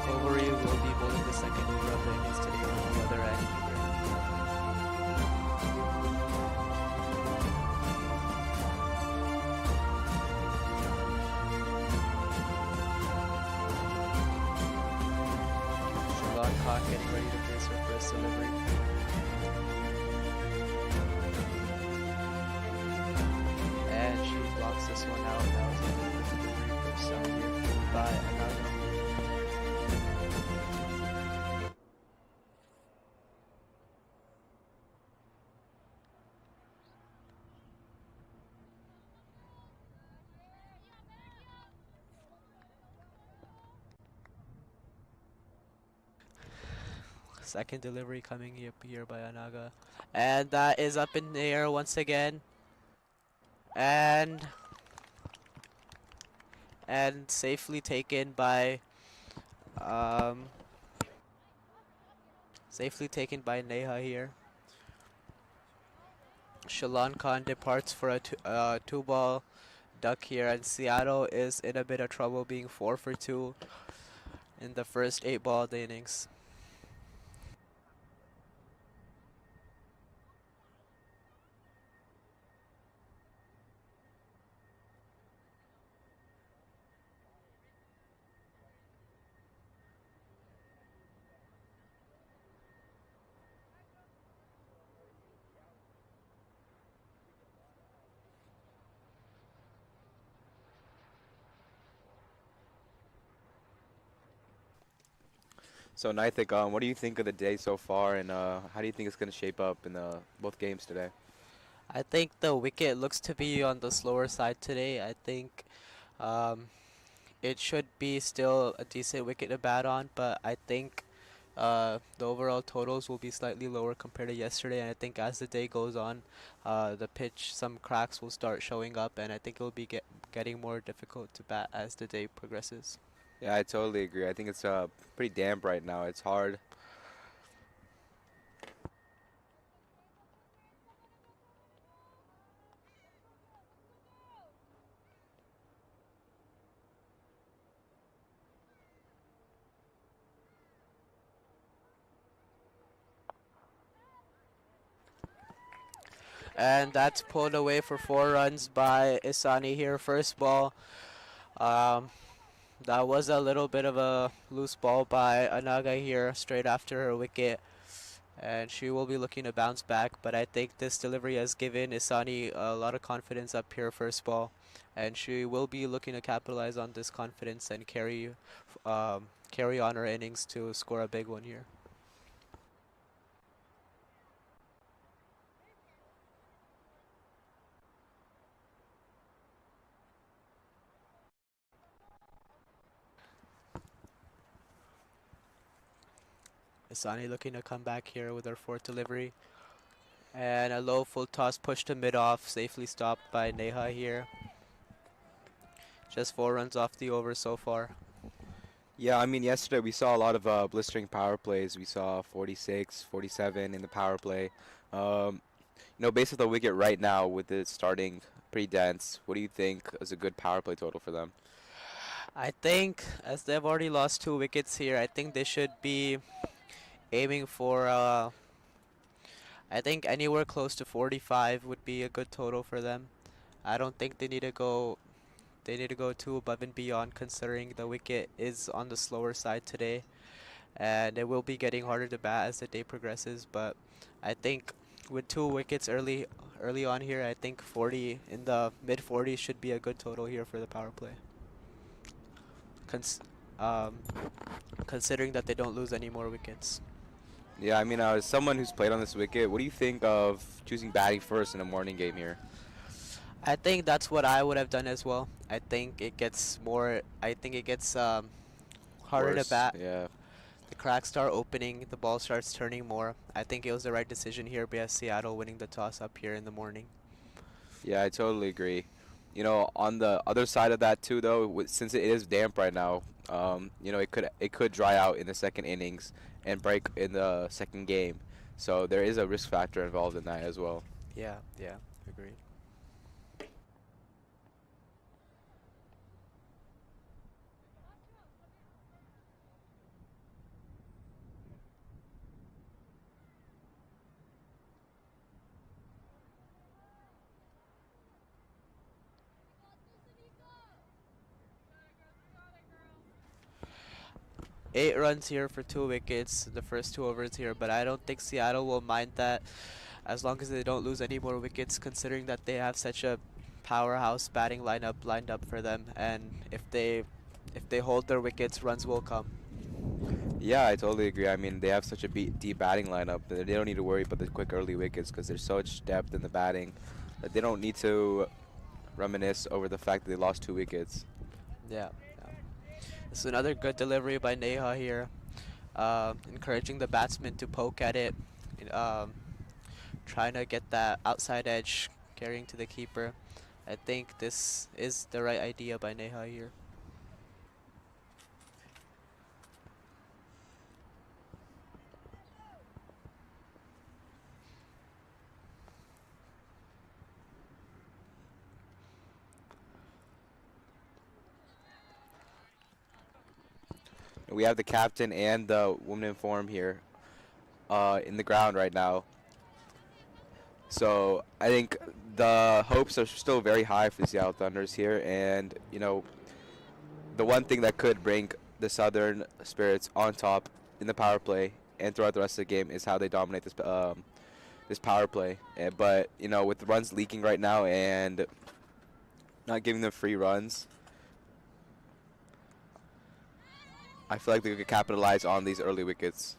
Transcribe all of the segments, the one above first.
Overy will be bowling the second over of the innings today on the other end. Shalon Khan getting ready to face her first delivery. And she blocks this one out. That was a really good delivery first out here by Anaga. Second delivery coming up here by Anaga. And that is up in the air once again. And safely taken by Neha here. Shalon Khan departs for a two ball duck here, and Seattle is in a bit of trouble being 4 for 2 in the first 8 ball of the innings. So, Nithik, what do you think of the day so far, and how do you think it's going to shape up in both games today? I think the wicket looks to be on the slower side today. I think um, it should be still a decent wicket to bat on, but I think the overall totals will be slightly lower compared to yesterday. And I think as the day goes on, the pitch, some cracks will start showing up, and I think it will be getting more difficult to bat as the day progresses. Yeah, I totally agree. I think it's pretty damp right now. It's hard. And that's pulled away for 4 runs by Isani here. First ball. Um, that was a little bit of a loose ball by Anaga here, straight after her wicket. And she will be looking to bounce back, but I think this delivery has given Isani a lot of confidence up here first ball, and she will be looking to capitalize on this confidence and carry on her innings to score a big one here. Isani looking to come back here with her fourth delivery. And a low full toss push to mid off, safely stopped by Neha here. Just 4 runs off the over so far. Yeah, I mean, yesterday we saw a lot of blistering power plays. We saw 46, 47 in the power play. Based on the wicket right now with it starting pretty dense, what do you think is a good power play total for them? I think as they've already lost 2 wickets here, I think they should be aiming for I think anywhere close to 45 would be a good total for them. I don't think they need to go too above and beyond, considering the wicket is on the slower side today, and it will be getting harder to bat as the day progresses. But I think with 2 wickets early on here, I think 40 in the mid 40s should be a good total here for the power play. Cons um, Considering that they don't lose any more wickets. Yeah, I mean, as someone who's played on this wicket, what do you think of choosing batting first in a morning game here? I think that's what I would have done as well. I think it gets harder to Worse, bat. yeah. The cracks start opening, the ball starts turning more. I think it was the right decision here by Seattle winning the toss up here in the morning. Yeah, I totally agree. On the other side of that too, though, since it is damp right now, it could dry out in the second innings and break in the second game. So there is a risk factor involved in that as well. Yeah, yeah, agreed. 8 runs here for 2 wickets, the first 2 overs here, but I don't think Seattle will mind that as long as they don't lose any more wickets, considering that they have such a powerhouse batting lineup lined up for them, and if they hold their wickets, runs will come. Yeah, I totally agree. I mean, they have such a deep batting lineup that they don't need to worry about the quick early wickets because there's so much depth in the batting that they don't need to reminisce over the fact that they lost 2 wickets. Yeah, yeah. This is another good delivery by Neha here, encouraging the batsman to poke at it, um, trying to get that outside edge, carrying to the keeper. I think this is the right idea by Neha here. We have the captain and the woman in form here in the ground right now. So I think the hopes are still very high for the Seattle Thunders here, and the one thing that could bring the Southern Spirits on top in the power play and throughout the rest of the game is how they dominate this power play. But with the runs leaking right now and not giving them free runs, I feel like they could capitalize on these early wickets.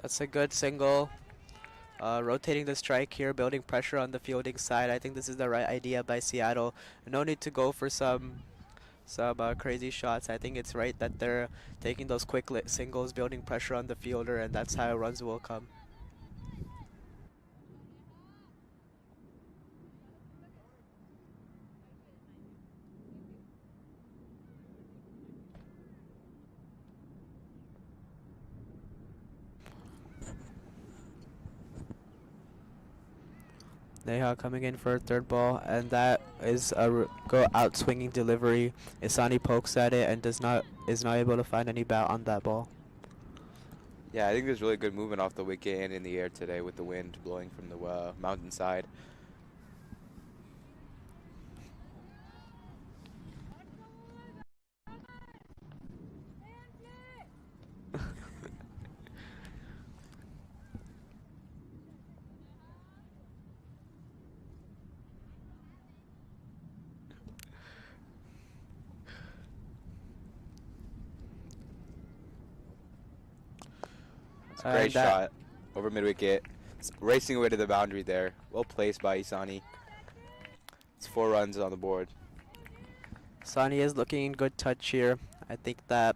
That's a good single. Rotating the strike here, building pressure on the fielding side. I think this is the right idea by Seattle. No need to go for some crazy shots. I think it's right that they're taking those quick singles, building pressure on the fielder, and that's how runs will come. Neha coming in for a third ball, and that is a go out swinging delivery. Isani pokes at it and is not able to find any bat on that ball. Yeah, I think there's really good movement off the wicket and in the air today with the wind blowing from the mountainside. It's a great And that shot over mid wicket. It's racing away to the boundary there. Well placed by Isani. It's 4 runs on the board. Sani is looking in good touch here. I think that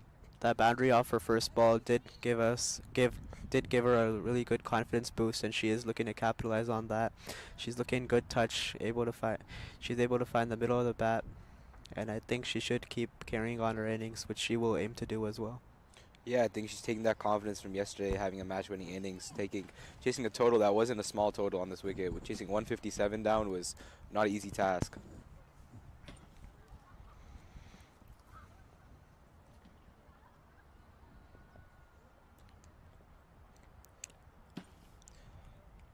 boundary off her first ball did give her a really good confidence boost, and she is looking to capitalize on that. She's looking good touch, she's able to find the middle of the bat, and I think she should keep carrying on her innings, which she will aim to do as well. Yeah, I think she's taking that confidence from yesterday, having a match-winning innings, chasing a total that wasn't a small total on this wicket. With chasing 157 down was not an easy task.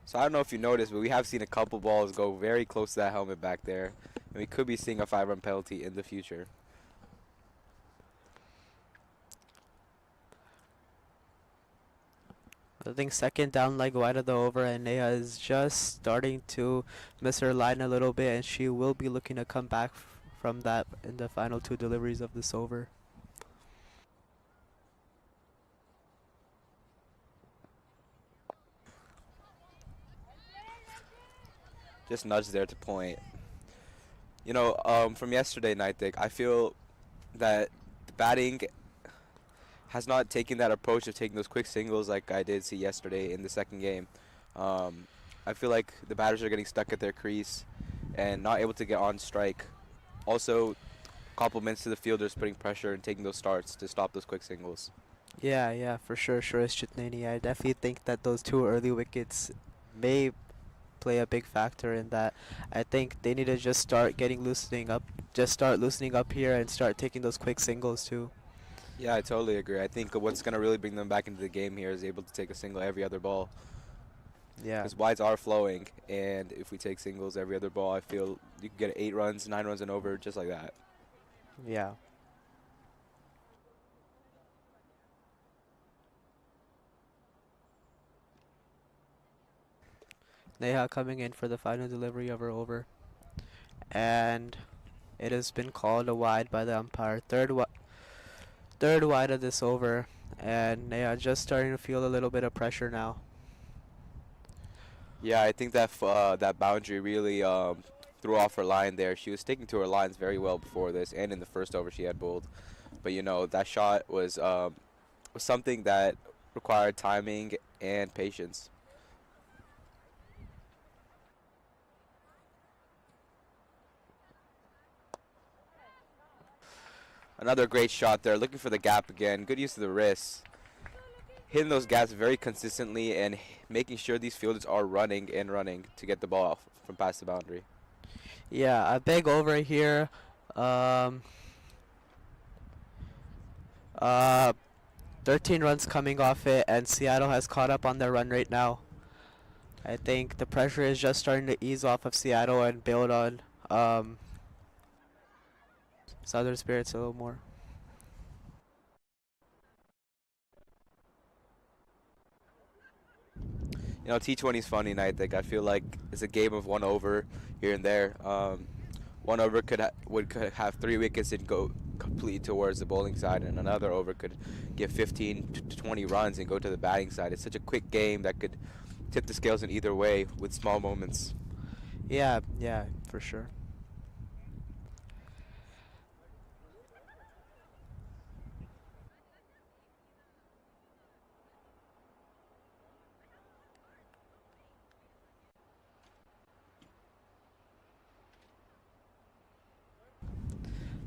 So I don't know if you noticed, but we have seen a couple balls go very close to that helmet back there, and we could be seeing a 5-run penalty in the future. I think second down leg wide of the over, and Neha is just starting to miss her line a little bit, and she will be looking to come back from that in the final 2 deliveries of this over. Just nudge there to point. From yesterday night, Dick, I feel that the batting has not taken that approach of taking those quick singles like I did see yesterday in the second game. Um, I feel like the batters are getting stuck at their crease and not able to get on strike. Also, compliments to the fielders putting pressure and taking those starts to stop those quick singles. Yeah, yeah, for sure, Suresh Chitnani. I definitely think that those 2 early wickets may play a big factor in that. I think they need to just start loosening up here and start taking those quick singles too. Yeah, I totally agree. I think what's going to really bring them back into the game here is able to take a single every other ball. Yeah, Because wides are flowing, and if we take singles every other ball, I feel you can get 8 runs, 9 runs, and over just like that. yeah. Neha coming in for the final delivery of her over. And it has been called a wide by the umpire. Third wide of this over. And Neha just starting to feel a little bit of pressure now. Yeah, I think that that boundary really threw off her line there. She was sticking to her lines very well before this, and in the first over she had bowled. But you know that shot was something that required timing and patience. Another great shot there, looking for the gap again. Good use of the wrists, hitting those gaps very consistently and making sure these fielders are running and running to get the ball off from past the boundary. Yeah, a big over here. Um, uh, 13 runs coming off it, and Seattle has caught up on their run rate now. I think the pressure is just starting to ease off of Seattle and build on um, Southern Spirits a little more. You know, T20 is funny, and I think I feel like it's a game of one over here and there. One over could have 3 wickets and go completely towards the bowling side, and another over could give 15 to 20 runs and go to the batting side. It's such a quick game that could tip the scales in either way with small moments. Yeah, yeah, for sure.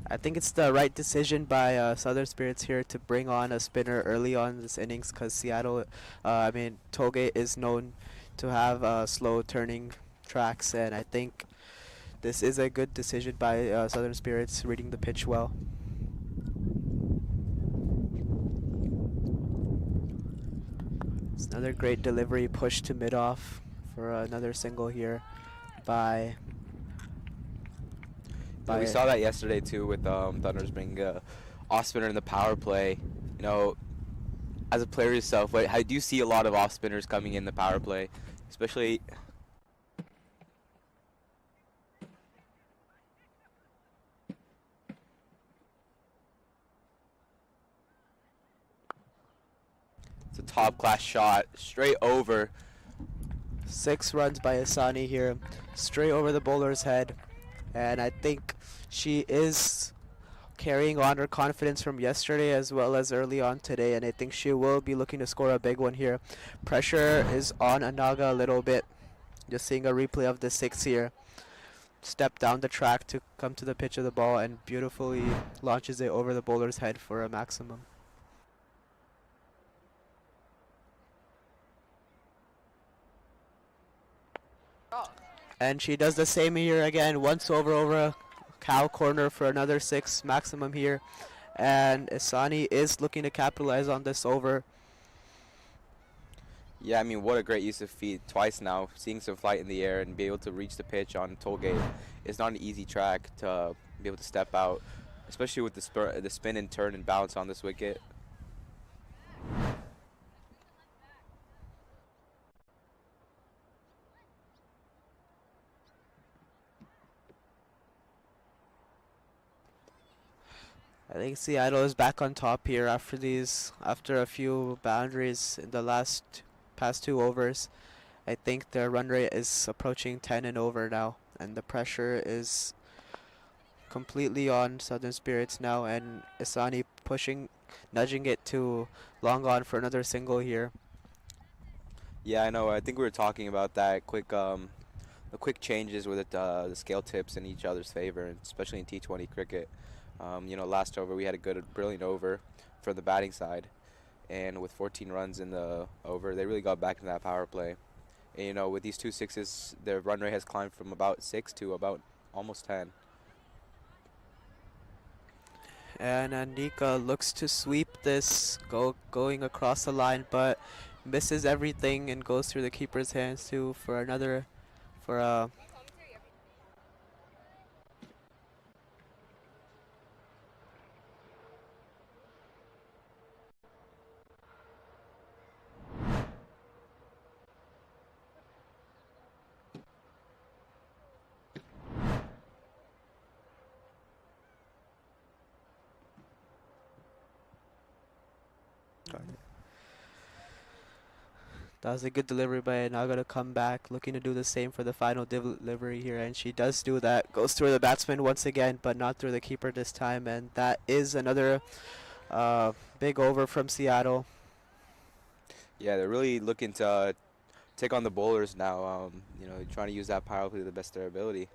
I think it's the right decision by Southern Spirits here to bring on a spinner early on this innings because Toge is known to have slow turning tracks, and I think this is a good decision by Southern Spirits, reading the pitch well. It's another great delivery push to mid off for another single here by You know, we by saw that yesterday too with Thunders bringing off spinner in the power play. You know, as a player yourself, how do you see a lot of off spinners coming in the power play, especially? It's a top class shot straight over. 6 runs by Asani here, straight over the bowler's head, and I think she is carrying on her confidence from yesterday as well as early on today, and I think she will be looking to score a big one here. Pressure is on Anaga a little bit. Just seeing a replay of the 6 here. Step down the track to come to the pitch of the ball and beautifully launches it over the bowler's head for a maximum. And she does the same here again, once over a cow corner for another 6 maximum here. And Isani is looking to capitalize on this over. Yeah, I mean, what a great use of feet twice now. Seeing some flight in the air and be able to reach the pitch on Tollgate is not an easy track to be able to step out, especially with the spin and turn and bounce on this wicket. I think Seattle is back on top here after a few boundaries in the past 2 overs. I think their run rate is approaching 10 and over now, and the pressure is completely on Southern Spirits now, and Isani nudging it to long on for another single here. Yeah, I know. I think we were talking about that the quick changes with the scale tips in each other's favor, and especially in T20 cricket. You know, last over we had a brilliant over from the batting side, and with 14 runs in the over, they really got back in that power play. And, you know, with these 2 6s, their run rate has climbed from about 6 to about almost 10. And Andika looks to sweep this, going across the line, but misses everything and goes through the keeper's hands too for another for a Darn it. That was a good delivery by Naga to come back, looking to do the same for the final delivery here, and she does do that. Goes through the batsman once again, but not through the keeper this time, and that is another big over from Seattle. Yeah, they're really looking to take on the bowlers now. You know, trying to use that power play to the best of their ability.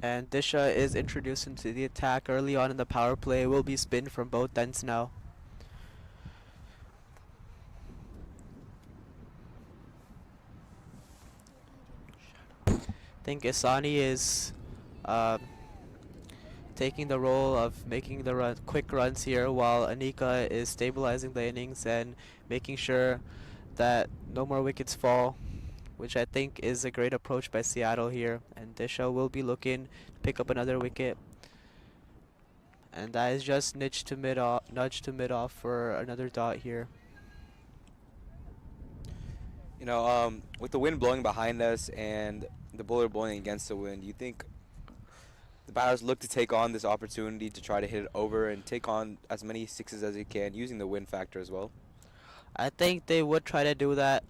And Disha is introduced into the attack early on in the power play. Will be spin from both ends now. I think Isani is um, taking the role of making the quick runs here, while Anika is stabilizing the innings and making sure that no more wickets fall, which I think is a great approach by Seattle here. And Disha will be looking to pick up another wicket. And that is just nudge to mid off for another dot here. You know, with the wind blowing behind us and the bowler blowing against the wind, you think the batters look to take on this opportunity to try to hit it over and take on as many sixes as they can using the wind factor as well? I think they would try to do that.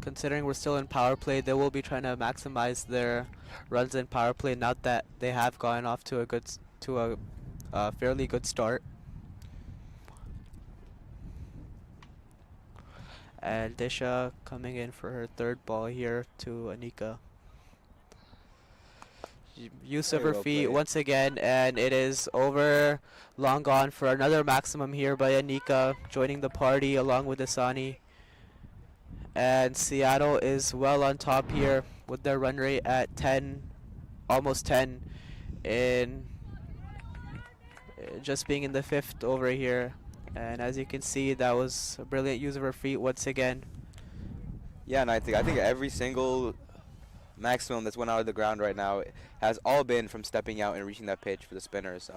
Considering we're still in power play, they will be trying to maximize their runs in power play. Not that they have gone off to a fairly good start. And Disha coming in for her third ball here to Anika. Use of Very her well feet played. once again, and it is over. Long gone for another maximum here by Anika, joining the party along with Asani. And Seattle is well on top here with their run rate at 10, almost 10, in just being in the fifth over here. And as you can see, that was a brilliant use of her feet once again. Yeah, and I think every single maximum that's went out of the ground right now has all been from stepping out and reaching that pitch for the spinners.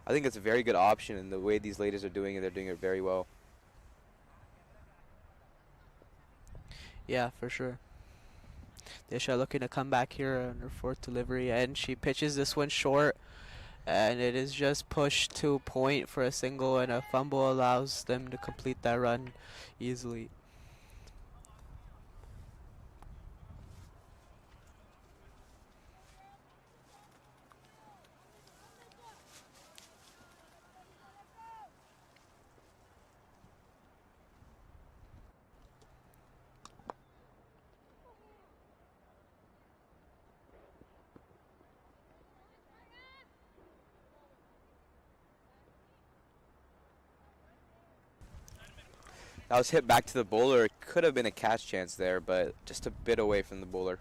I think it's a very good option, and the way these ladies are doing it, they're doing it very well. Yeah, for sure. Disha looking to come back here on her fourth delivery, and she pitches this one short, and it is just pushed to point for a single, and a fumble allows them to complete that run easily. That was hit back to the bowler. Could have been a catch chance there, but just a bit away from the bowler.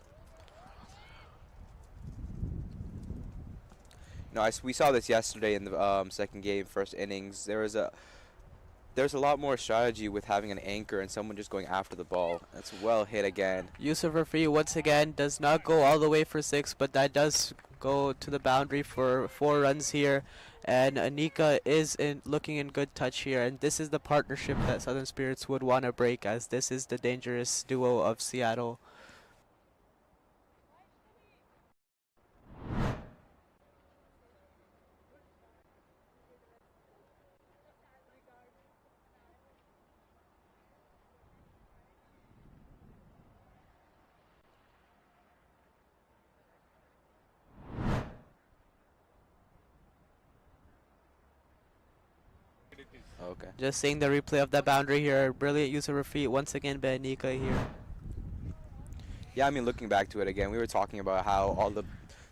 No, we saw this yesterday in the second game, first innings. There's a lot more strategy with having an anchor and someone just going after the ball. That's well hit again. Use of her feet once again does not go all the way for six, but that does go to the boundary for 4 runs here. And Anika is looking in good touch here, and this is the partnership that Southern Spirits would want to break, as this is the dangerous duo of Seattle. Okay. Just seeing the replay of that boundary here. Brilliant use of her feet once again by Anika here. Yeah, I mean, looking back to it again, we were talking about how all the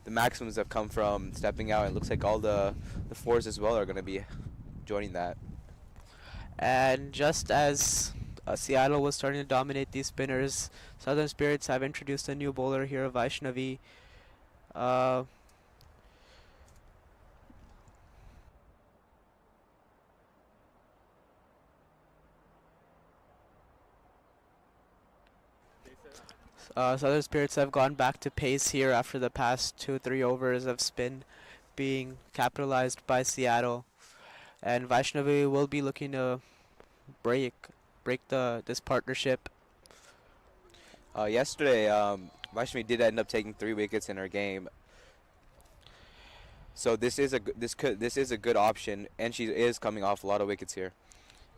maximums have come from stepping out. It looks like all the fours as well are going to be joining that. And just as Seattle was starting to dominate these spinners, Southern Spirits have introduced a new bowler here, Vaishnavi. Uh, Southern Spirits have gone back to pace here after the past 2-3 overs of spin being capitalized by Seattle. And Vaishnavi will be looking to break break the this partnership. Yesterday, Vaishnavi did end up taking 3 wickets in her game, so this is a good option, and she is coming off a lot of wickets here.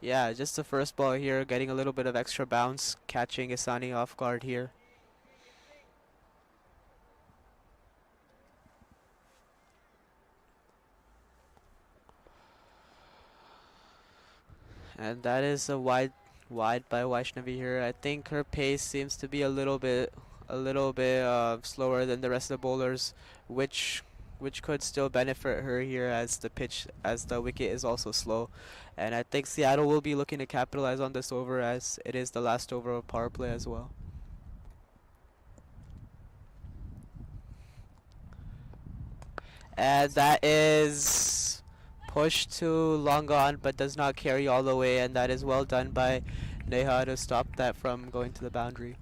Yeah, just the first ball here, getting a little bit of extra bounce, catching Isani off guard here. And that is a wide by Vaishnavi here. I think her pace seems to be a little bit slower than the rest of the bowlers, which which could still benefit her here as the wicket is also slow. And I think Seattle will be looking to capitalize on this over as it is the last over of power play as well. And that is pushed to long on, but does not carry all the way, and that is well done by Neha to stop that from going to the boundary.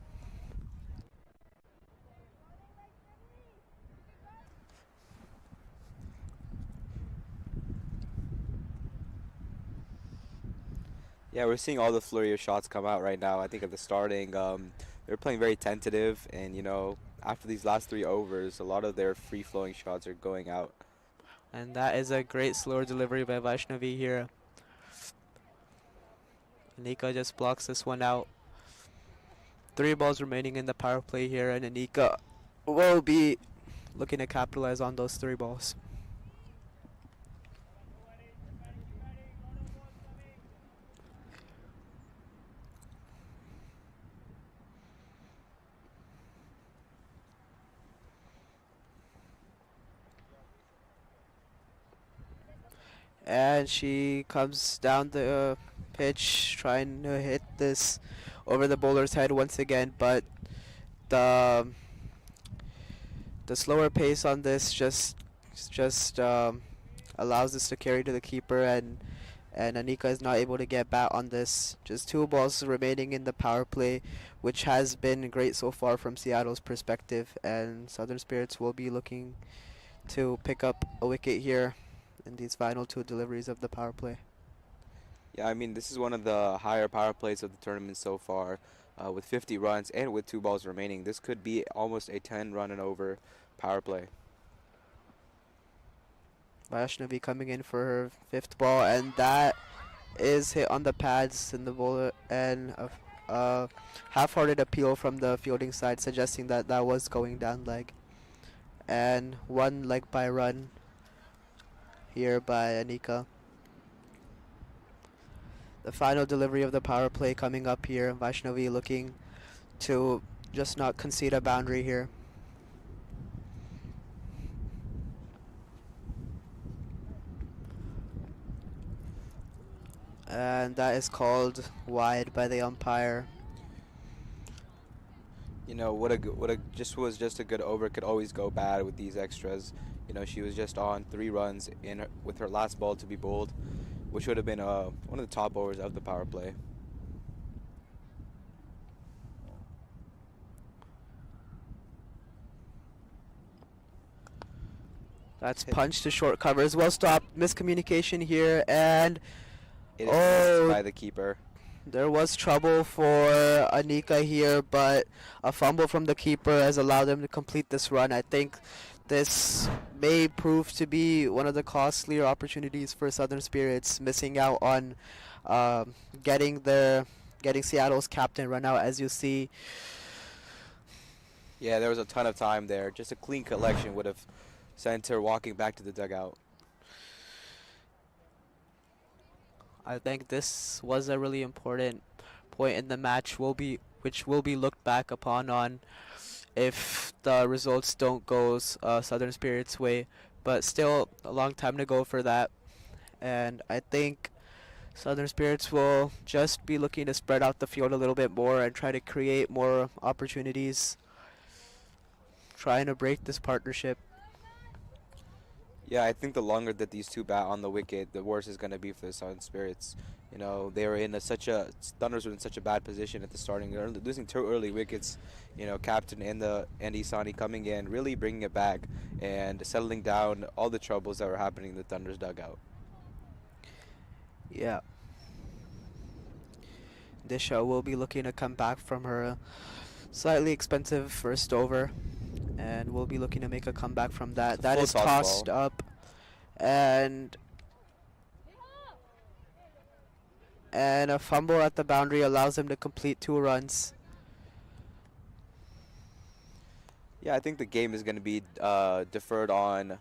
Yeah, we're seeing all the flurry of shots come out right now. I think at the starting, they're playing very tentative, and after these last 3 overs, a lot of their free-flowing shots are going out. And that is a great slower delivery by Vaishnavi here. Anika just blocks this one out. 3 balls remaining in the power play here, and Anika will be looking to capitalize on those 3 balls. And she comes down the pitch trying to hit this over the bowler's head once again, but the the slower pace on this just allows this to carry to the keeper, and Anika is not able to get bat on this. Just 2 balls remaining in the power play, which has been great so far from Seattle's perspective, and Southern Spirits will be looking to pick up a wicket here in these final 2 deliveries of the power play. Yeah, I mean, this is one of the higher power plays of the tournament so far, with 50 runs and with 2 balls remaining. This could be almost a 10 run and over power play. Vaishnavi coming in for her 5th ball, and that is hit on the pads in the bowler, and a half-hearted appeal from the fielding side suggesting that that was going down leg. And 1 leg by run here by Anika. The final delivery of the power play coming up here. Vaishnavi looking to just not concede a boundary here. And that is called wide by the umpire. What a just was just a good over. Could always go bad with these extras. She was just on 3 runs with her last ball to be bowled, which would have been one of the top overs of the power play. That's punched to short covers. Well stopped. Miscommunication here, and It is missed by the keeper. there was trouble for Anika here, but a fumble from the keeper has allowed them to complete this run. I think this may prove to be one of the costlier opportunities for Southern Spirits, missing out on getting Seattle's captain run out. As you see, Yeah, there was a ton of time there. Just a clean collection would have sent her walking back to the dugout. I think this was a really important point in the match which will be looked back upon on if the results don't go Southern Spirit's way. But still a long time to go for that. And I think Southern Spirits will just be looking to spread out the field a little bit more and try to create more opportunities, trying to break this partnership. Yeah, I think the longer that these two bat on the wicket, the worse it's going to be for the Southern Spirits. You know, they were in such a Thunders were in such a bad position at the starting, losing two early wickets. You know, captain and the and Isani coming in, really bringing it back and settling down all the troubles that were happening in the Thunder's dugout. Yeah, Disha will be looking to come back from her slightly expensive first over, and will be looking to make a comeback from It's that. a That full is toss ball. tossed up, and a fumble at the boundary allows him to complete 2 runs. Yeah, I think the game is going to be deferred on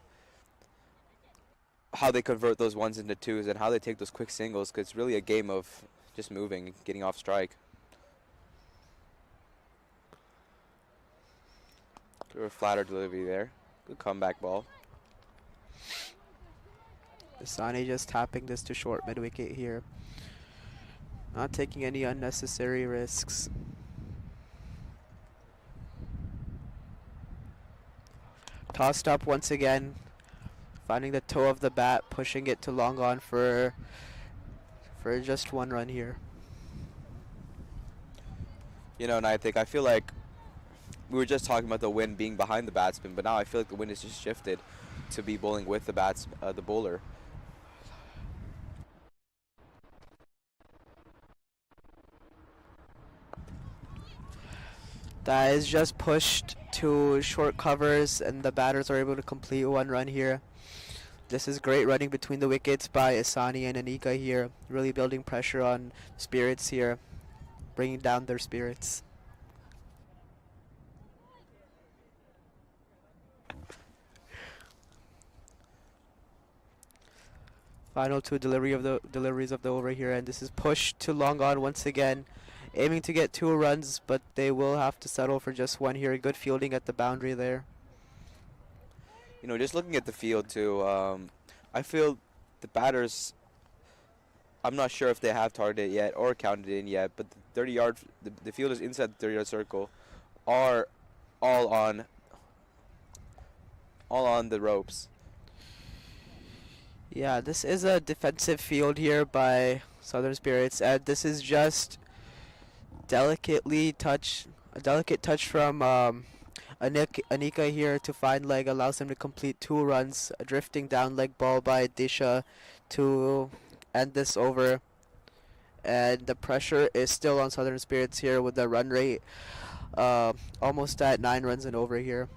how they convert those ones into twos and how they take those quick singles, because it's really a game of just moving, getting off strike. A flatter delivery there. Good comeback ball. Asani just tapping this to short mid wicket here. Not taking any unnecessary risks. Tossed up once again. Finding the toe of the bat, pushing it to long on for just 1 run here. You know, and I feel like we were just talking about the wind being behind the batsman, but now I feel like the wind has just shifted to be bowling with the bowler. That is just pushed to short covers, and the batters are able to complete 1 run here. This is great running between the wickets by Asani and Anika here, really building pressure on Spirits here, bringing down their spirits. Final 2 deliveries of the over here, and this is pushed to long on once again, aiming to get 2 runs, but they will have to settle for just 1 here. Good fielding at the boundary there. You know, just looking at the field too, I feel the batters. I'm not sure if they have targeted it yet or counted in yet, but the 30-yard, the fielders inside the 30-yard circle are all on all on the ropes. Yeah, this is a defensive field here by Southern Spirits, and this is just a delicate touch from Anika here to find leg, allows him to complete 2 runs. A drifting down leg ball by Disha to end this over. And the pressure is still on Southern Spirits here with the run rate almost at 9 runs and over here.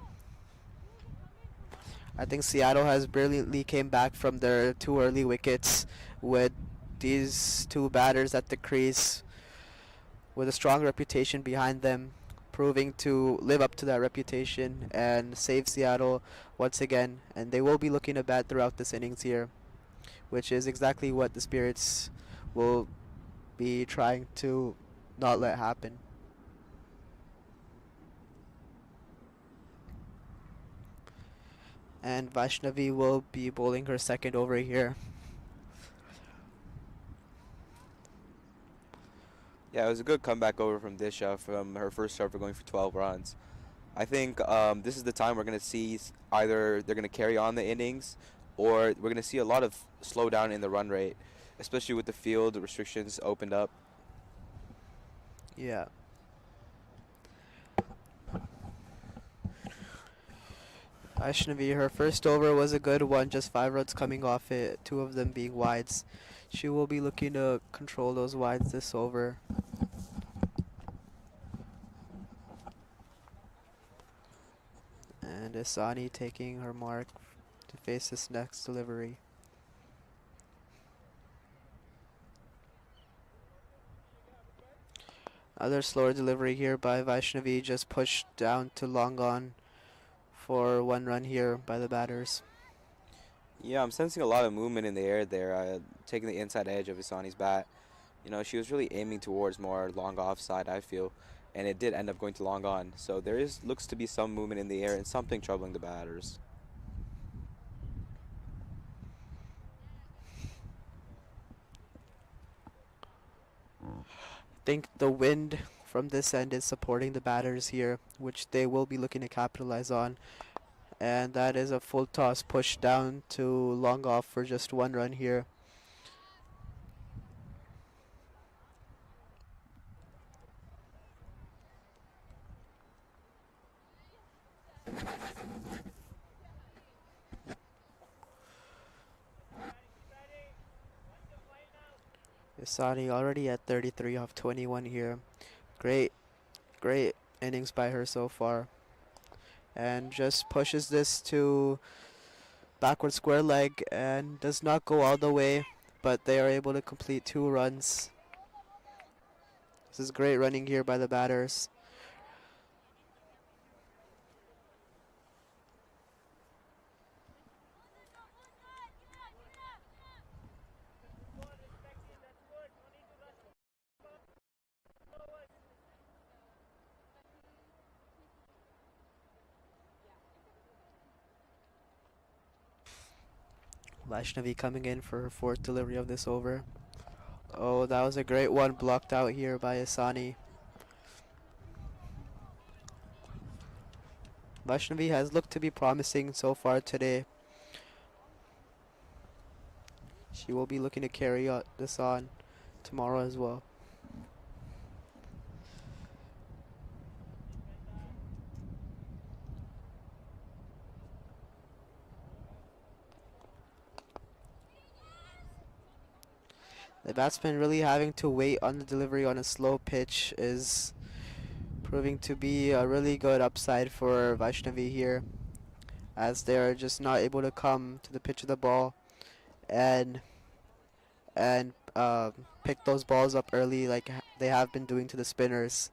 I think Seattle has brilliantly came back from their 2 early wickets with these 2 batters at the crease with a strong reputation behind them, proving to live up to that reputation and save Seattle once again. And they will be looking to bat throughout this innings here, which is exactly what the Spirits will be trying to not let happen. And Vaishnavi will be bowling her second over here. Yeah, it was a good comeback over from Disha from her first start for going for 12 runs. I think this is the time we're going to see either they're going to carry on the innings or we're going to see a lot of slowdown in the run rate, especially with the field restrictions opened up. Yeah. Vaishnavi, her first over was a good one, just 5 runs coming off it, 2 of them being wides. She will be looking to control those wides this over. And Asani taking her mark to face this next delivery. Another slower delivery here by Vaishnavi, just pushed down to long on for 1 run here by the batters. Yeah, I'm sensing a lot of movement in the air there, taking the inside edge of Isani's bat. She was really aiming towards more long offside, I feel, and it did end up going to long on. So there is looks to be some movement in the air and something troubling the batters. Think the wind from this end is supporting the batters here, which they will be looking to capitalize on. And that is a full toss push down to long off for just 1 run here. Isani already at 33 off 21 here. Great, great innings by her so far. And just pushes this to backward square leg and does not go all the way, but they are able to complete 2 runs. This is great running here by the batters. Vaishnavi coming in for her 4th delivery of this over. Oh, that was a great one blocked out here by Asani. Vaishnavi has looked to be promising so far today. She will be looking to carry this on tomorrow as well. The batsman really having to wait on the delivery on a slow pitch is proving to be a really good upside for Vaishnavi here, as they're just not able to come to the pitch of the ball and and pick those balls up early like they have been doing to the spinners.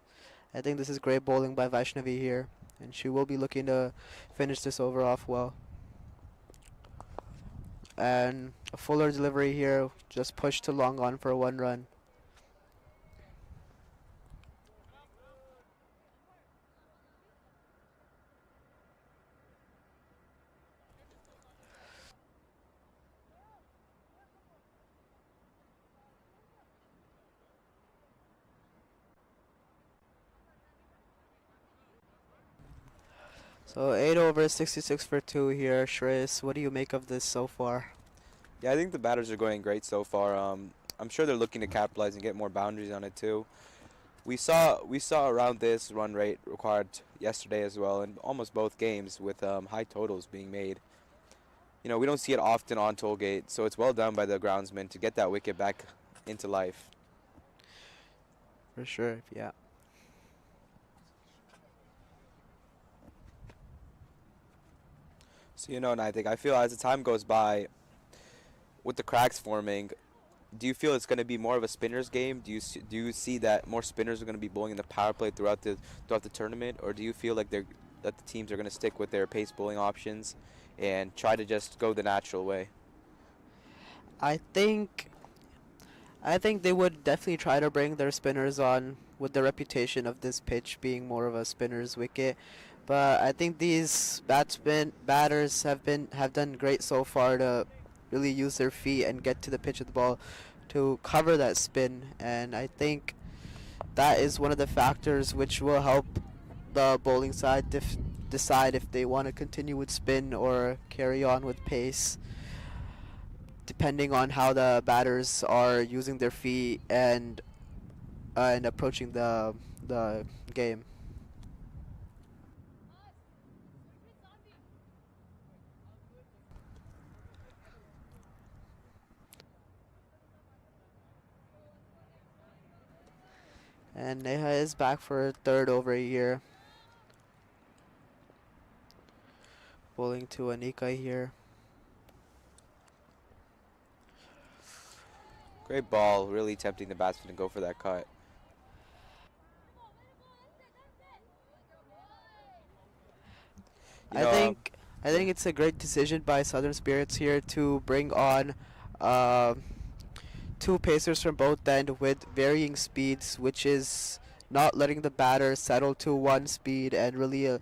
I think this is great bowling by Vaishnavi here, and she will be looking to finish this over off well. And a fuller delivery here, just pushed to long on for 1 run. So 8 over 66 for 2 here. Shreyas, what do you make of this so far? Yeah, I think the batters are going great so far. I'm sure they're looking to capitalize and get more boundaries on it too. We saw around this run rate required yesterday as well in almost both games with high totals being made. We don't see it often on Tollgate, so it's well done by the groundsman to get that wicket back into life. For sure, yeah. So and I feel as the time goes by, with the cracks forming, do you feel it's going to be more of a spinners game? Do you see that more spinners are going to be bowling in the power play throughout the tournament, or do you feel like that the teams are going to stick with their pace bowling options and try to just go the natural way? I think I think they would definitely try to bring their spinners on with the reputation of this pitch being more of a spinner's wicket. But I think these batters have done great so far to really use their feet and get to the pitch of the ball to cover that spin. And I think that is one of the factors which will help the bowling side decide if they want to continue with spin or carry on with pace, depending on how the batters are using their feet and approaching the game. And Neha is back for her 3rd over here, bowling to Anika here. Great ball, really tempting the batsman to go for that cut. You I know, think I Yeah. think it's a great decision by Southern Spirits here to bring on uh, two pacers from both end with varying speeds, which is not letting the batter settle to one speed and really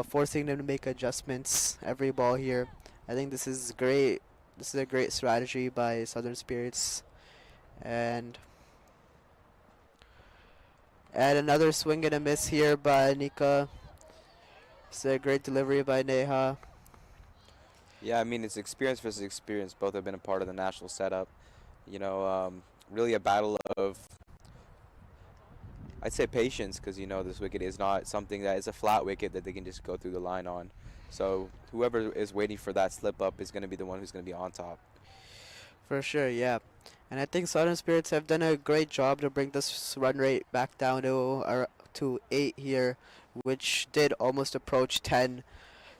forcing them to make adjustments every ball here. I think this is great. This is a great strategy by Southern Spirits, and another swing and a miss here by Nika. It's a great delivery by Neha. Yeah, I mean it's experience versus experience. Both have been a part of the national setup. You know, really a battle of, I'd say, patience, because this wicket is not something that is a flat wicket that they can just go through the line on. So whoever is waiting for that slip up is going to be the one who's going to be on top. For sure, yeah. And I think Southern Spirits have done a great job to bring this run rate back down to 8 here, which did almost approach 10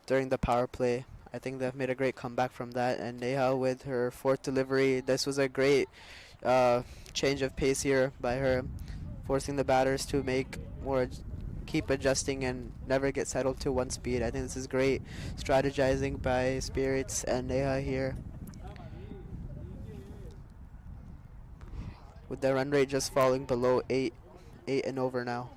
during the power play. I think they've made a great comeback from that. And Neha with her fourth delivery, this was a great uh, change of pace here by her, forcing the batters to keep adjusting and never get settled to one speed. I think this is great strategizing by Spirits and Neha here, with the run rate just falling below 8 and over now.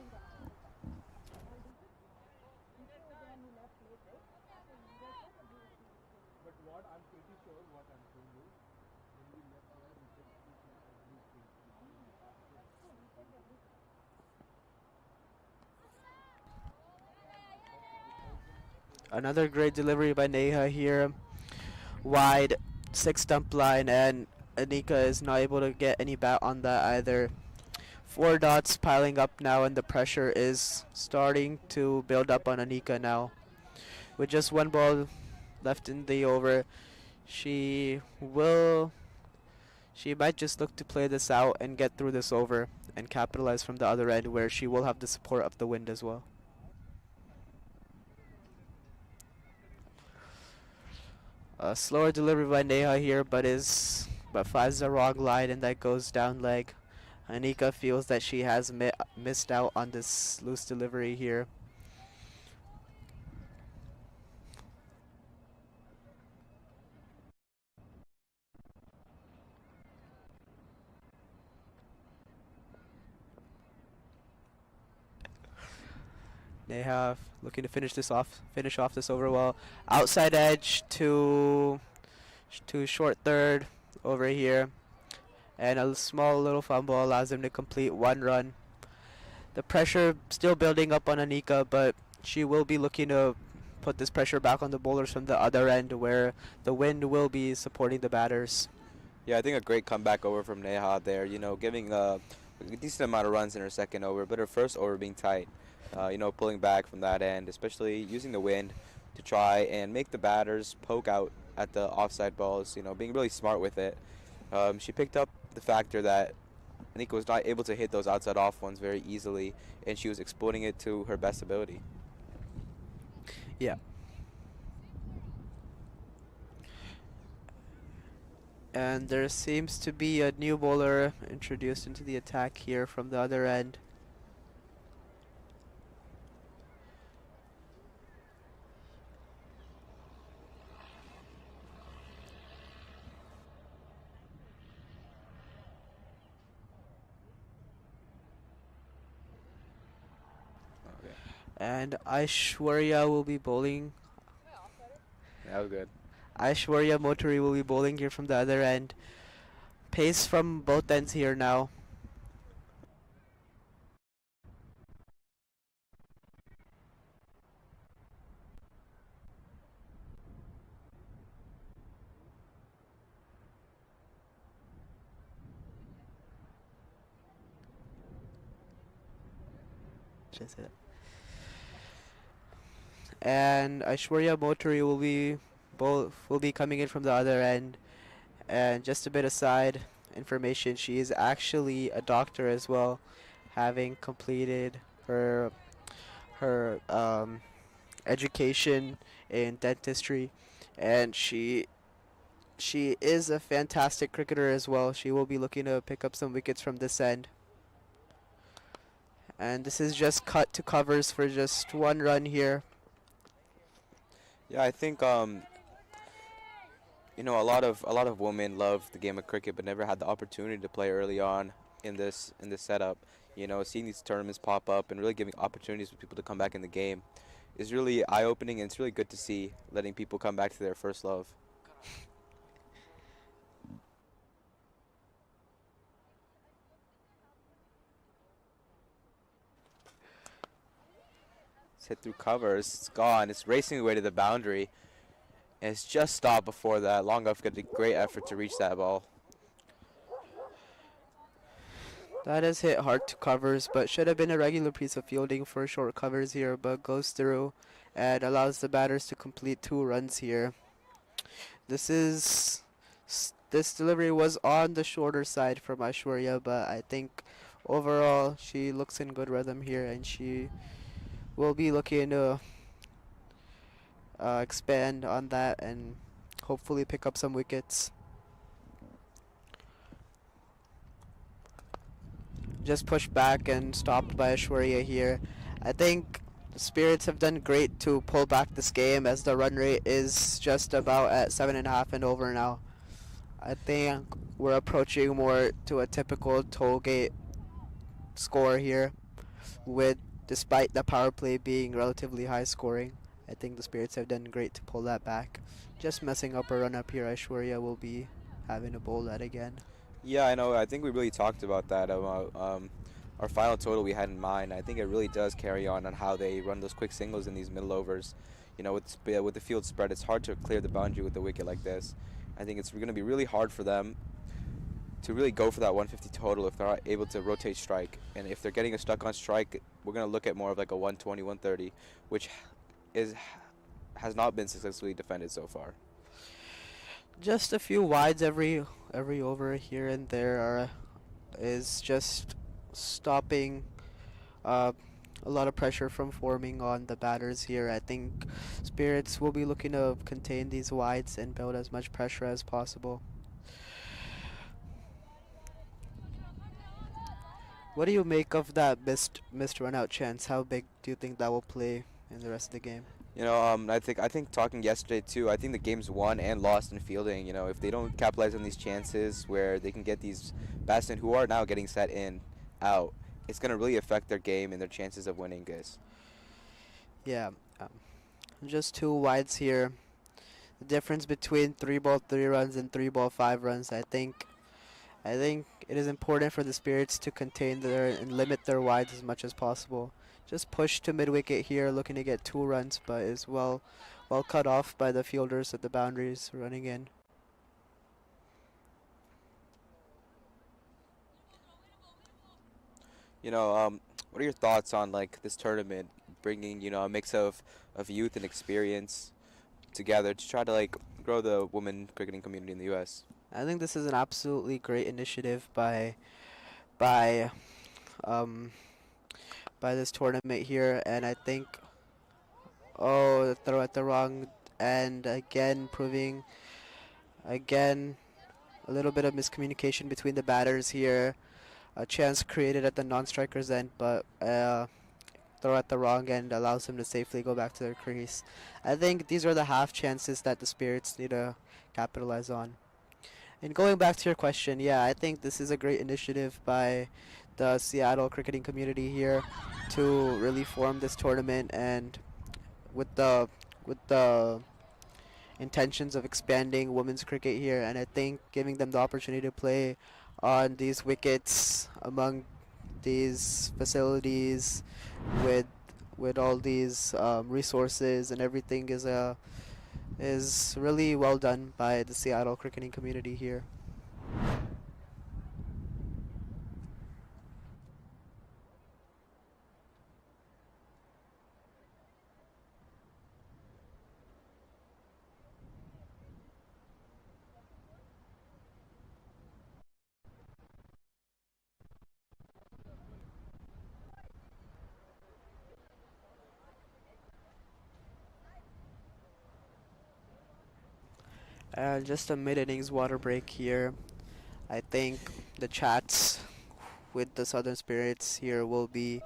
Another great delivery by Neha here, wide six stump line, and Anika is not able to get any bat on that either. Four dots piling up now, and the pressure is starting to build up on Anika now. With just one ball left in the over, she will she might just look to play this out and get through this over and capitalize from the other end, where she will have the support of the wind as well. A slower delivery by Neha here, but finds the wrong line, and that goes down leg. Anika feels that she has missed out on this loose delivery here. Neha looking to finish off this over well. Outside edge to short third over here, and a small little fumble allows him to complete one run. The pressure still building up on Anika, but she will be looking to put this pressure back on the bowlers from the other end, where the wind will be supporting the batters. Yeah, I think a great comeback over from Neha there. Giving a decent amount of runs in her second over, but her first over being tight. Pulling back from that end, especially using the wind to try and make the batters poke out at the offside balls. Being really smart with it. She picked up the factor that Anika was not able to hit those outside off ones very easily, and she was exploiting it to her best ability. Yeah. And there seems to be a new bowler introduced into the attack here from the other end. Okay, And Aishwarya will be bowling. that was good. Aishwarya Moturi will be bowling here from the other end. Pace from both ends here now. Just it. And Aishwarya Moturi will be coming in from the other end. And just a bit aside information, she is actually a doctor as well, having completed her education in dentistry, and she is a fantastic cricketer as well. She will be looking to pick up some wickets from this end. And this is just cut to covers for just one run here. Yeah, I think a lot of women love the game of cricket, but never had the opportunity to play early on in this setup. You know, seeing these tournaments pop up and really giving opportunities for people to come back in the game is really eye opening, and it's really good to see letting people come back to their first love. It's hit through covers. It's gone. It's racing away to the boundary, and it's just stopped before that. Longoff got a great effort to reach that ball. That is hit hard to covers, but should have been a regular piece of fielding for short covers here, but goes through and allows the batters to complete 2 runs here. This is this delivery was on the shorter side from Aishwarya, but I think overall she looks in good rhythm here, and she will be looking to expand on that and hopefully pick up some wickets. Just pushed back and stopped by Aishwarya here. I think the Spirits have done great to pull back this game as the run rate is just about at 7.5 and over now. I think we're approaching more to a typical toll gate score here, with despite the power play being relatively high scoring. I think the Spirits have done great to pull that back. Just messing up a run up here, Aishwarya will be having to bowl that again. Yeah, I know. I think we really talked about that about our final total we had in mind. I think it really does carry on how they run those quick singles in these middle overs. You know, with the field spread, it's hard to clear the boundary with the wicket like this. I think it's going to be really hard for them to really go for that 150 total if they're not able to rotate strike. And if they're getting a stuck on strike, we're going to look at more of like a 120, 130, which is has not been successfully defended so far. Just a few wides every over here and there is just stopping uh, a lot of pressure from forming on the batters here. I think Spirits will be looking to contain these wides and build as much pressure as possible. What do you make of that missed run out chance? How big do you think that will play in the rest of the game? You know, I think talking yesterday too. I think the game's won and lost in fielding. You know, if they don't capitalize on these chances where they can get these batsmen who are now getting set in out, it's gonna really affect their game and their chances of winning, guys. Yeah, um, just 2 wides here. The difference between 3 ball 3 runs and 3 ball 5 runs. I think it is important for the Spirits to contain their and limit their wides as much as possible. Just push to mid wicket here, looking to get 2 runs, but is well cut off by the fielders at the boundaries running in. You know, what are your thoughts on like this tournament bringing a mix of youth and experience together to try to like grow the women cricketing community in the U.S.? I think this is an absolutely great initiative by um by this tournament here, and I think throw at the wrong end again, proving again a little bit of miscommunication between the batters here. A chance created at the non-striker's end, but throw at the wrong end allows him to safely go back to their crease. I think these are the half chances that the Spirits need to capitalize on. And going back to your question, yeah, I think this is a great initiative by the Seattle cricketing community here to really form this tournament, and with the with the intentions of expanding women's cricket here, and I think giving them the opportunity to play on these wickets among these facilities with all these resources and everything is really well done by the Seattle cricketing community here. Just a mid-innings water break here. I think the chats with the Southern Spirits here will be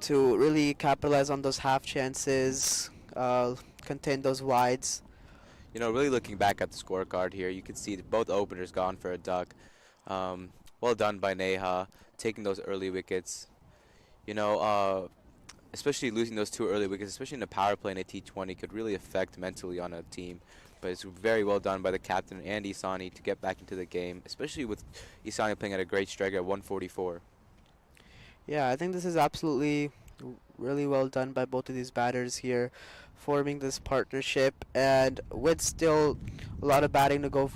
to really capitalize on those half chances, contain those wides. Really looking back at the scorecard here, you can see that both openers gone for a duck. Um, well done by Neha, taking those early wickets. You know, especially losing those two early wickets, especially in a power play in a T20, could really affect mentally on a team. But it's very well done by the captain and Isani to get back into the game, especially with Isani playing at a great strike at 144. Yeah, I think this is absolutely really well done by both of these batters here, forming this partnership. And with still a lot of batting to go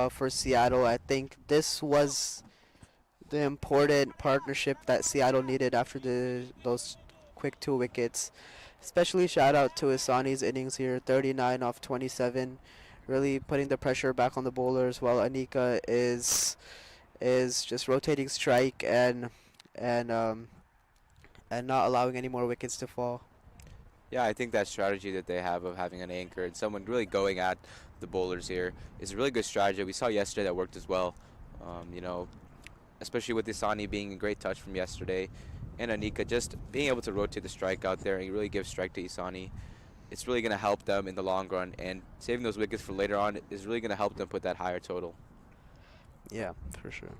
for Seattle, I think this was the important partnership that Seattle needed after those quick two wickets. Especially shout out to Isani's innings here, 39 off 27, really putting the pressure back on the bowlers while Anika is just rotating strike and um, and not allowing any more wickets to fall. Yeah, I think that strategy that they have of having an anchor and someone really going at the bowlers here is a really good strategy. We saw yesterday that worked as well. You know, especially with Isani being a great touch from yesterday, and Anika just being able to rotate the strike out there and really give strike to Isani. It's really going to help them in the long run, and saving those wickets for later on is really going to help them put that higher total. Yeah, for sure.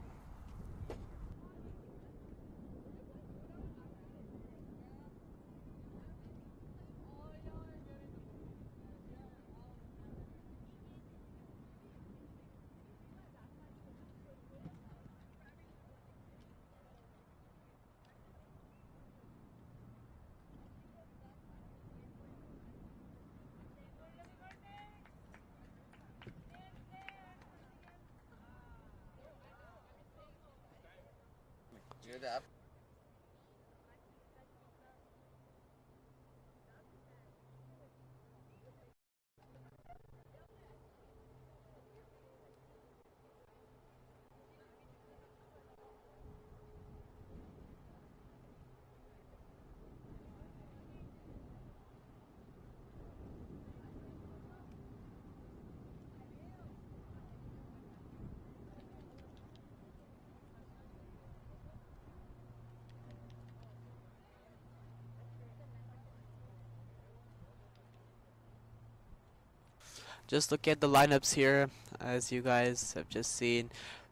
Just look at the lineups here, as you guys have just seen.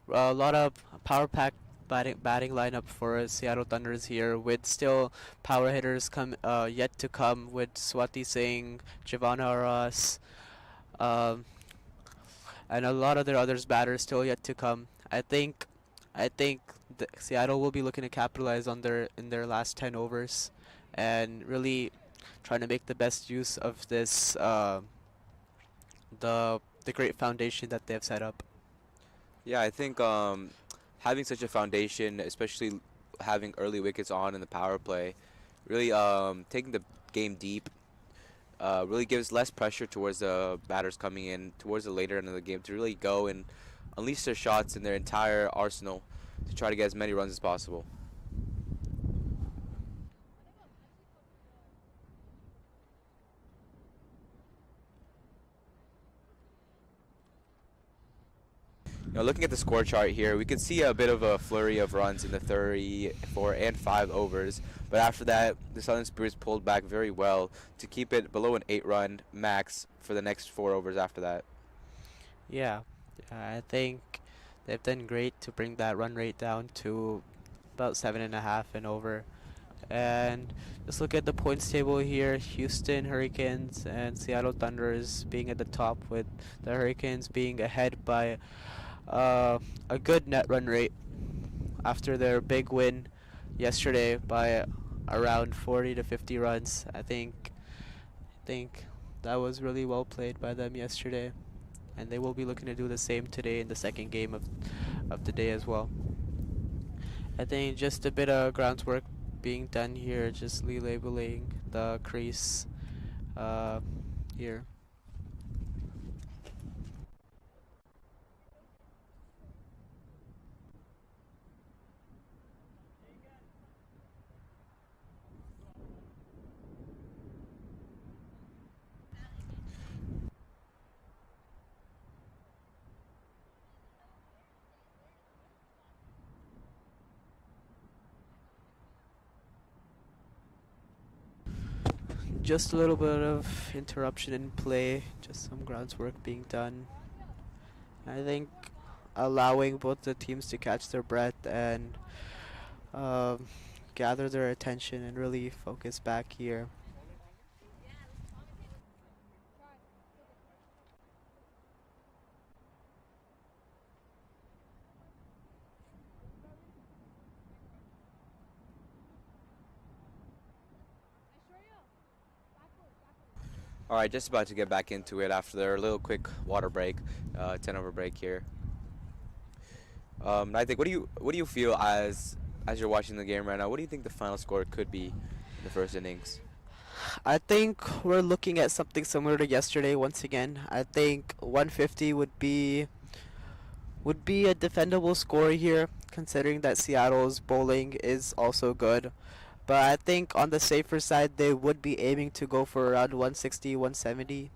A lot of power pack batting lineup for Seattle Thunders here, with still power hitters come yet to come with Swati Singh, Giovanna Aras, um, and a lot of their others batters still yet to come. I think Seattle will be looking to capitalize on their in their last 10 overs, and really trying to make the best use of this the great foundation that they've set up. Yeah, I think having such a foundation, especially having early wickets on in the power play, really taking the game deep, really gives less pressure towards the batters coming in towards the later end of the game to really go and unleash their shots in their entire arsenal to try to get as many runs as possible. Looking at the score chart here, we can see a bit of a flurry of runs in the 3, 4, and 5 overs. But after that, the Southern Spirits pulled back very well to keep it below an 8-run max for the next 4 overs after that. Yeah, I think they've done great to bring that run rate down to about 7.5 and over. And just look at the points table here. Houston Hurricanes and Seattle Thunders being at the top, with the Hurricanes being ahead by uh, a good net run rate after their big win yesterday by around 40 to 50 runs. I think that was really well played by them yesterday, and they will be looking to do the same today in the second game of the day as well. I think just a bit of groundwork being done here, just relabeling the crease uh, here. Just a little bit of interruption in play, just some groundswork being done. I think allowing both the teams to catch their breath and um, gather their attention and really focus back here. All right, just about to get back into it after their little quick water break, 10 over break here. I think what do you feel as you're watching the game right now? What do you think the final score could be in the first innings? I think we're looking at something similar to yesterday once again. I think 150 would be a defendable score here, considering that Seattle's bowling is also good. But I think on the safer side, they would be aiming to go for around 160, 170,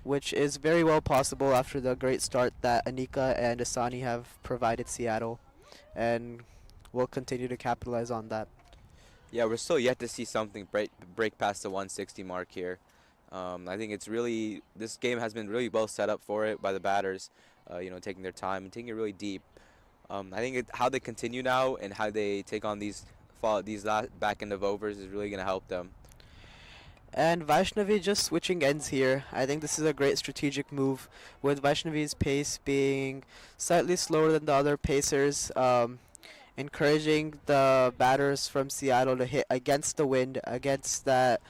which is very well possible after the great start that Anika and Asani have provided Seattle, and we'll continue to capitalize on that. Yeah, we're still yet to see something break past the 160 mark here. I think it's really this game has been really well set up for it by the batters, taking their time and taking it really deep. I think how they continue now and how they take on these last back end of overs is really gonna help them. And Vaishnavi just switching ends here. I think this is a great strategic move, with Vaishnavi's pace being slightly slower than the other pacers, encouraging the batters from Seattle to hit against the wind, against that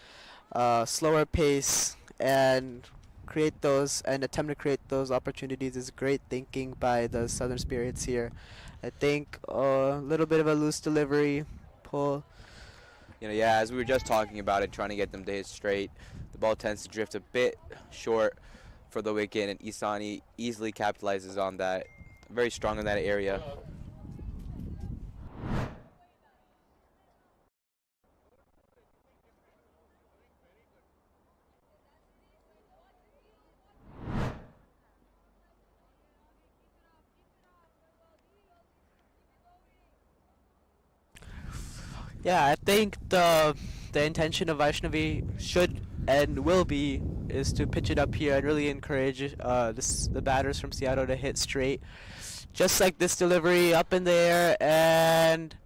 slower pace, and create those and attempt to create those opportunities is great thinking by the Southern Spirits here. I think a little bit of a loose delivery pull. Yeah, as we were just talking about it, trying to get them to hit straight, the ball tends to drift a bit short for the wicket, and Isani easily capitalizes on that. Very strong in that area. Yeah, I think the intention of Vaishnavi should and will be is to pitch it up here and really encourage the batters from Seattle to hit straight. Just like this delivery up in the air, and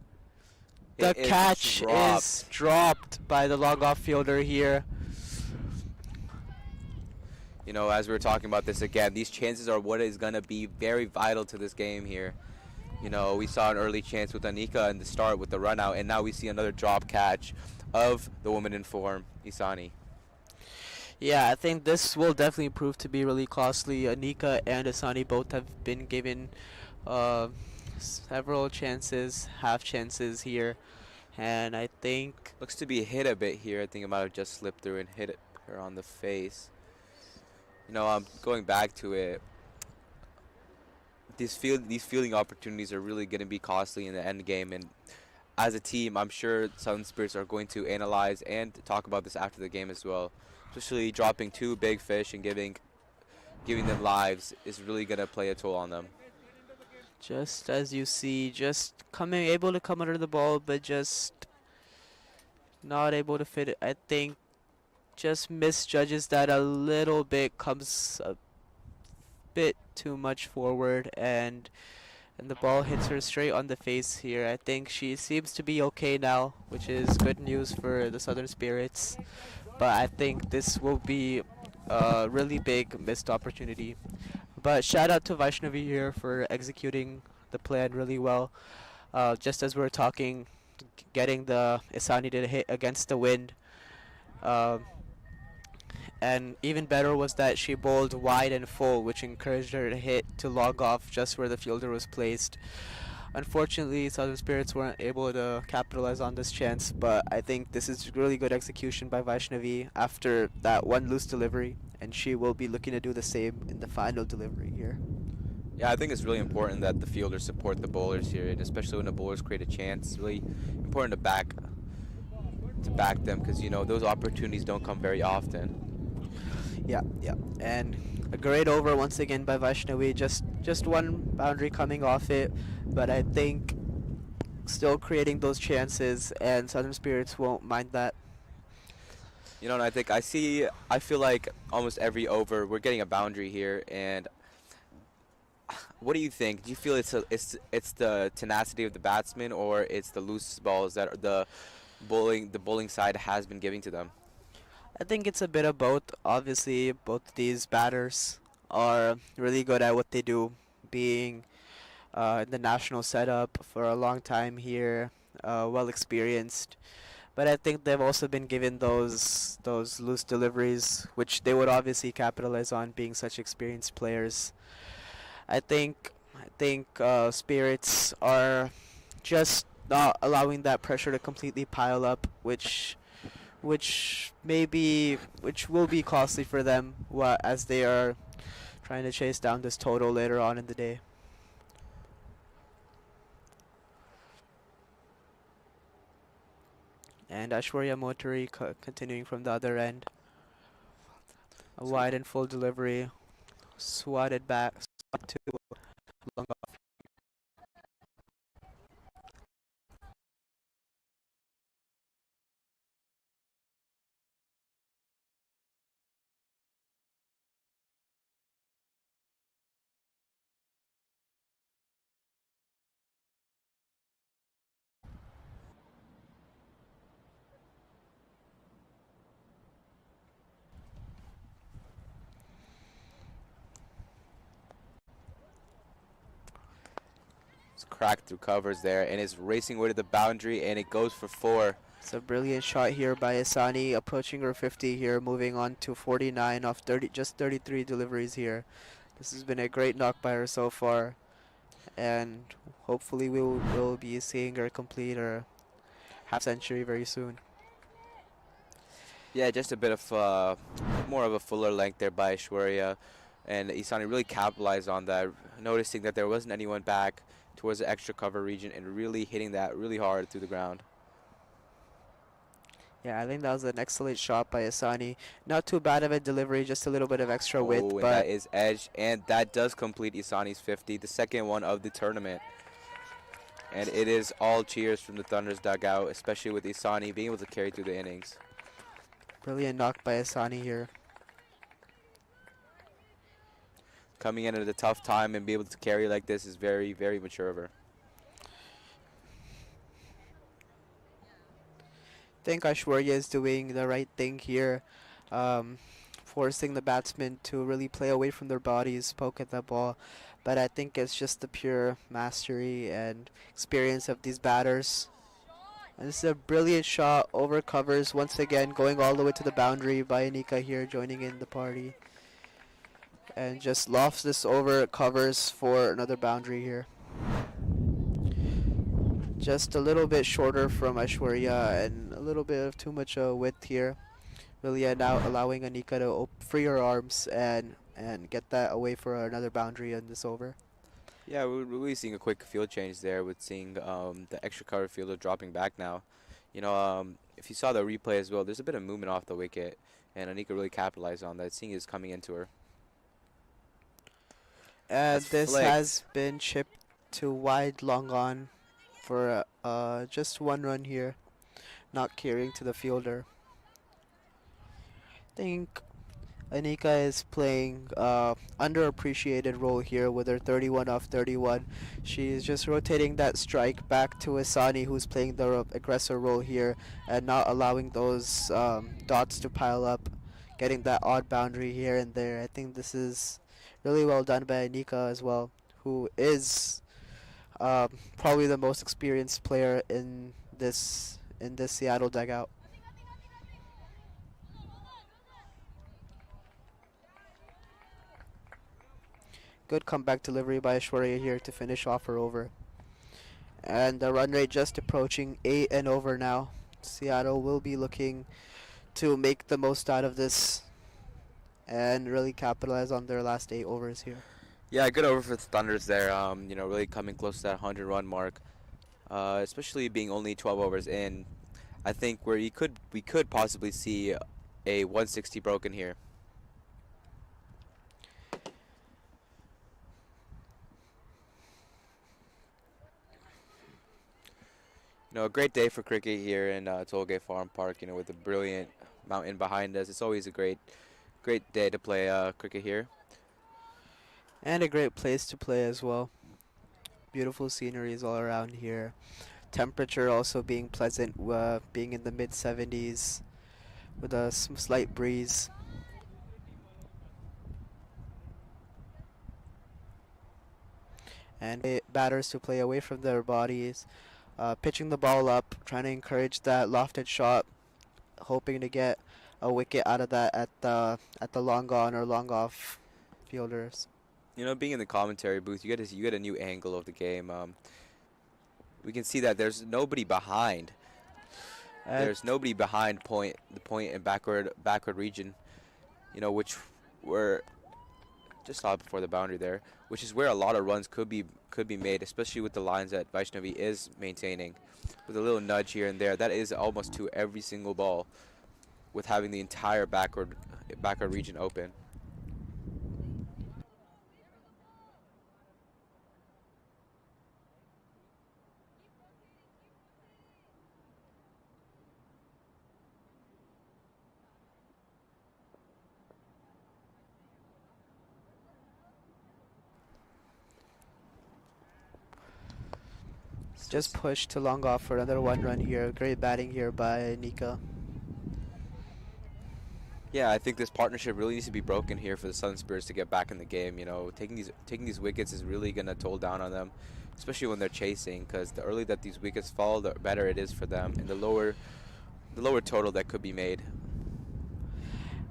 the It's catch is dropped by the long off fielder here. As we were talking about this again, these chances are what is going to be very vital to this game here. We saw an early chance with Anika in the start with the run out, and now we see another drop catch of the woman in form, Isani. Yeah, I think this will definitely prove to be really costly. Anika and Asani both have been given uh, several chances, half chances here, and I think Looks to be hit a bit here. I think it might have just slipped through and hit her on the face. I'm going back to it. These fielding opportunities are really going to be costly in the end game, and as a team, I'm sure Southern Spirits are going to analyze and talk about this after the game as well. Especially dropping two big fish and giving them lives is really going to play a toll on them. just as you see, just able to come under the ball, but just not able to fit it. I think just misjudges that a little bit, comes a bit too much forward, and the ball hits her straight on the face here. I think she seems to be okay now, which is good news for the Southern Spirits. But I think this will be a really big missed opportunity. But shout out to Vaishnavi here for executing the plan really well. Just as we were talking, getting the Isani to hit against the wind. Um, and even better was that she bowled wide and full, which encouraged her to hit to log off just where the fielder was placed. Unfortunately, Southern Spirits weren't able to capitalize on this chance, but I think this is really good execution by Vaishnavi after that one loose delivery, and she will be looking to do the same in the final delivery here. Yeah, I think it's really important that the fielders support the bowlers here, and especially when the bowlers create a chance. It's really important to back them because those opportunities don't come very often. Yeah, yeah, and a great over once again by Vaishnavi. Just one boundary coming off it, but I think still creating those chances, and Southern Spirits won't mind that. And I feel like almost every over we're getting a boundary here. And what do you think? Do you feel it's the tenacity of the batsman, or it's the loose balls that the bowling side has been giving to them? I think it's a bit of both. Obviously, both these batters are really good at what they do, being in the national setup for a long time here, well experienced. But I think they've also been given those loose deliveries, which they would obviously capitalize on, being such experienced players. I think Spirits are just not allowing that pressure to completely pile up, which will be costly for them as they are trying to chase down this total later on in the day. And Ashwarya Motri continuing from the other end. A So wide and full delivery, swatted back to long. it's cracked through covers there, and it's racing away to the boundary, and it goes for four. It's a brilliant shot here by Asani, approaching her 50 here, moving on to 49 off 30, just 33 deliveries here. This has been a great knock by her so far, and hopefully we'll be seeing her complete her half century very soon. Yeah, just a bit of more of a fuller length there by Aishwarya, and Isani really capitalized on that, noticing that there wasn't anyone back towards the extra cover region and really hitting that really hard through the ground. Yeah, I think that was an excellent shot by Asani. Not too bad of a delivery, just a little bit of extra width, Oh, and that but is edge, and that does complete Isani's 50, the second one of the tournament. And it is all cheers from the Thunder's dugout, especially with Isani being able to carry through the innings. brilliant knock by Asani here. Coming in at a tough time and be able to carry like this is very, very mature of her. I think Ashwarya is doing the right thing here, um, forcing the batsmen to really play away from their bodies, poke at the ball. But I think it's just the pure mastery and experience of these batters. And this is a brilliant shot over covers once again, going all the way to the boundary by Anika here, joining in the party. And just lofts this over covers for another boundary here. Just a little bit shorter from Aishwarya and a little bit of too much width here. Really now allowing Anika to free her arms and get that away for another boundary in this over. Yeah, we're really seeing a quick field change there with seeing the extra cover fielder dropping back now. If you saw the replay as well, there's a bit of movement off the wicket, and Anika really capitalized on that, seeing is coming into her. And That's this has flicked. been chipped to wide long on for just one run here, not carrying to the fielder. I think Anika is playing underappreciated role here with her 31 off 31. She's just rotating that strike back to Asani, who's playing the aggressor role here and not allowing those dots to pile up, getting that odd boundary here and there. I think this is really well done by Anika as well, who is probably the most experienced player in this Seattle dugout. Good comeback delivery by Aishwarya here to finish off her over. And the run rate just approaching 8 and over now. Seattle will be looking to make the most out of this and really capitalize on their last 8 overs here. Yeah, good over for the Thunders there. Really coming close to that 100-run mark, especially being only 12 overs in. I think where we could possibly see a 160 broken here. A great day for cricket here in Tollgate Farm Park. With a brilliant mountain behind us. It's always a great day to play cricket here. And a great place to play as well. Beautiful sceneries all around here. Temperature also being pleasant, being in the mid 70s with a slight breeze. And batters to play away from their bodies, pitching the ball up, trying to encourage that lofted shot, hoping to get a wicket out of that at the long on or long off fielders. You know, being in the commentary booth, you get a new angle of the game. We can see that there's nobody behind. And There's nobody behind the point and backward region. You know, which were just out before the boundary there, which is where a lot of runs could be made, especially with the lines that Vaishnavi is maintaining, with a little nudge here and there. That is almost to every single ball, with having the entire backward region open. just pushed to long off for another one run here. Great batting here by Nika. Yeah, I think this partnership really needs to be broken here for the Southern Spirits to get back in the game. You know, taking these wickets is really gonna toll down on them, especially when they're chasing. Because the earlier that these wickets fall, the better it is for them, and the lower total that could be made.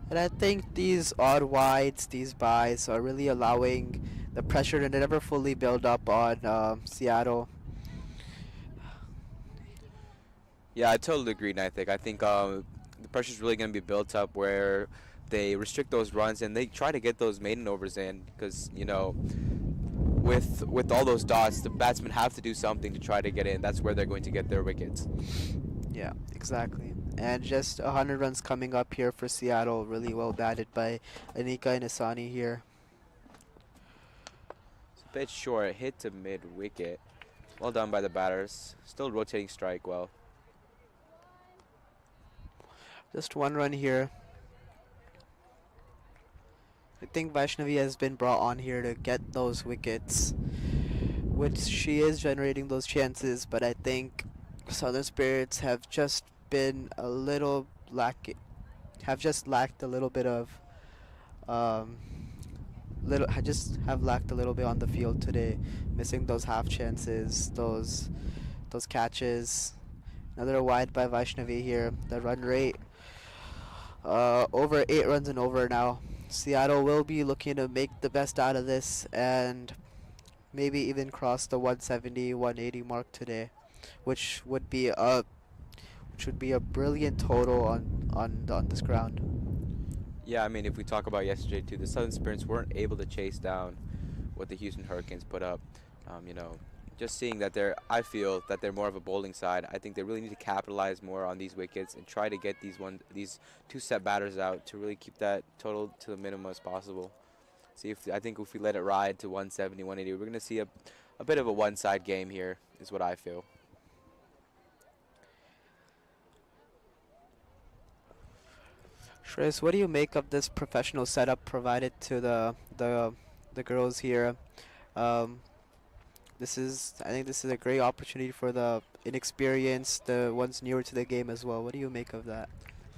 And I think these odd wides, these buys, are really allowing the pressure to never fully build up on Seattle. Yeah, I totally agree, Nithik. I think the pressure's really going to be built up where they restrict those runs and they try to get those maiden overs in because, you know, with all those dots, the batsmen have to do something to try to get in. That's where they're going to get their wickets. Yeah, exactly. And just 100 runs coming up here for Seattle. Really well batted by Anika and Asani here. It's a bit short, hit to mid wicket. Well done by the batters. Still rotating strike well. Just one run here. I think Vaishnavi has been brought on here to get those wickets, which she is generating those chances, but I think Southern Spirits have just been a little have just lacked a little bit of um, just have lacked a little bit on the field today, missing those half chances, those catches. Another wide by Vaishnavi here. The run rate over 8 runs and over now. Seattle will be looking to make the best out of this and maybe even cross the 170, 180 mark today, which would be a brilliant total on this ground. Yeah, I mean, if we talk about yesterday too, the Southern Spirits weren't able to chase down what the Houston Hurricanes put up. You know, just seeing that I feel that they're more of a bowling side. I think they really need to capitalize more on these wickets and try to get these two set batters out to really keep that total to the minimum as possible. I think if we let it ride to 170, 180, we're going to see a bit of a one-side game here, is what I feel. Shreyas, what do you make of this professional setup provided to the girls here? Um, I think this is a great opportunity for the inexperienced, the ones newer to the game as well. What do you make of that?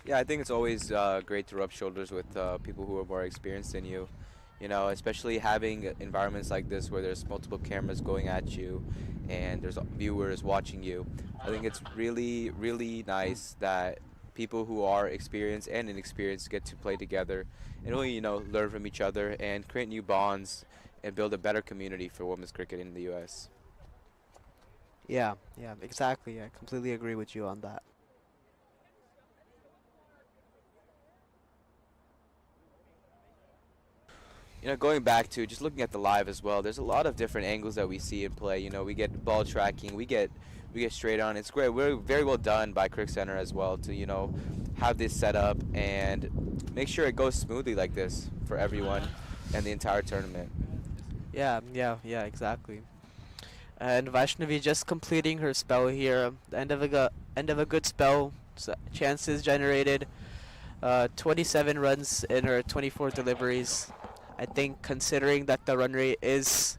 Yeah, I think it's always great to rub shoulders with people who are more experienced than you. You know, especially having environments like this where there's multiple cameras going at you and there's viewers watching you. I think it's really, really nice that people who are experienced and inexperienced get to play together and really, you know, learn from each other and create new bonds and build a better community for women's cricket in the U.S. Yeah, exactly. I completely agree with you on that. You know, going back to just looking at the live as well, there's a lot of different angles that we see in play. You know, we get ball tracking, we get straight on. It's great. We're very well done by Crick Center as well to, you know, have this set up and make sure it goes smoothly like this for everyone and the entire tournament. Yeah, exactly. And Vaishnavi just completing her spell here. The end of a good spell. Chances generated. 27 runs in her 24 deliveries. I think considering that the run rate is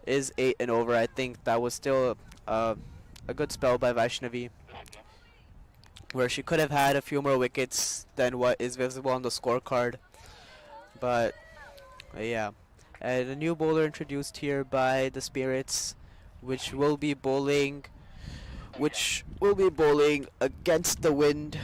8 and over, I think that was still a good spell by Vaishnavi, where she could have had a few more wickets than what is visible on the scorecard. But yeah, and a new bowler introduced here by the Spirits, which will be bowling, against the wind.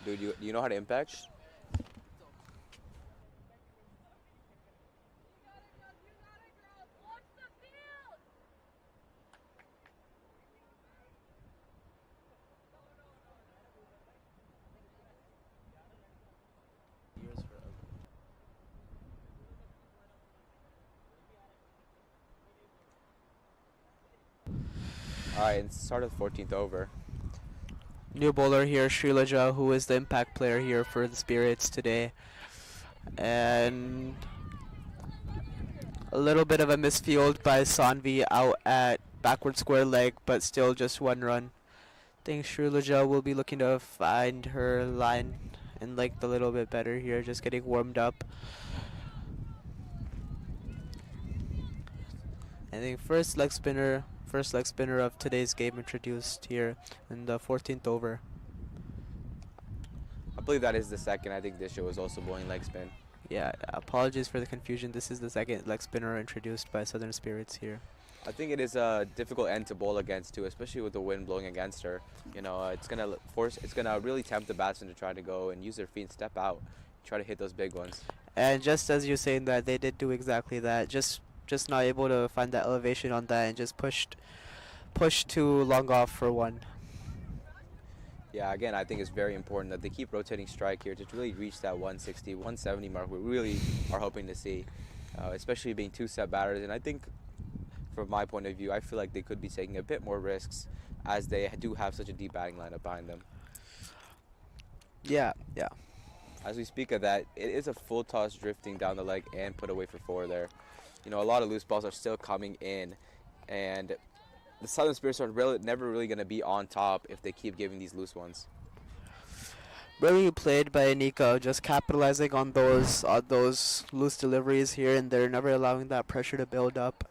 Dude, you know how to impact? All right, and start of the 14th over. New bowler here, Shrilaja, who is the impact player here for the Spirits today. And a little bit of a misfield by Sanvi out at backward square leg, but still just 1 run. I think Shrilaja will be looking to find her line and like a little bit better here, just getting warmed up. I think first leg spinner of today's game introduced here in the 14th over. I believe that is the second. I think Disha was also bowling leg spin. Yeah, apologies for the confusion. This is the second leg spinner introduced by Southern Spirits here. I think it is a difficult end to bowl against too, especially with the wind blowing against her. You know, it's gonna really tempt the batsman to try to go and use their feet and step out, try to hit those big ones. And just as you're saying that, they did do exactly that. Just not able to find that elevation on that and just pushed too long off for 1. Yeah, again, I think it's very important that they keep rotating strike here to really reach that 160, 170 mark we really are hoping to see, especially being 2-set batters. And I think, from my point of view, I feel like they could be taking a bit more risks as they do have such a deep batting lineup behind them. Yeah, yeah. As we speak of that, it is a full toss drifting down the leg and put away for 4 there. You know, a lot of loose balls are still coming in, and the Southern Spirits are never really going to be on top if they keep giving these loose ones. Really played by Nico, just capitalizing on those loose deliveries here and there, never allowing that pressure to build up.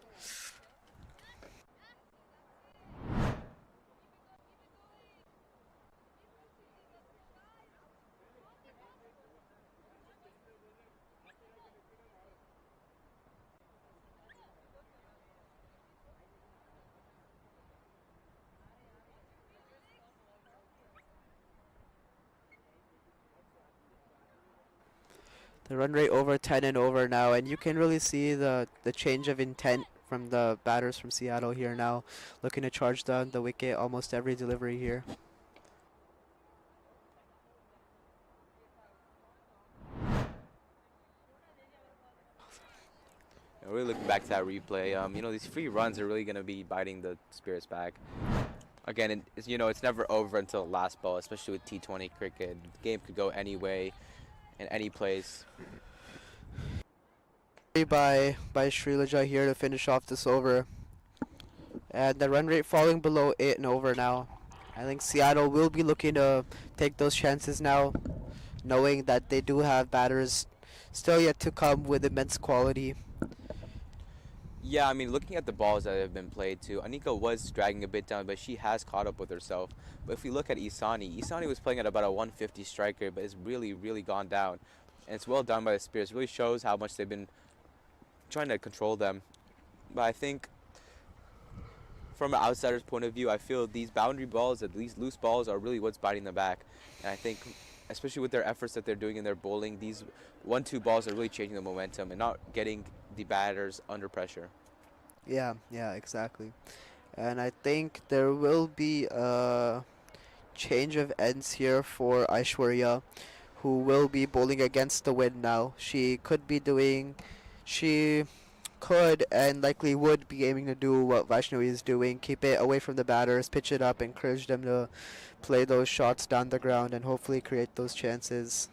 The run rate over 10 and over now, and you can really see the change of intent from the batters from Seattle here now, looking to charge down the wicket almost every delivery here. You know, really looking back to that replay, you know, these free runs are really going to be biting the Spirits back. Again, you know, it's never over until the last ball, especially with T20 cricket. The game could go any way, in any place. By Shrilaja here to finish off this over. And the run rate falling below 8 and over now. I think Seattle will be looking to take those chances now, knowing that they do have batters still yet to come with immense quality. Yeah, I mean, looking at the balls that have been played too, Anika was dragging a bit down, but she has caught up with herself. But if we look at Isani was playing at about a 150 striker, but it's really, really gone down. And it's well done by the Spirits. It really shows how much they've been trying to control them. But I think, from an outsider's point of view, I feel these boundary balls, these loose balls, are really what's biting them back. And I think, especially with their efforts that they're doing in their bowling, these 1-2 balls are really changing the momentum and not getting the batters under pressure. Yeah, exactly. And I think there will be a change of ends here for Aishwarya, who will be bowling against the wind now. She could be doing, she could and likely would be aiming to do what Vaishnavi is doing, keep it away from the batters, pitch it up, encourage them to play those shots down the ground and hopefully create those chances.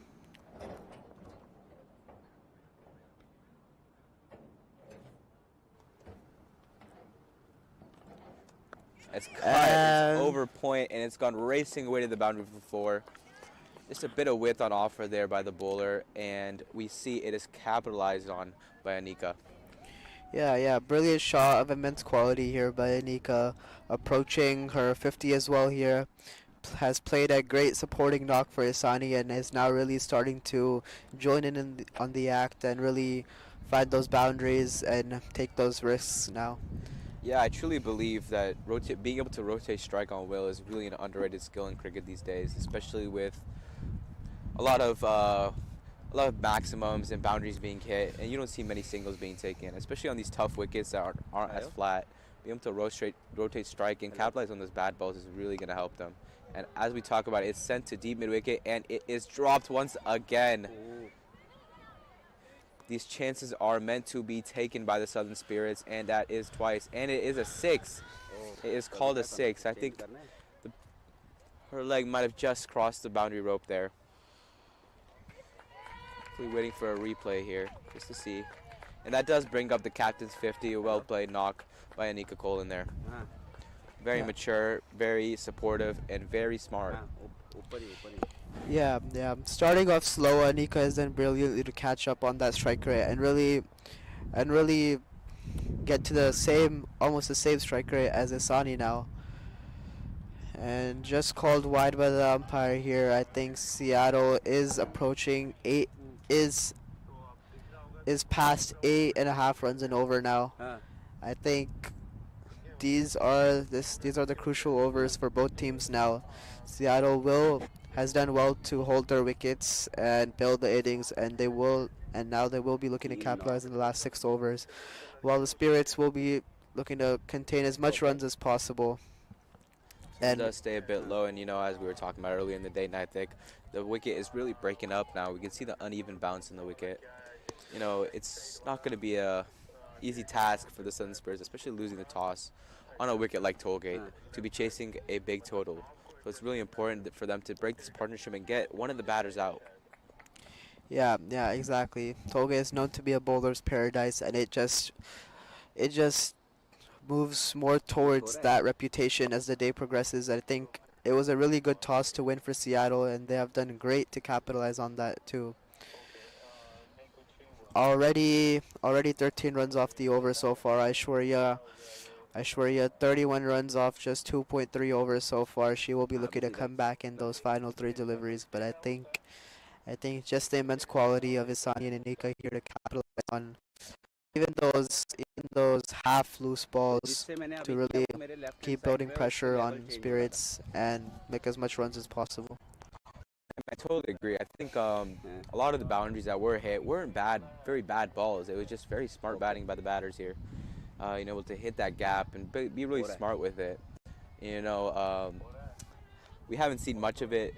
It's cut, it's And over point, and it's gone racing away to the boundary for 4. Just a bit of width on offer there by the bowler, and we see it is capitalized on by Anika. yeah, brilliant shot of immense quality here by Anika, approaching her 50 as well here. Has played a great supporting knock for Isani and is now really starting to join in on the act and really find those boundaries and take those risks now. Yeah, I truly believe that being able to rotate strike on will is really an underrated skill in cricket these days, especially with a lot of maximums and boundaries being hit, and you don't see many singles being taken, especially on these tough wickets that aren't as flat. Being able to rotate strike and capitalize on those bad balls is really going to help them. And as we talk about it, it's sent to deep mid wicket, and it is dropped once again. These chances are meant to be taken by the Southern Spirits, and that is twice. And it is a 6. It is called a 6. I think her leg might have just crossed the boundary rope there. We're waiting for a replay here, just to see. And that does bring up the captain's 50, a well-played knock by Anika Cole in there. Very mature, very supportive, and very smart. Yeah. Starting off slow, Anika has done brilliantly to catch up on that strike rate and really get to almost the same strike rate as Isani now. And just called wide by the umpire here. I think Seattle is approaching is past 8.5 runs and over now. I think these are the crucial overs for both teams now. Seattle has done well to hold their wickets and build the innings, and now they will be looking to capitalize in the last 6 overs, while the Spirits will be looking to contain as much runs as possible. So it does stay a bit low, and as we were talking about earlier in the day, and I think the wicket is really breaking up now. We can see the uneven bounce in the wicket. It's not going to be a easy task for the Southern Spurs, especially losing the toss on a wicket like Tollgate, to be chasing a big total. So it's really important for them to break this partnership and get one of the batters out. Yeah, exactly. Tollgate is known to be a bowler's paradise, and it just moves more towards that reputation as the day progresses. I think it was a really good toss to win for Seattle, and they have done great to capitalize on that too. Already 13 runs off the over so far. Aishwarya 31 runs off just 2.3 overs so far. She will be looking to come back in those final 3 deliveries, but I think just the immense quality of Isani and Anika here to capitalize on even those half loose balls to really keep building pressure on Spirits and make as much runs as possible. I totally agree. I think a lot of the boundaries that were hit weren't very bad balls. It was just very smart batting by the batters here. Able to hit that gap and be really smart with it. We haven't seen much of it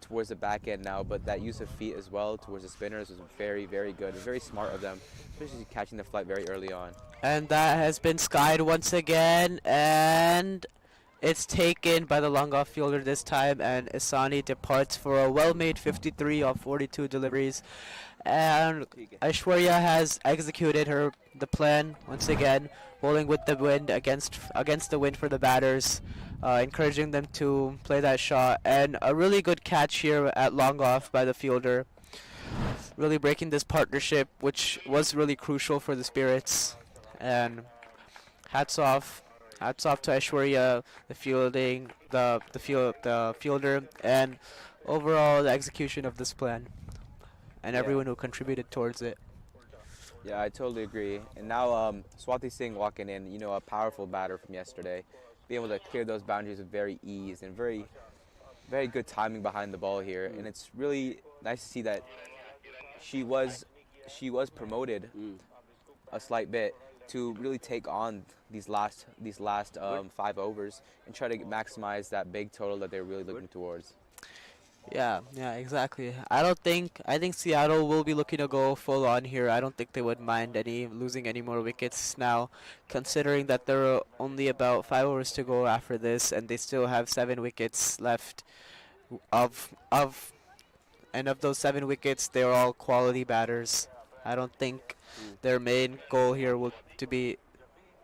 towards the back end now, but that use of feet as well towards the spinners was very, very good. Very smart of them, especially catching the flight very early on. And that has been skied once again, and it's taken by the long off fielder this time, and Isani departs for a well-made 53 off 42 deliveries. And Aishwarya has executed the plan once again, bowling with the wind against the wind for the batters, encouraging them to play that shot. And a really good catch here at long off by the fielder, really breaking this partnership, which was really crucial for the Spirits. And hats off to Aishwarya, the fielder, and overall the execution of this plan, and everyone who contributed towards it. Yeah, I totally agree. And now Swati Singh walking in, a powerful batter from yesterday, being able to clear those boundaries with very ease and very, very good timing behind the ball here. And it's really nice to see that she was promoted a slight bit to really take on these last 5 overs and try to maximize that big total that they're really looking towards. Yeah, yeah, exactly. I think Seattle will be looking to go full on here. I don't think they would mind any losing any more wickets now, considering that there are only about 5 overs to go after this, and they still have 7 wickets left. Of and of those 7 wickets, they're all quality batters. I don't think Hmm. their main goal here will to be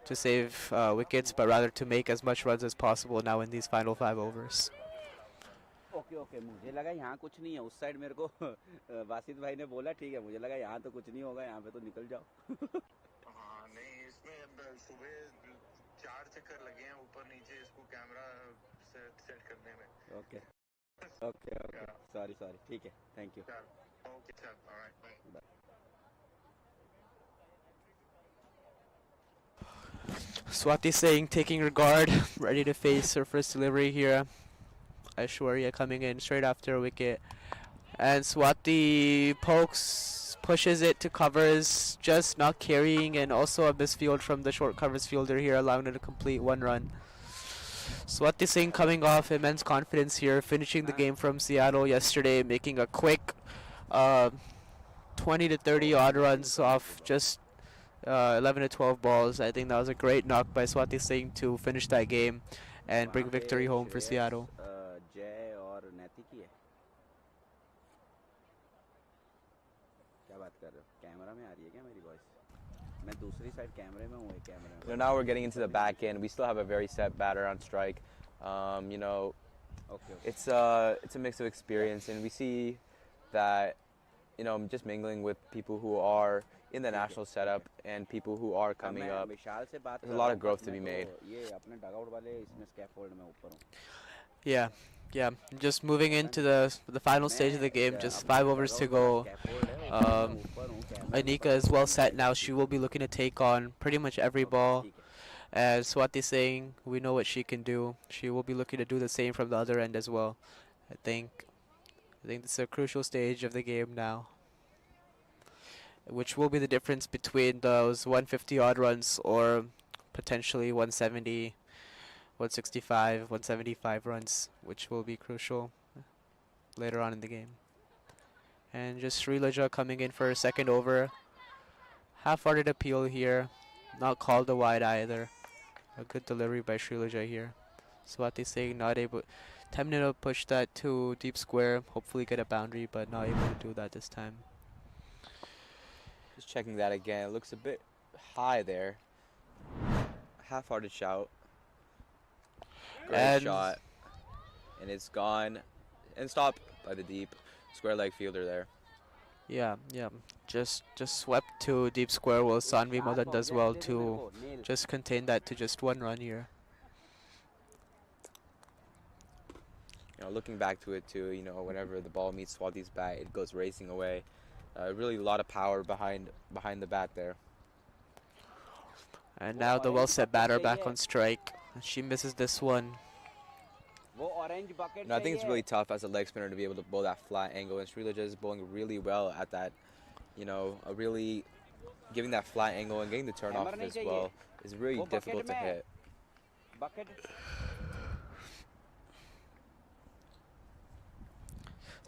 to save wickets, but rather to make as much runs as possible now in these final 5 overs. Okay okay, मुझे लगा यहाँ कुछ नहीं है उस side, मेरे को वासिद भाई ने बोला ठीक है, मुझे लगा यहाँ तो कुछ नहीं होगा, यहाँ पे तो निकल जाओ। हाँ नहीं, इसमें सुबह 4 चक्कर लगे हैं ऊपर नीचे इसको कैमरा सेट करने में। Okay okay okay, sorry sorry, ठीक है, थैंक यू। चल ओके, चल alright, bye. Swati Singh taking her guard, ready to face her first delivery here. Aishwarya coming in straight after a wicket. And Swati pokes, pushes it to covers, just not carrying, and also a misfield from the short covers fielder here, allowing it to complete 1 run. Swati Singh coming off immense confidence here, finishing the game from Seattle yesterday, making a quick uh, 20 to 30 odd runs off just 11 to 12 balls. I think that was a great knock by Swati Singh to finish that game and वहाँ bring पे victory home for Shreyas, Seattle. जय और नैतिकी है, क्या बात कर रहे हो? कैमरा में आ रही है क्या मेरी वॉइस? मैं दूसरी साइड कैमरे में हूँ, एक कैमरे में। You know, now we're getting into the back end. We still have a very set batter on strike. You know, okay okay, it's a mix of experience, and we see that, you know, just mingling with people who are in the national setup and people who are coming मैं up. विशाल से बात There's कर a रहा lot हूँ, of growth but to मैं be तो made. ये अपने डगआउट वाले इसमें स्कैफोल्ड में ऊपर हूँ। Yeah, yeah. Just moving into the final stage of the game. मैं Just अपना 5 overs to डगआउट वाला go. स्कैफोल्ड है, उसमें मैं Um, ऊपर हूँ, कैमरे में Anika पता is नहीं well कौन set साइड now. पे She थी। will be looking to take on pretty much every okay ball. ठीक है, As Swati saying, we know what she can do. She will be looking to do the same from the other end as well. I think this is a crucial stage of the game now, which will be the difference between those 150 odd runs or potentially 170, 165, 175 runs, which will be crucial later on in the game. And just Srilaja coming in for a second over. Half-hearted appeal here. Not called a wide either. A good delivery by Srilaja here. Swati Singh not able, attempting to push that to deep square, hopefully get a boundary, but not able to do that this time. Just checking that again. It looks a bit high there. Half-hearted shout. Great And shot. And it's gone. And stopped by the deep square leg fielder there. yeah, yeah, just swept to deep square. While Sanvi Madan does well to just contain that to just 1 run here. You know, looking back to it too, you know, whenever the ball meets Swati's bat, it goes racing away. Really a lot of power behind the bat there. And now the well set batter back on strike. She misses this one. वो orange bucket You know, I think it's really tough as a leg spinner to be able to bowl that flat angle, and Srilaja is bowling really well at that. You know, really giving that flat angle and getting the turn off Hammer as नहीं well चाहिए। is really वो difficult to bucket में। hit. Bucket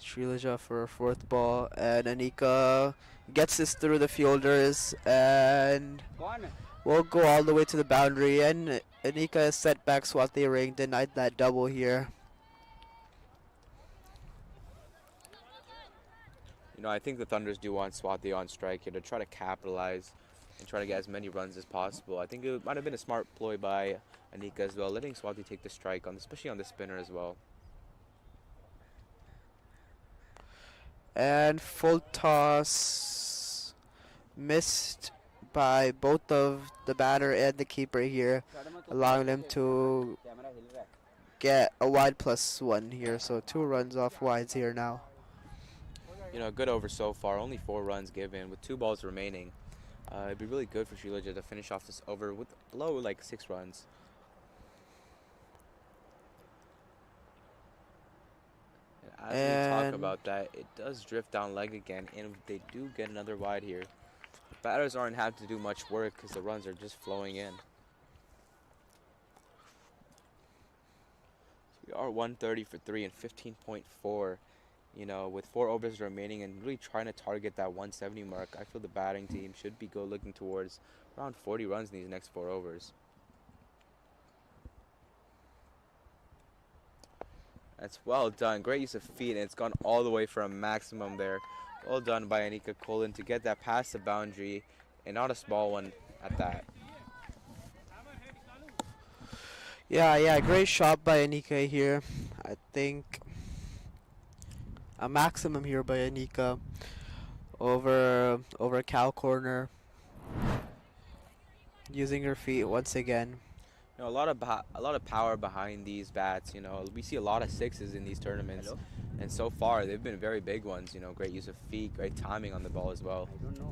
Srilaja for a fourth ball, and Anika gets this through the fielders and कौन? will go all the way to the boundary. And Anika is set back. Swati Ring denied that double here. You know, I think the Thunders do want Swati on strike here to try to capitalize and try to get as many runs as possible. I think it might have been a smart ploy by Anika as well, letting Swati take the strike on, especially on the spinner as well. And full toss missed by both of the batter and the keeper here, allowing them to camera हिल रहा है। get a wide +1 here. So 2 runs off wides here now. You know, good over so far. Only 4 runs given with 2 balls remaining. It'd be really good for Srilaja to finish off this over with below like 6 runs. And as we talk about that, it does drift down leg again, and they do get another wide here. The batters aren't having to do much work because the runs are just flowing in. So we are 130 for 3 and 15.4 With 4 overs remaining and really trying to target that 170 mark, I feel the batting team should be looking towards around 40 runs in these next 4 overs. That's well done. Great use of feet, and it's gone all the way for a maximum there. Well done by Anika Colin to get that past the boundary, and not a small one at that. Yeah, great shot by Anika here. I think a maximum here by Anika over cow corner, using her feet once again. A lot of power behind these bats. We see a lot of sixes in these tournaments, hello and so far they've been very big ones. Great use of feet, great timing on the ball as well. I don't know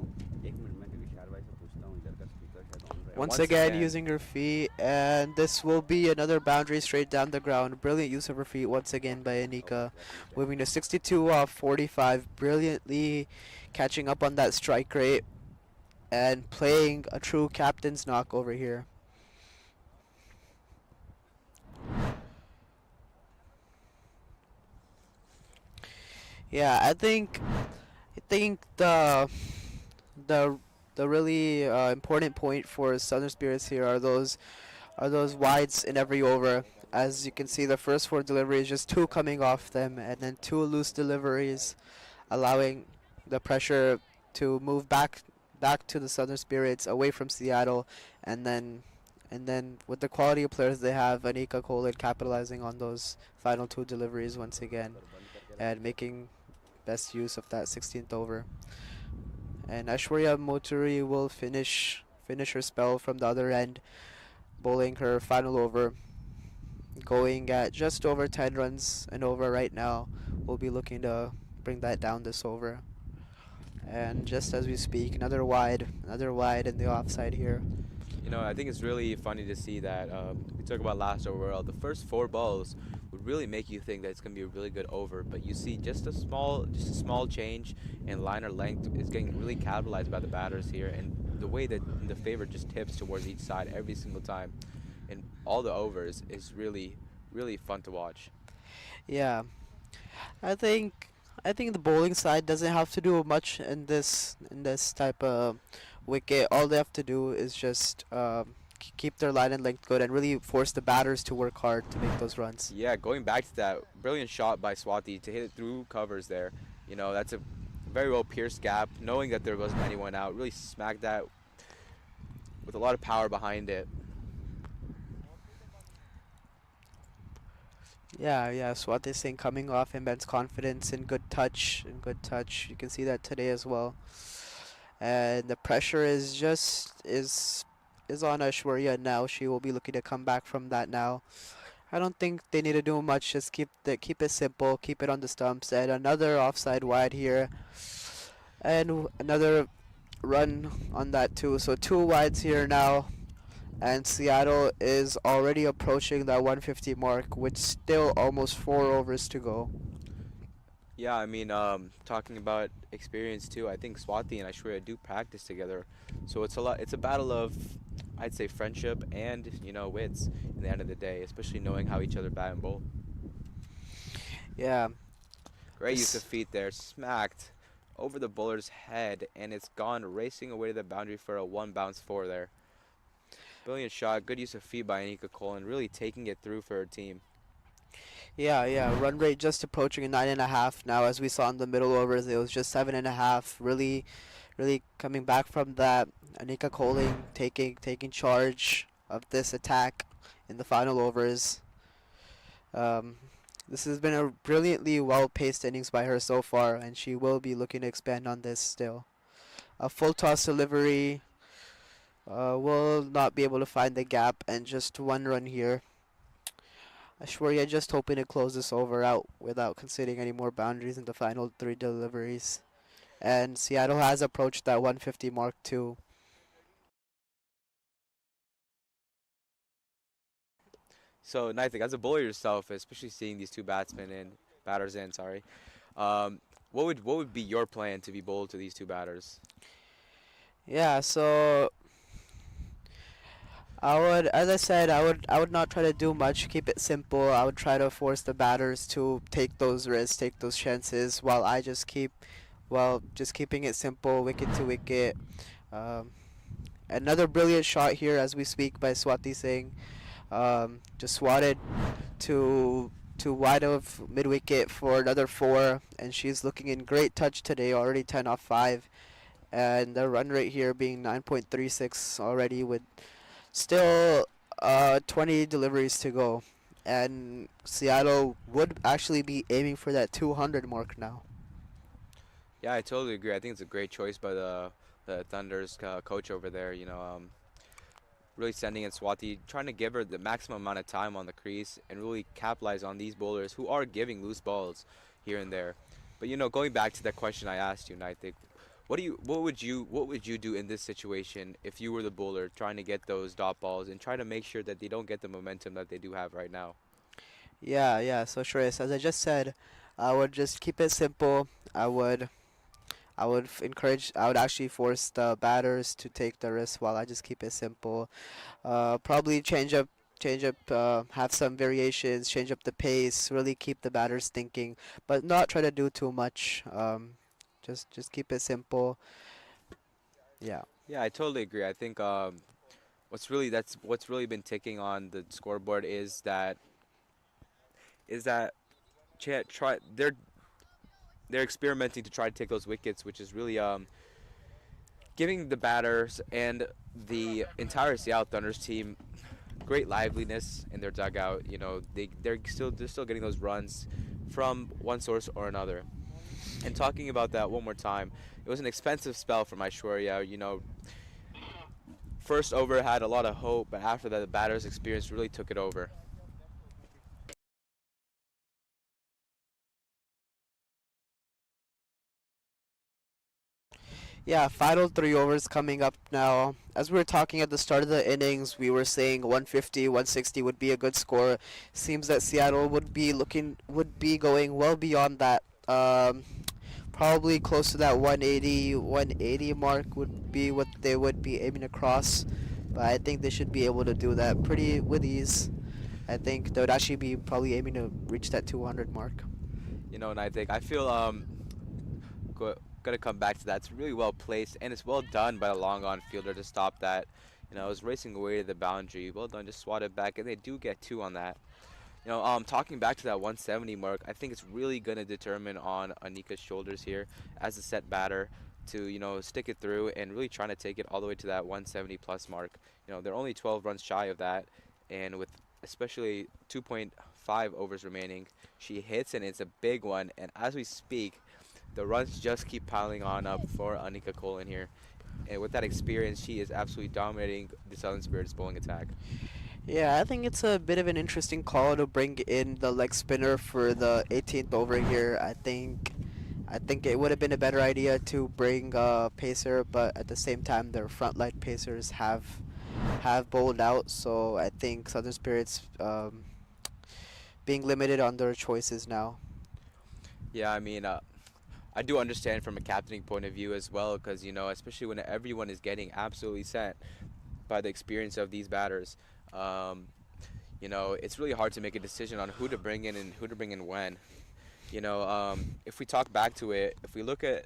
एक minute मैं विशाल भाई से पूछता हूँ इधर का speaker शायद on And Once रहेगा once again again, using her feet, and this will be another boundary straight down the ground. Brilliant use of her feet once again by Anika, okay let me check moving to 62 off 45, brilliantly catching up on that strike rate and playing a true captain's knock over here. Yeah, I think the the really important point for Southern Spirits here are those wides in every over. As you can see, the first four deliveries, just two coming off them, and then two loose deliveries, allowing the pressure to move back to the Southern Spirits away from Seattle, and then with the quality of players they have, Anika Colin capitalizing on those final two deliveries once again पर बंद करके रख and making best use of that 16th over. And Aishwarya Moturi will finish her spell from the other end, bowling her final over, going at just over 10 runs and over right now. We'll be looking to bring that down this over. And just as we speak, another wide in the offside here. I think it's really funny to see that we talk about last overall. The first four balls would really make you think that it's going to be a really good over, but you see just a small change in liner length is getting really capitalized by the batters here, and the way that the favor just tips towards each side every single time, in all the overs is really, really fun to watch. Yeah, I think I think the bowling side doesn't have to do much in this type of wicket. All they have to do is just keep their line and length good and really force the batters to work hard to make those runs. Yeah, going back to that brilliant shot by Swati to hit it through covers there. That's a very well pierced gap, knowing that there wasn't anyone out. Really smacked that with a lot of power behind it. Yeah. Swati Singh coming off immense confidence and good touch You can see that today as well. And the pressure is on Aishwarya now. She will be looking to come back from that now. I don't think they need to do much. Just keep it simple, keep it on the stumps, and another offside wide here, and another run on that too. So two wides here now, and Seattle is already approaching that 150 mark with still almost 4 overs to go. Yeah, I mean, talking about experience too, I think Swati and Aishwarya do practice together. So it's a battle of, I'd say, friendship and, wits in the end of the day, especially knowing how each other bat and bowl. Yeah, Great use of this feet there, smacked over the bowler's head, and it's gone racing away to the boundary for a one bounce four there. Brilliant shot, good use of feet by Anika Colin, really taking it through for her team. Yeah. Run rate just approaching a 9.5 now. As we saw in the middle overs, it was just 7.5. Really coming back from that. Anika Colling taking charge of this attack in the final overs. Um, this has been a brilliantly well-paced innings by her so far, and she will be looking to expand on this still. A full toss delivery will not be able to find the gap, and just one run here. Ashwarya just hoping to close this over out without conceding any more boundaries in the final three deliveries. And Seattle has approached that 150 mark too. So, Nithik, as a bowler yourself, especially seeing these two batters in, sorry, um, what would be your plan to be bowled to these two batters? Yeah, so As I said, I would not try to do much. Keep it simple. I would try to force the batters to take those risks, take those chances, while I just keep, well, just keeping it simple, wicket to wicket. Um, Another brilliant shot here as we speak by Swati Singh. Just swatted to wide of mid wicket for another four, and she's looking in great touch today. Already 10 off 5, and the run rate here being 9.36 already with still 20 deliveries to go. And Seattle would actually be aiming for that 200 mark now. Yeah, I totally agree. I think it's a great choice by the Thunder's coach over there. Really sending in Swati, trying to give her the maximum amount of time on the crease and really capitalize on these bowlers who are giving loose balls here and there. But going back to that question I asked you, I think, what would you do in this situation if you were the bowler trying to get those dot balls and try to make sure that they don't get the momentum that they do have right now? Yeah, yeah. So Shreyas, as I just said, I would just keep it simple. I would encourage. I would actually force the batters to take the risk while I just keep it simple. Probably change up, have some variations, change up the pace, really keep the batters thinking, but not try to do too much. Just keep it simple. Yeah. Yeah, I totally agree. I think what's really been ticking on the scoreboard is that try they're experimenting to try to take those wickets, which is really giving the batters and the entire Seattle Thunder's team great liveliness in their dugout. They're still getting those runs from one source or another. And talking about that one more time, it was an expensive spell for Aishwarya. First over had a lot of hope, but after that, the batters' experience really took it over. Yeah, final 3 overs coming up now. As we were talking at the start of the innings, we were saying 150, 160 would be a good score. Seems that Seattle would be going well beyond that. Probably close to that 180, 180 mark would be what they would be aiming across. But I think they should be able to do that pretty with ease. I think they would actually be probably aiming to reach that 200 mark. And I feel gonna come back to that. It's really well placed and it's well done by the long on fielder to stop that. It was racing away to the boundary. Well done, just swatted back, and they do get two on that. Talking back to that 170 mark, I think it's really going to determine on Anika's shoulders here as a set batter to, stick it through and really trying to take it all the way to that 170 plus mark. They're only 12 runs shy of that, and with especially 2.5 overs remaining, she hits and it's a big one. And as we speak, the runs just keep piling on up for Anika Colin here. And with that experience, she is absolutely dominating the Southern Spirits bowling attack. Yeah, I think it's a bit of an interesting call to bring in the leg spinner for the 18th over here. I think it would have been a better idea to bring pacer, but at the same time, their front line pacers have bowled out. So I think Southern Spirits being limited on their choices now. Yeah, I mean, I do understand from a captaining point of view as well, because especially when everyone is getting absolutely sent by the experience of these batters, it's really hard to make a decision on who to bring in and who to bring in when. If we talk back to it, if we look at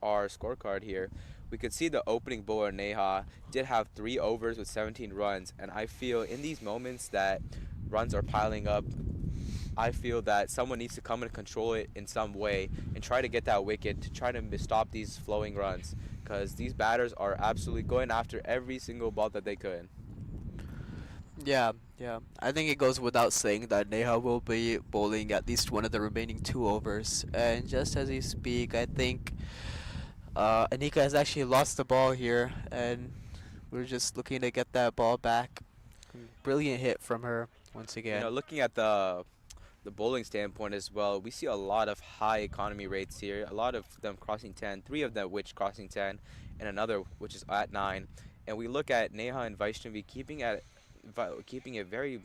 our scorecard here, we could see the opening bowler Neha did have 3 overs with 17 runs, and I feel in these moments that runs are piling up. I feel that someone needs to come and control it in some way and try to get that wicket to try to stop these flowing runs, because these batters are absolutely going after every single ball that they could. Yeah, yeah. I think it goes without saying that Neha will be bowling at least one of the remaining 2 overs. And just as we speak, I think Anika has actually lost the ball here, and we're just looking to get that ball back. Brilliant hit from her once again. Looking at the bowling standpoint as well, we see a lot of high economy rates here, a lot of them crossing 10, 3 of them which crossing 10, and another which is at 9. And we look at Neha and Vaishnavi keeping a very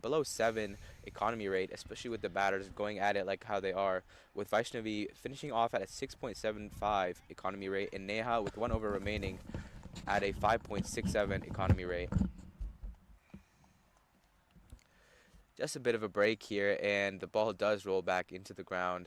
below 7 economy rate, especially with the batters going at it like how they are, with Vaishnavi finishing off at a 6.75 economy rate and Neha with 1 over remaining at a 5.67 economy rate. Just a bit of a break here, and the ball does roll back into the ground.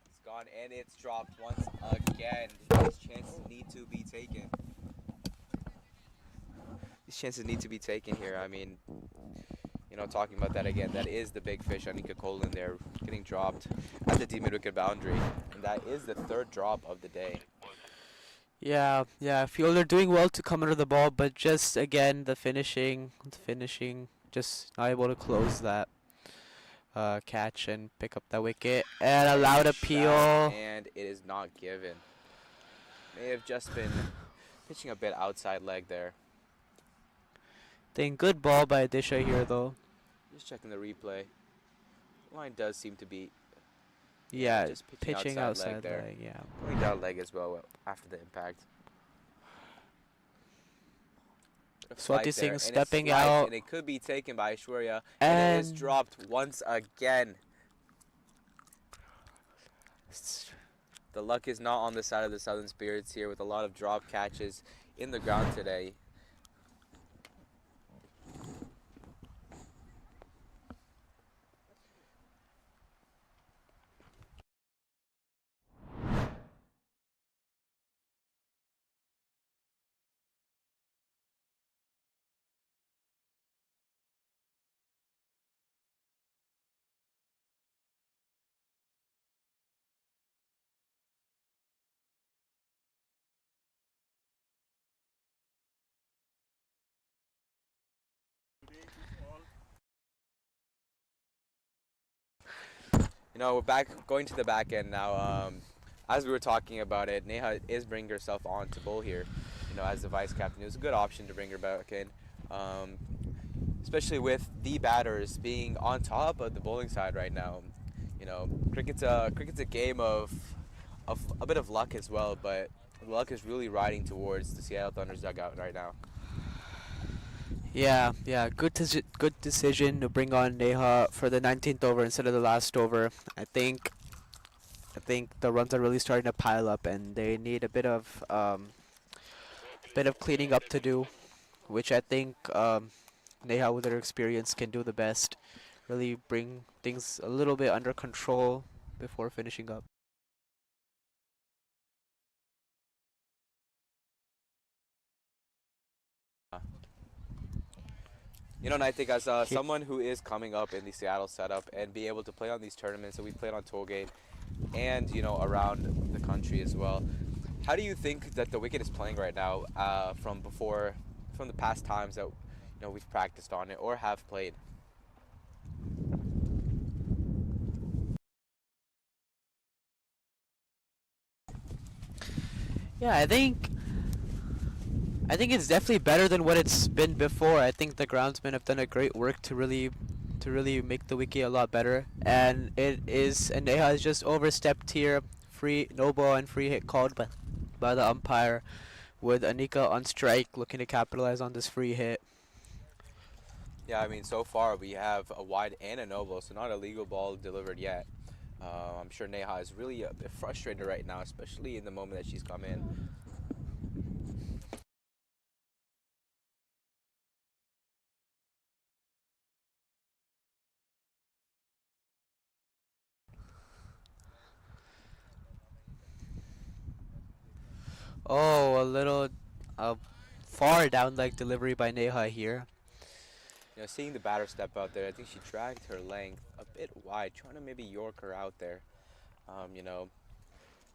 It's gone and it's dropped once again. These chances need to be taken. These chances need to be taken here. I mean, talking about that again, that is the big fish, Anika Colin there, getting dropped at the D-mid-wicket boundary. And that is the third drop of the day. Yeah, I feel they're doing well to come under the ball, but just again the finishing, just not able to close that catch and pick up that wicket. And a loud appeal. And it is not given. May have just been pitching a bit outside leg there. Think good ball by Disha here though. Just checking the replay. Line does seem to be Yeah, just pitching outside there. leg, yeah. Going down leg as well after the impact. Swati Singh stepping out. And it could be taken by Aishwarya. And it is dropped once again. The luck is not on the side of the Southern Spirits here with a lot of drop catches in the ground today. We're going to the back end now. As we were talking about it, Neha is bringing herself on to bowl here, as the vice captain. It was a good option to bring her back in, especially with the batters being on top of the bowling side right now. Cricket's a game of a bit of luck as well, but luck is really riding towards the Seattle Thunder's dugout right now. Yeah, good decision to bring on Neha for the 19th over instead of the last over. I think the runs are really starting to pile up, and they need a bit of cleaning up to do, which I think Neha with her experience can do the best. Really bring things a little bit under control before finishing up. And I think as someone who is coming up in the Seattle setup and be able to play on these tournaments that we played on Tollgate and, around the country as well, how do you think that the wicket is playing right now from the past times that, we've practiced on it or have played? Yeah, I think it's definitely better than what it's been before. I think the groundsmen have done a great work to really make the wiki a lot better. And Neha has just overstepped here. No ball and free hit called by the umpire, with Anika on strike looking to capitalize on this free hit. Yeah, I mean, so far we have a wide and a no ball, so not a legal ball delivered yet. I'm sure Neha is really a bit frustrated right now, especially in the moment that she's come in. Oh, a little far down leg delivery by Neha here. Seeing the batter step out there, I think she dragged her length a bit wide, trying to maybe york her out there.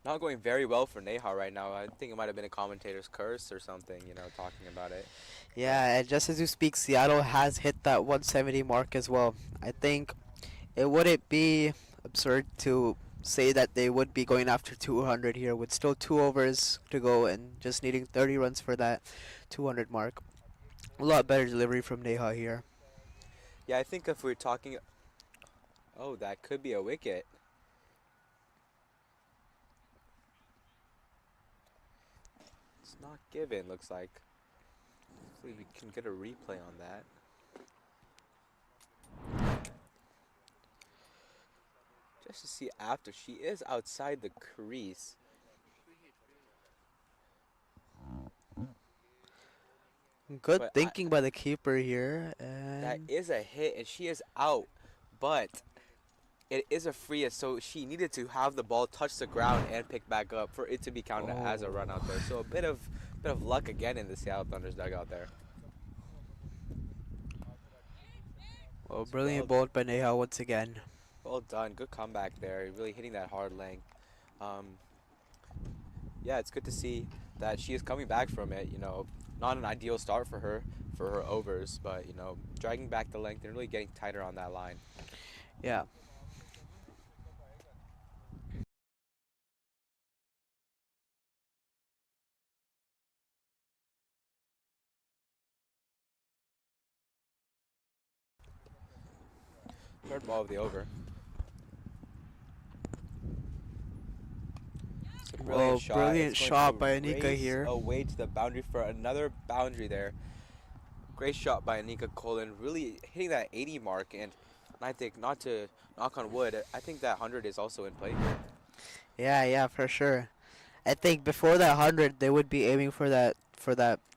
Not going very well for Neha right now. I think it might have been a commentator's curse or something, talking about it. Yeah, and just as you speak, Seattle has hit that 170 mark as well. I think it wouldn't be absurd to say that they would be going after 200 here with still 2 overs to go and just needing 30 runs for that 200 mark. A lot better delivery from Neha here. Yeah, I think if we're talking, oh, that could be a wicket. It's not given, looks like. Hopefully we can get a replay on that. Just to see after. She is outside the crease. Good But thinking by the keeper here, that and is a hit, and she is out. But it is a free, so she needed to have the ball touch the ground and pick back up for it to be counted as a run out there. So a bit of luck again in the Seattle Thunder's dugout there. well, So brilliant bowled by Neha once again. well done, good comeback there. Really hitting that hard length. Um, yeah, it's good to see that she is coming back from it. You know, not an ideal start for her overs, but you know, dragging back the length and really getting tighter on that line. Yeah. Third ball of the over. It's a brilliant Well, shot. brilliant It's going shot to by Anika race here. away to the boundary for another boundary there. Great shot by Anika Colin, really hitting that 80 mark, and I think, not to knock on wood, I think that 100 is also in play here. Yeah, for sure. I think before that 100, they would be aiming for that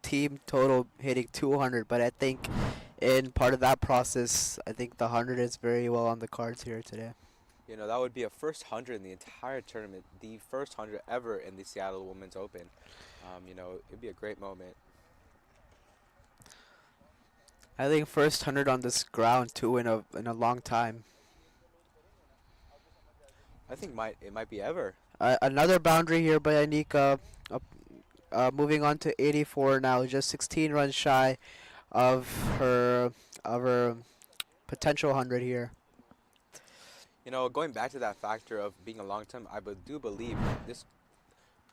team total hitting 200. But I think in part of that process, I think the 100 is very well on the cards here today. You know, that would be a first 100 in the entire tournament, the first 100 ever in the Seattle Women's Open. You know, it'd be a great moment. I think first 100 on this ground too in a long time. I think it might be ever. Another boundary here by Anika. Moving on to 84 now, just 16 runs shy of her of her potential 100 here. You know, going back to that factor of being a long time, do believe this,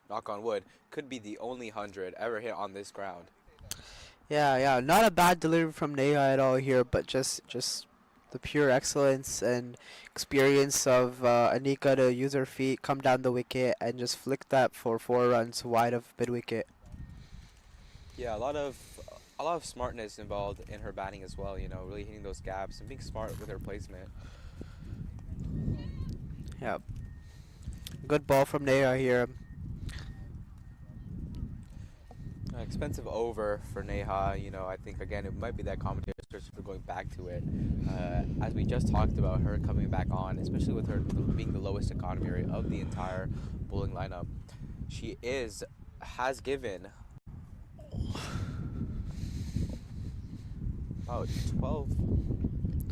knock on wood, could be the only 100 ever hit on this ground. Yeah, not a bad delivery from Neha at all here, but just the pure excellence and experience of Anika to use her feet, come down the wicket, and just flick that for 4 runs wide of mid wicket. Yeah, a lot of smartness involved in her batting as well. You know, really hitting those gaps and being smart with her placement. Yeah, good ball from Neha here. Expensive over for Neha. You know, I think again it might be that commentator for going back to it. As we just talked about her coming back on, especially with her being the lowest economy rate of the entire bowling lineup. She has given about 12,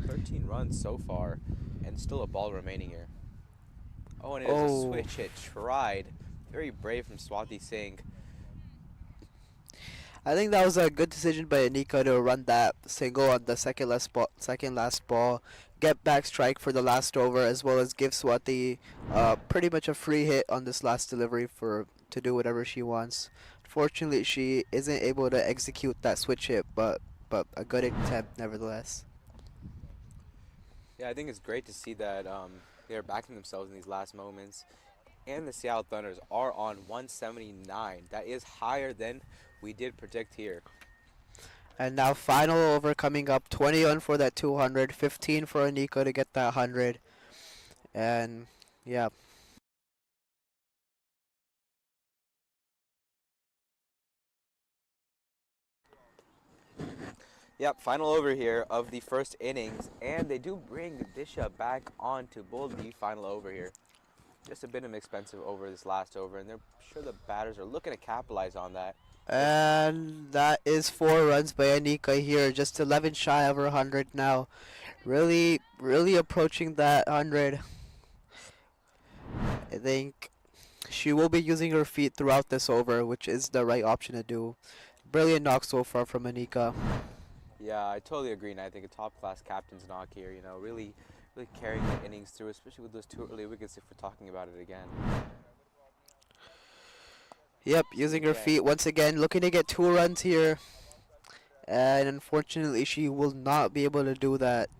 13 runs so far, and still a ball remaining here. Oh, and it is a Oh, switch hit tried. Very brave from Swati Singh. I think that was a good decision by Anika to run that single on the second last ball, get back strike for the last over, as well as give Swati pretty much a free hit on this last delivery for to do whatever she wants. Fortunately, she isn't able to execute that switch hit, but a good attempt nevertheless. Yeah, I think it's great to see that they're backing themselves in these last moments. And the Seattle Thunders are on 179. That is higher than we did predict here. And now final over coming up, 21 for that 200, 15 for Anika to get that 100, and yeah. Yep, final over here of the first innings, and they do bring Disha back on to bowl the final over here. Just a bit of expensive over this last over, and they're sure the batters are looking to capitalize on that. And that is 4 runs by Anika here, just 11 shy of her 100 now. Really approaching that 100. I think she will be using her feet throughout this over, which is the right option to do. Brilliant knock so far from Anika. Yeah, I totally agree, and I think a top-class captain's knock here. You know, really really carrying the innings through, especially with those two early wickets. If we're talking about it again, Yep, so using her again, feet once again, looking to get 2 runs here. And unfortunately, she will not be able to do that.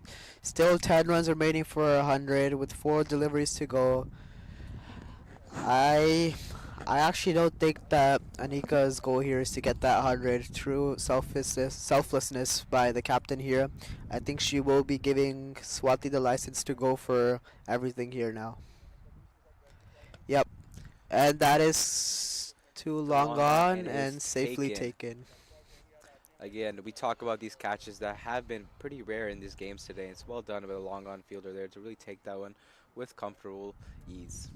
Still 10 runs remaining for 100 with 4 deliveries to go. I I actually don't think that Anika's goal here is to get that 100 through selflessness by the captain here. I think she will be giving Swati the license to go for everything here now. Yep, and that is too the long long on gone and is and safely taken. taken. Again, we talk about these catches that have been pretty rare in these games today. It's well done by the long on fielder there to really take that one with comfortable ease.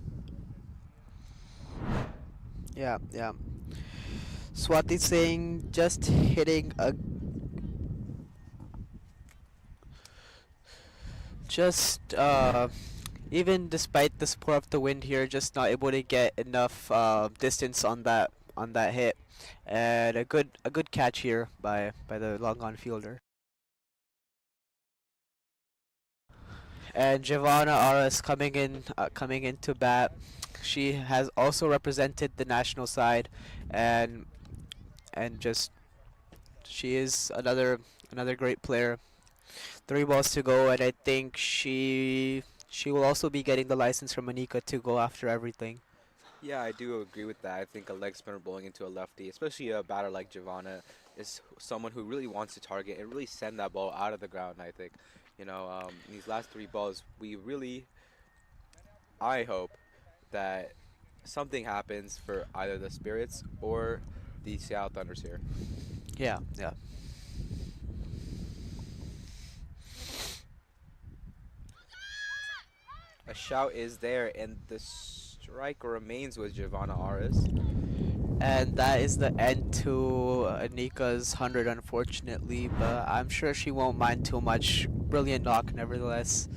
Yeah, yeah. Swati Singh just hitting a just even despite the support of the wind here, just not able to get enough distance on that hit, and a good catch here by the long on fielder. And Giovanna Aras coming into bat. She has also represented the national side, and just she is another great player. 3 balls to go, and I think she will also be getting the license from Anika to go after everything. Yeah, I do agree with that. I think a leg spinner bowling into a lefty, especially a batter like Giovanna, is someone who really wants to target and really send that ball out of the ground. I think, in these last 3 balls, we really, I hope that something happens for either the Spirits or the Seattle Thunders here. Yeah, yeah. A shout is there, and the strike remains with Giovanna Aras. And that is the end to Anika's 100, unfortunately, but I'm sure she won't mind too much. Brilliant knock, nevertheless.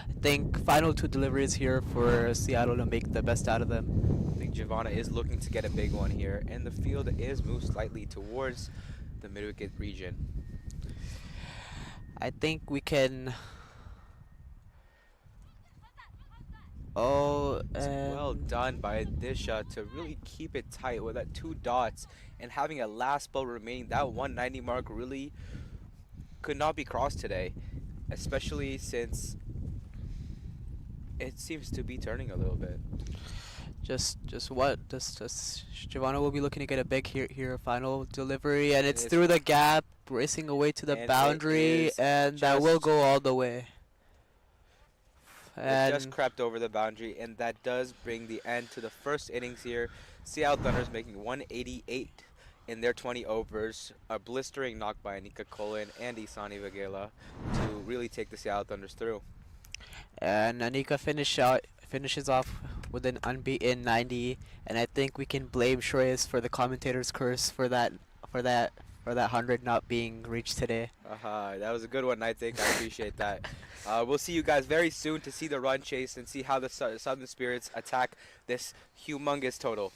I think final 2 deliveries here for Seattle to make the best out of them. I think Giovanna is looking to get a big one here, and the field is moved slightly towards the mid-wicket region. I think we can. Oh, It's well done by Disha to really keep it tight with that 2 dots and having a last ball remaining. That 190 mark really could not be crossed today, especially since it seems to be turning a little bit. just what? Just Giovanna will be looking to get a big here final delivery, and it's it's- through the gap, racing away to the And it boundary, is and that will just- go all the way. It just And crept over the boundary, and that does bring the end to the first innings here. Seattle Thunders making 188 in their 20 overs. A blistering knock by Anika Colin and Isani Vagela to really take the Seattle Thunders through. Anika finishes off with an unbeaten 90, and I think we can blame Shreyas for the commentator's curse for that 100 not being reached today. That was a good one, I think. I appreciate that. We'll see you guys very soon to see the run chase and see how the Southern Spirits attack this humongous total.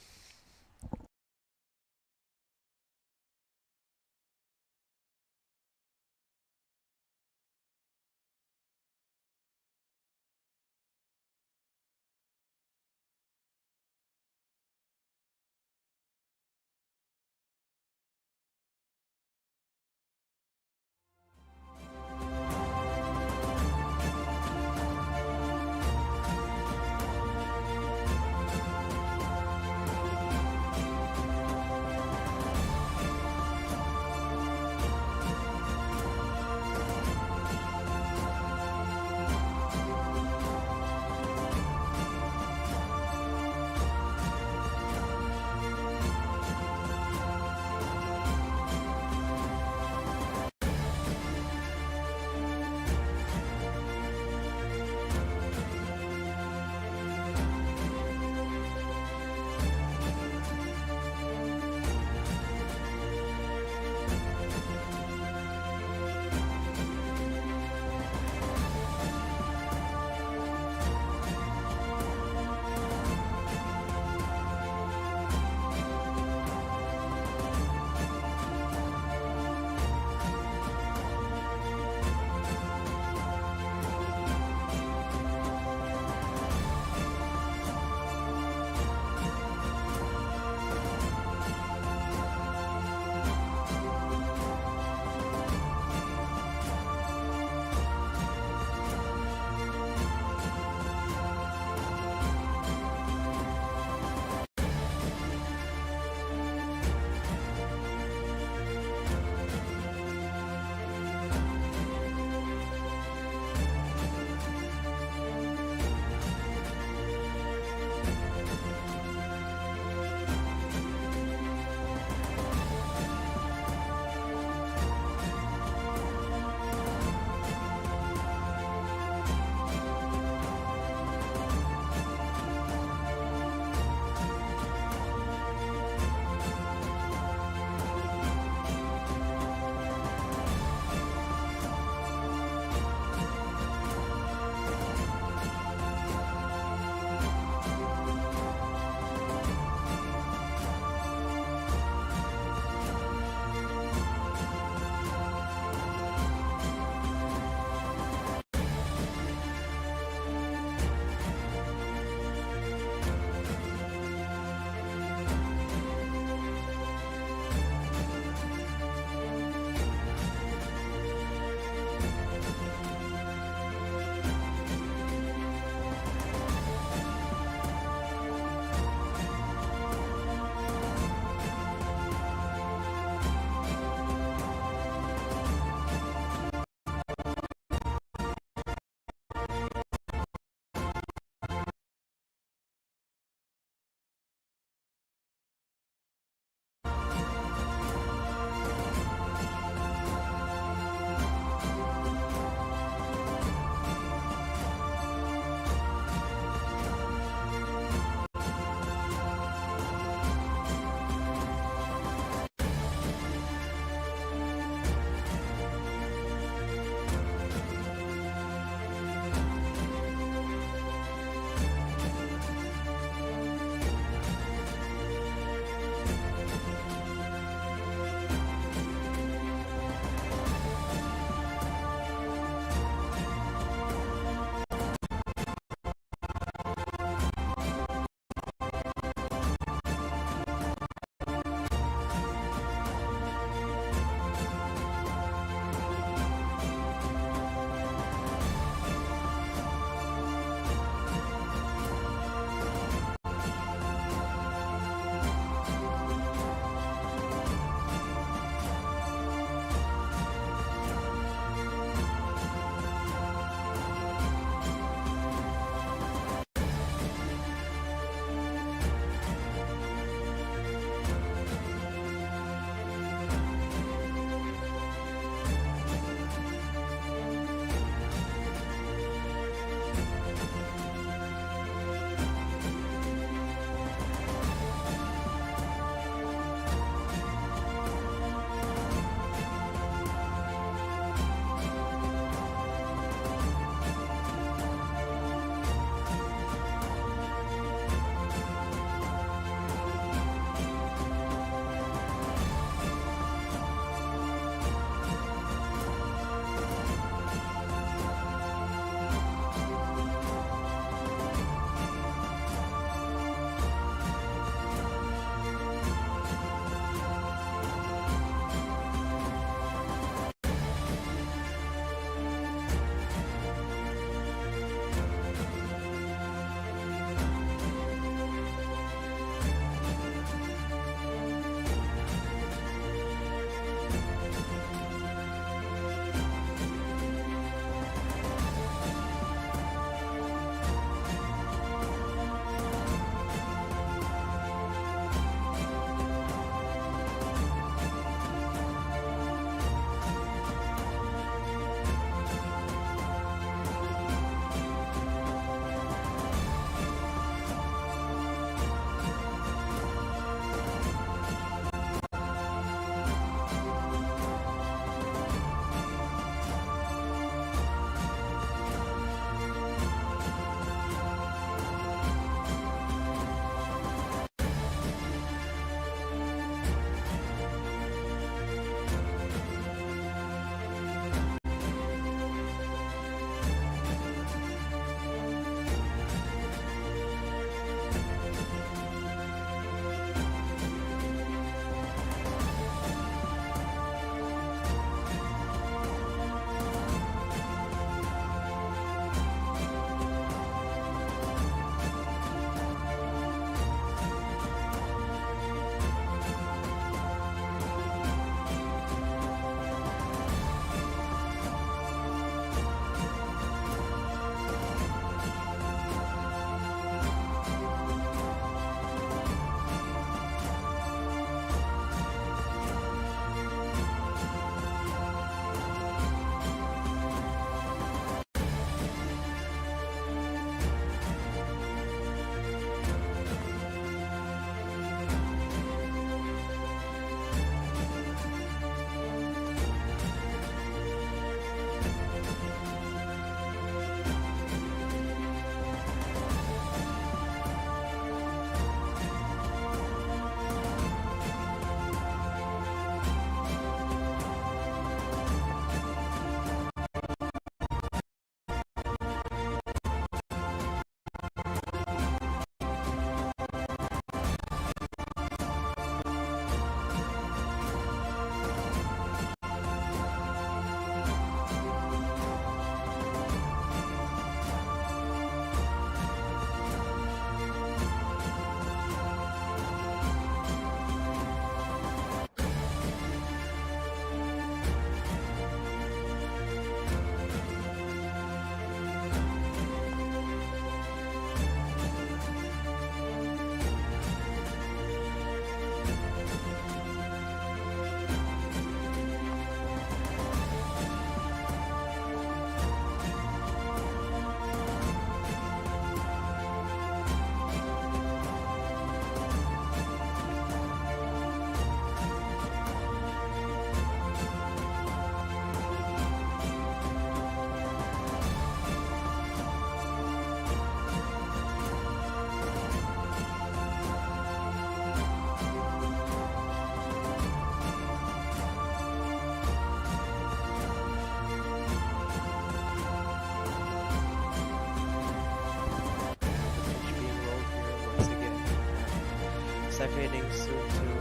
second innings soon too.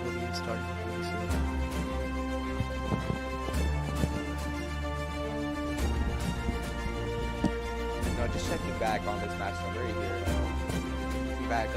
Will be starting pretty soon. No, just checking back on this match summary here. Back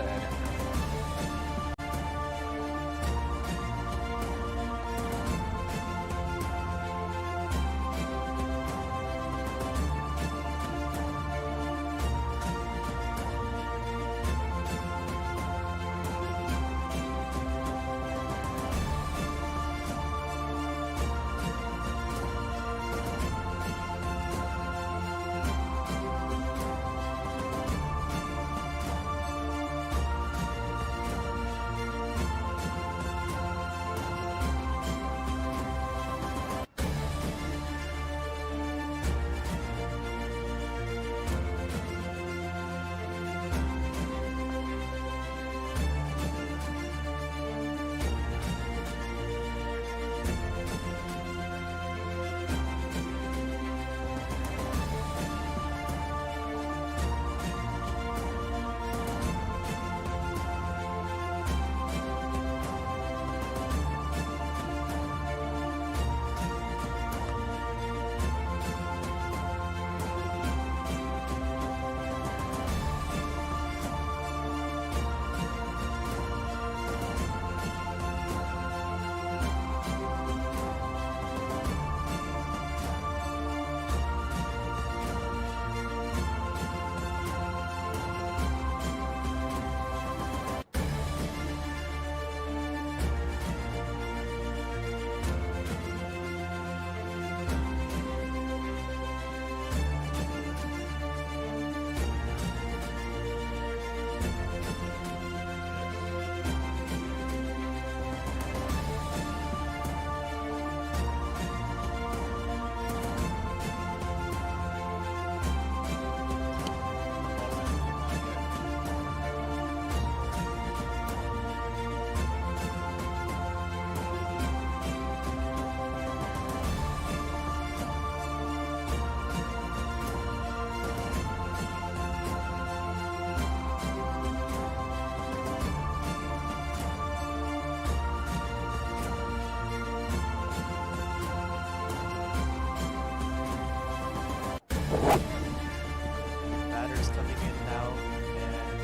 Batters coming in now, and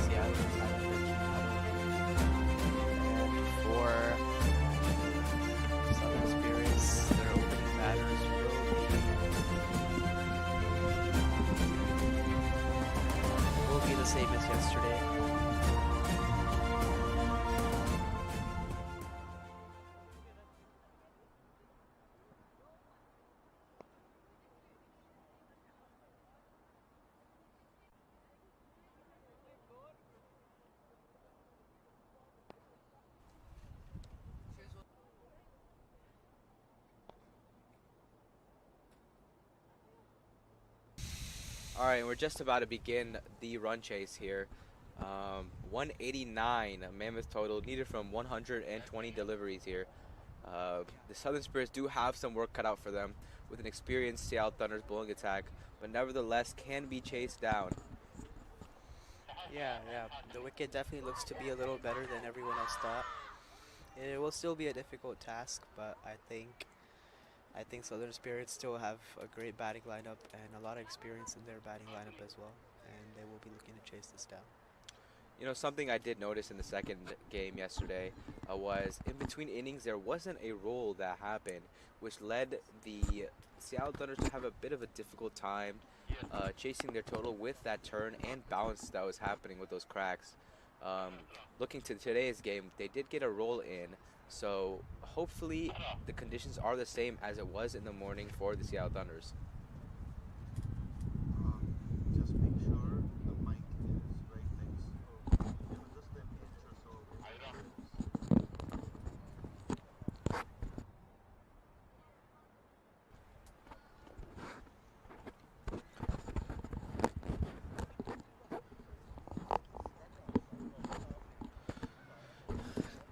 Seattle is having their team huddle. And for Southern Spirits, their opening batters will be the same as yesterday. All right, we're just about to begin the run chase here. 189 mammoth total needed from 120 deliveries here. The Southern Spirits do have some work cut out for them with an experienced Seattle Thunder's bowling attack, but nevertheless can be chased down. Yeah, the wicket definitely looks to be a little better than everyone else thought. It will still be a difficult task, but I think Southern Spirits still have a great batting lineup and a lot of experience in their batting lineup as well, and they will be looking to chase this down. You know, something I did notice in the second game yesterday was in between innings there wasn't a roll that happened, which led the Seattle Thunders to have a bit of a difficult time chasing their total with that turn and bounce that was happening with those cracks. Looking to today's game, they did get a roll in, so hopefully the conditions are the same as it was in the morning for the Seattle Thunders. Just make sure the mic is right next. So, just an inch or so away from your lips.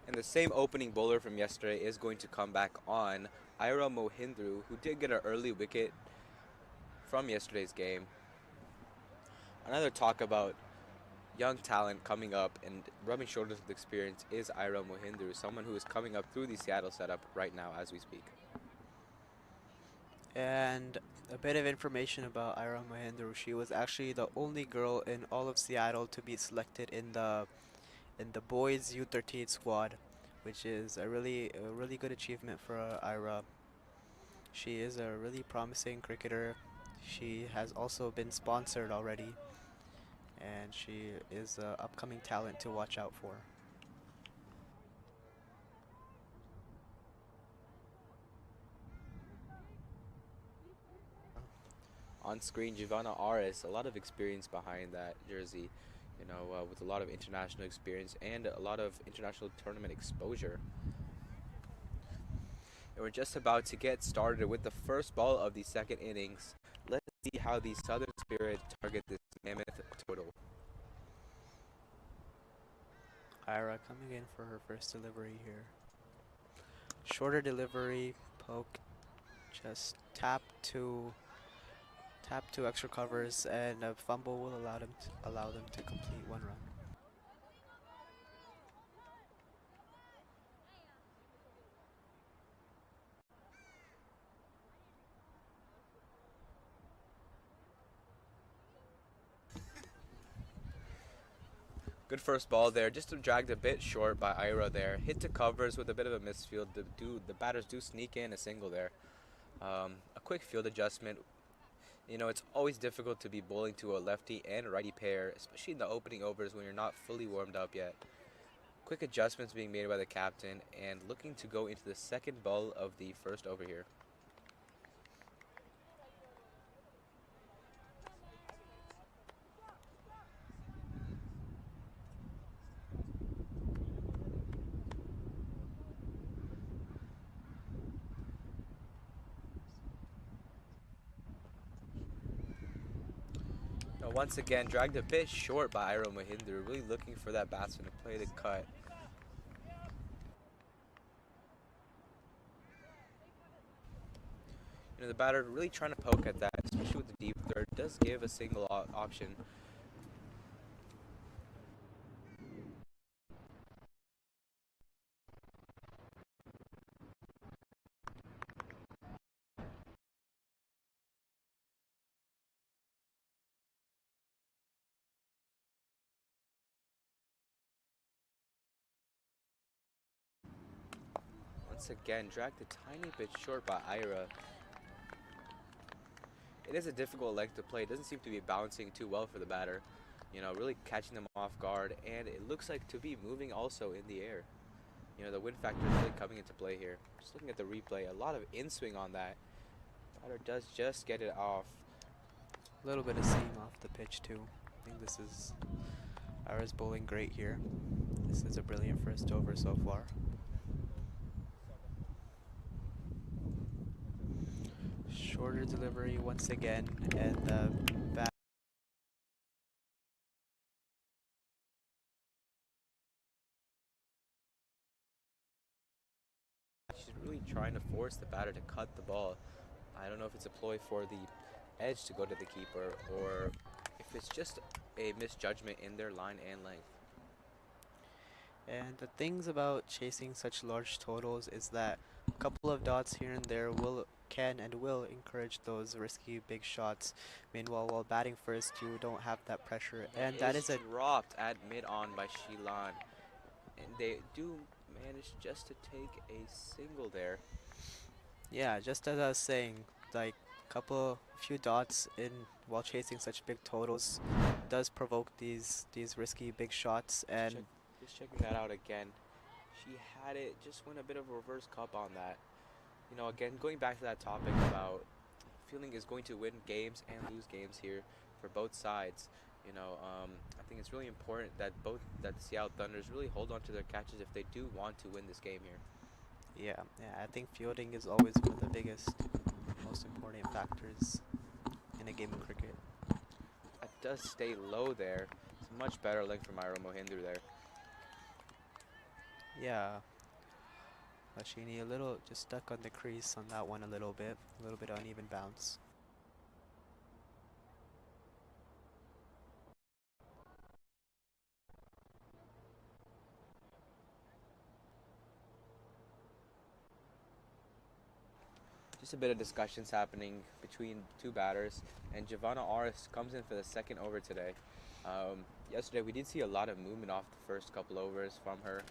And the same opening bowler from yesterday is going to come back on, Ira Mohindru, who did get an early wicket from yesterday's game. Another talk about young talent coming up and rubbing shoulders with experience is Ira Mohindu, someone who is coming up through the Seattle setup right now as we speak. And a bit of information about Ira Mahindra. She was actually the only girl in all of Seattle to be selected in the boys U13 squad, which is a really good achievement for Ira. She is a really promising cricketer. She has also been sponsored already, and she is an upcoming talent to watch out for. On screen, Giovanna Aris, a lot of experience behind that jersey, with a lot of international experience and a lot of international tournament exposure. And we're just about to get started with the first ball of the second innings. Let's see how the Southern Spirit target this mammoth total. Ira coming in for her first delivery here. Shorter delivery, poke, just tap two extra covers, and a fumble will allow them to complete one run. Good first ball there, just dragged a bit short by Ira there. Hit to covers with a bit of a misfield. The batters do sneak in a single there. A quick field adjustment. It's always difficult to be bowling to a lefty and righty pair, especially in the opening overs when you're not fully warmed up yet. Quick adjustments being made by the captain and looking to go into the second ball of the first over here. Now once again, dragged a bit short by Iro Mahindu, really looking for that batsman to play the cut. The batter really trying to poke at that, especially with the deep third, does give a single option. Once again, dragged a tiny bit short by Ira. It is a difficult leg to play. It doesn't seem to be bouncing too well for the batter. Really catching them off guard, and it looks like to be moving also in the air. The wind factor is really coming into play here. Just looking at the replay, a lot of in-swing on that. Batter does just get it off. A little bit of seam off the pitch too. I think this is Ira's bowling great here. This is a brilliant first over so far. Shorter delivery once again, and the bat. She's really trying to force the batter to cut the ball. I don't know if it's a ploy for the edge to go to the keeper or if it's just a misjudgment in their line and length. And the things about chasing such large totals is that a couple of dots here and there can and will encourage those risky big shots. Meanwhile, while batting first, you don't have that pressure, and that is a dropped at mid-on by Shilan, and they do manage just to take a single there. yeah. Just as I was saying, like few dots in while chasing such big totals does provoke these risky big shots, and Just checking that out again. She had it, just went a bit of a reverse cup on that. Again, going back to that topic about fielding is going to win games and lose games here for both sides. I think it's really important that the Seattle Thunders really hold on to their catches if they do want to win this game here. yeah, I think fielding is always one of the biggest, most important factors in a game of cricket. That does stay low there. It's a much better leg from Ira Mohindu there. Yeah, Lashini a little just stuck on the crease on that one a little bit uneven bounce. just a bit of discussions happening between two batters, and Giovanna Aris comes in for the second over today. Yesterday we did see a lot of movement off the first couple overs from her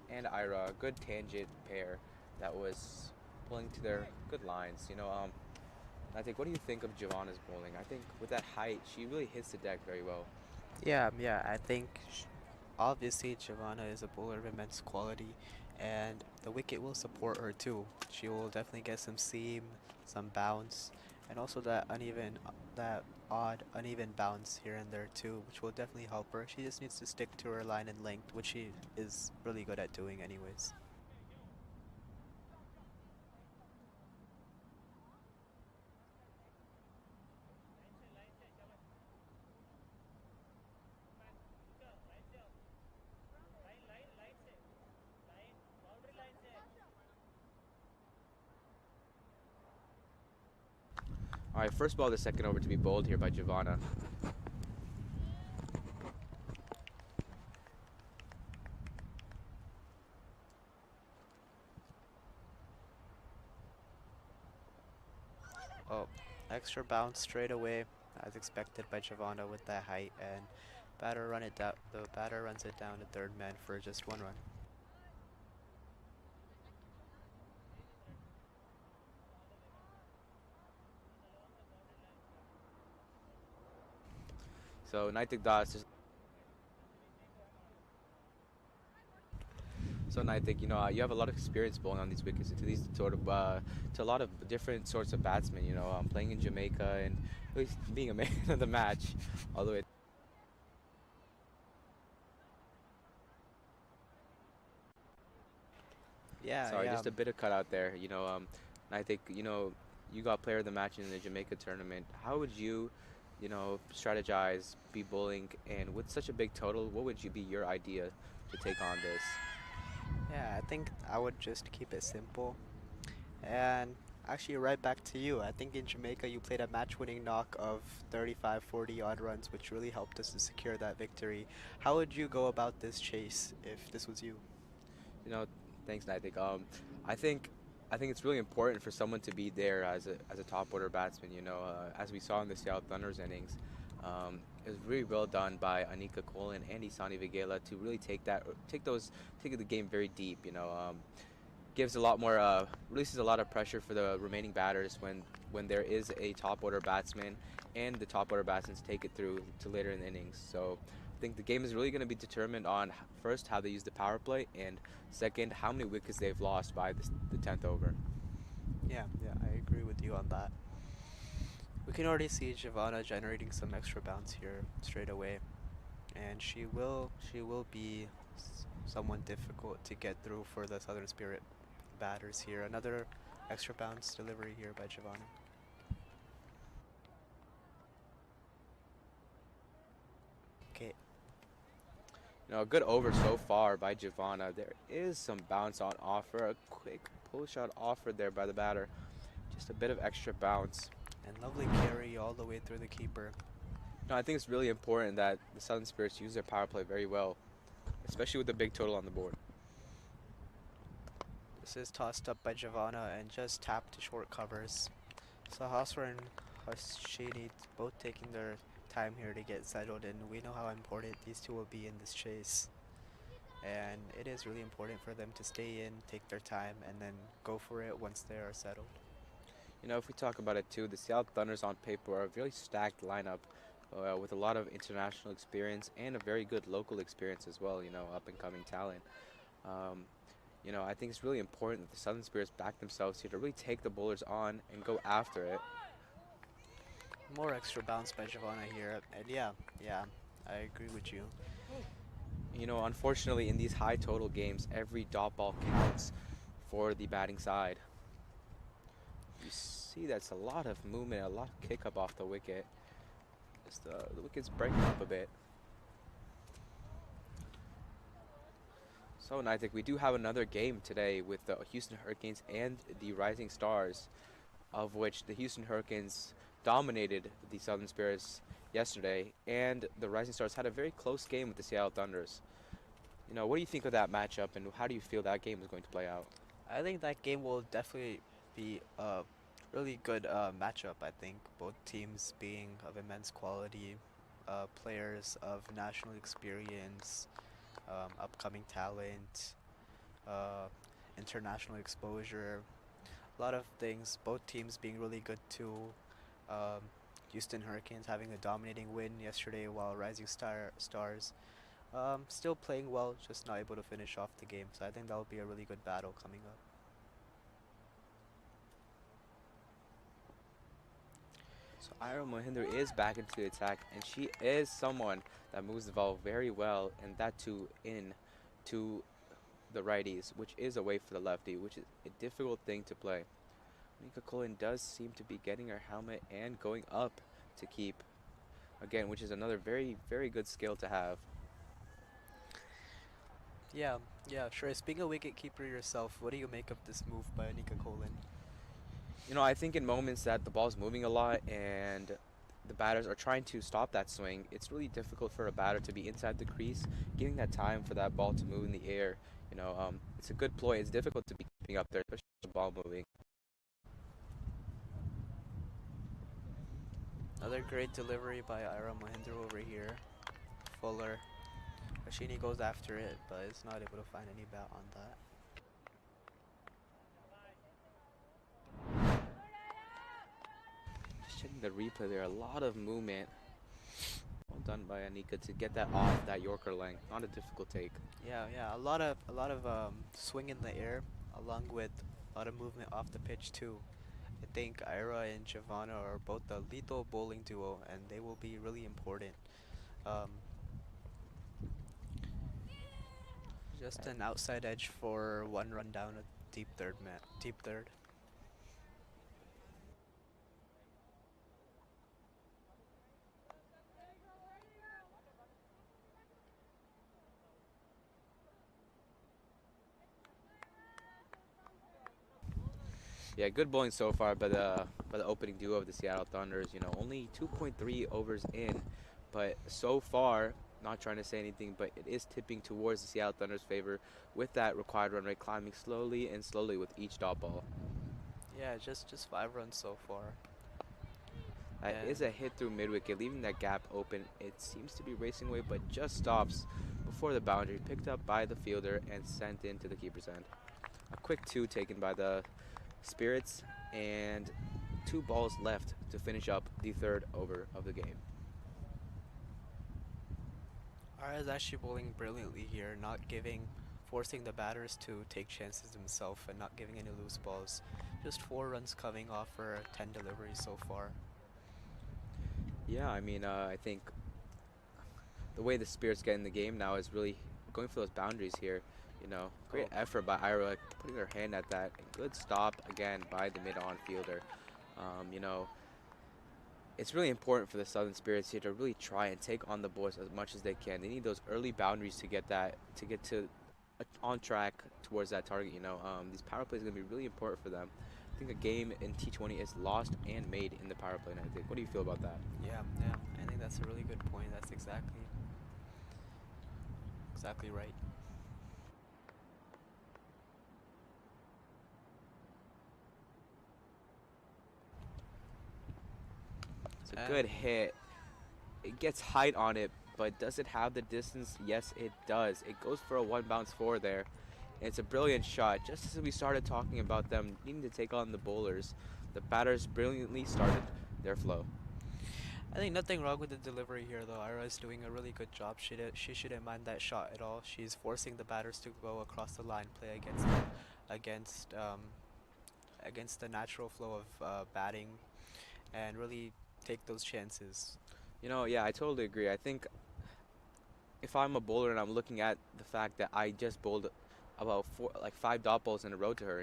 and Ira, a good tangent pair that was pulling to their good lines. I think, what do you think of Giovanna's bowling? I think with that height, she really hits the deck very well. Yeah, I think obviously Giovanna is a bowler of immense quality, and the wicket will support her too. She will definitely get some seam, some bounce, and also that odd uneven bounce here and there too, which will definitely help her. She just needs to stick to her line and length, which she is really good at doing anyways. All right, first ball of the second over to be bowled here by Giovanna. Oh, extra bounce straight away, as expected by Giovanna with that height, and batter run it down. The batter runs it down to third man for just one run. So Naitik Das. So Naitik, you have a lot of experience bowling on these wickets to these sort of to a lot of different sorts of batsmen. Playing in Jamaica and really being a man of the match, all the way. Sorry, Yeah. just a bit of cutout there. Naitik, you got player of the match in the Jamaica tournament. How would strategize, be bowling, and with such a big total, what would you be your idea to take on this? Yeah, I think I would just keep it simple. And actually, right back to you. I think in Jamaica you played a match-winning knock of 35, 40 odd runs, which really helped us to secure that victory. How would you go about this chase if this was you? You know, Thanks, Naitik. I think I think it's really important for someone to be there as a top order batsman. As we saw in the Seattle Thunder's innings, it was really well done by Anika Cole and Andy Sani Vigela to really take the game very deep. Gives a lot more releases a lot of pressure for the remaining batters when there is a top order batsman and the top order batsmen take it through to later in the innings. So I think the game is really going to be determined on first how they use the power play and second how many wickets they've lost by the 10th over. Yeah, I agree with you on that. We can already see Giovanna generating some extra bounce here straight away, and she will be somewhat difficult to get through for the Southern Spirit batters here. Another extra bounce delivery here by Giovanna. Okay, A good over so far by Giovanna. There is some bounce on offer, a quick pull shot offered there by the batter. Just a bit of extra bounce. and lovely carry all the way through the keeper. No, I think it's really important that the Southern Spirits use their power play very well, especially with the big total on the board. This is tossed up by Giovanna and just tapped to short covers. So Hosmer and Hashini both taking their time here to get settled, and we know how important these two will be in this chase. And it is really important for them to stay in, take their time, and then go for it once they are settled. If we talk about it too, the Seattle Thunders on paper are a very stacked lineup with a lot of international experience and a very good local experience as well, up and coming talent. Um, I think it's really important that the Southern Spirits back themselves here to really take the bowlers on and go after it. More extra bounce by Giovanna here, and yeah, I agree with you. Unfortunately, in these high total games, every dot ball counts for the batting side. You see that's a lot of movement, a lot of kick up off the wicket. Just the wicket's breaking up a bit. So, and I think we do have another game today with the Houston Hurricanes and the Rising Stars, of which the Houston Hurricanes dominated the Southern Spirits yesterday, and the Rising Stars had a very close game with the Seattle Thunders. What do you think of that matchup, and how do you feel that game is going to play out? I think that game will definitely be Really good matchup, I think. Both teams being of immense quality, players of national experience, upcoming talent, uh, international exposure, a lot of things. Both teams being really good too. Um, Houston Hurricanes having a dominating win yesterday, while Rising Stars still playing well, just not able to finish off the game. So I think that'll be a really good battle coming up. So Ira Mohinder is back into the attack, and she is someone that moves the ball very well, and that too in to the righties, which is away for the lefty, which is a difficult thing to play. Nika Cullen does seem to be getting her helmet and going up to keep, again, which is another very, very good skill to have. Yeah, yeah, sure. Speaking of wicketkeeper yourself, what do you make of this move by Anika Colin? You know, I think in moments that the ball's moving a lot and the batters are trying to stop that swing, it's really difficult for a batter to be inside the crease, giving that time for that ball to move in the air. It's a good ploy. It's difficult to be keeping up there, especially with the ball moving. Another great delivery by Ira Mohinder over here. Fuller. Rashini goes after it, but is not able to find any bat on that. Just checking the replay there, a lot of movement. Well done by Anika to get that off that Yorker length. Not a difficult take. Yeah, yeah, a lot of swing in the air, along with a lot of movement off the pitch too. I think Ira and Giovanna are both a lethal bowling duo, and they will be really important. Um, just an outside edge for one run down a deep third. Yeah, good bowling so far by the opening duo of the Seattle Thunders. Only 2.3 overs in, but so far, not trying to say anything, but it is tipping towards the Seattle Thunders' favor with that required run rate climbing slowly and slowly with each dot ball. Yeah, just 5 runs so far. That And is a hit through mid wicket, leaving that gap open. It seems to be racing away, but just stops before the boundary, picked up by the fielder and sent into the keeper's end. A quick two taken by the Sprits, and 2 balls left to finish up the third over of the game. Ara's actually bowling brilliantly here, forcing the batters to take chances himself and not giving any loose balls. Just 4 runs coming off for 10 deliveries so far. Yeah, I think the way the Spirits get in the game now is really going for those boundaries here. Great Oh, effort by Ira, putting her hand at that. And good stop again by the mid-on fielder. Um, you know, it's really important for the Southern Spirits here to really try and take on the boys as much as they can. They need those early boundaries to get to on track towards that target. These power plays are going to be really important for them. I think a game in T20 is lost and made in the power play. And I think, what do you feel about that? yeah, yeah. I think that's a really good point. That's exactly right. It's a And good hit. It gets height on it, but does it have the distance? Yes, it does. It goes for a one bounce four there. And it's a brilliant shot. Just as we started talking about them needing to take on the bowlers, the batters brilliantly started their flow. I think nothing wrong with the delivery here, though. Ira is doing a really good job. She shouldn't mind that shot at all. She's forcing the batters to go across the line, play against um, against the natural flow of batting, and really take those chances. Yeah, I totally agree. I think if I'm a bowler and I'm looking at the fact that I just bowled about like 5 dot balls in a row to her,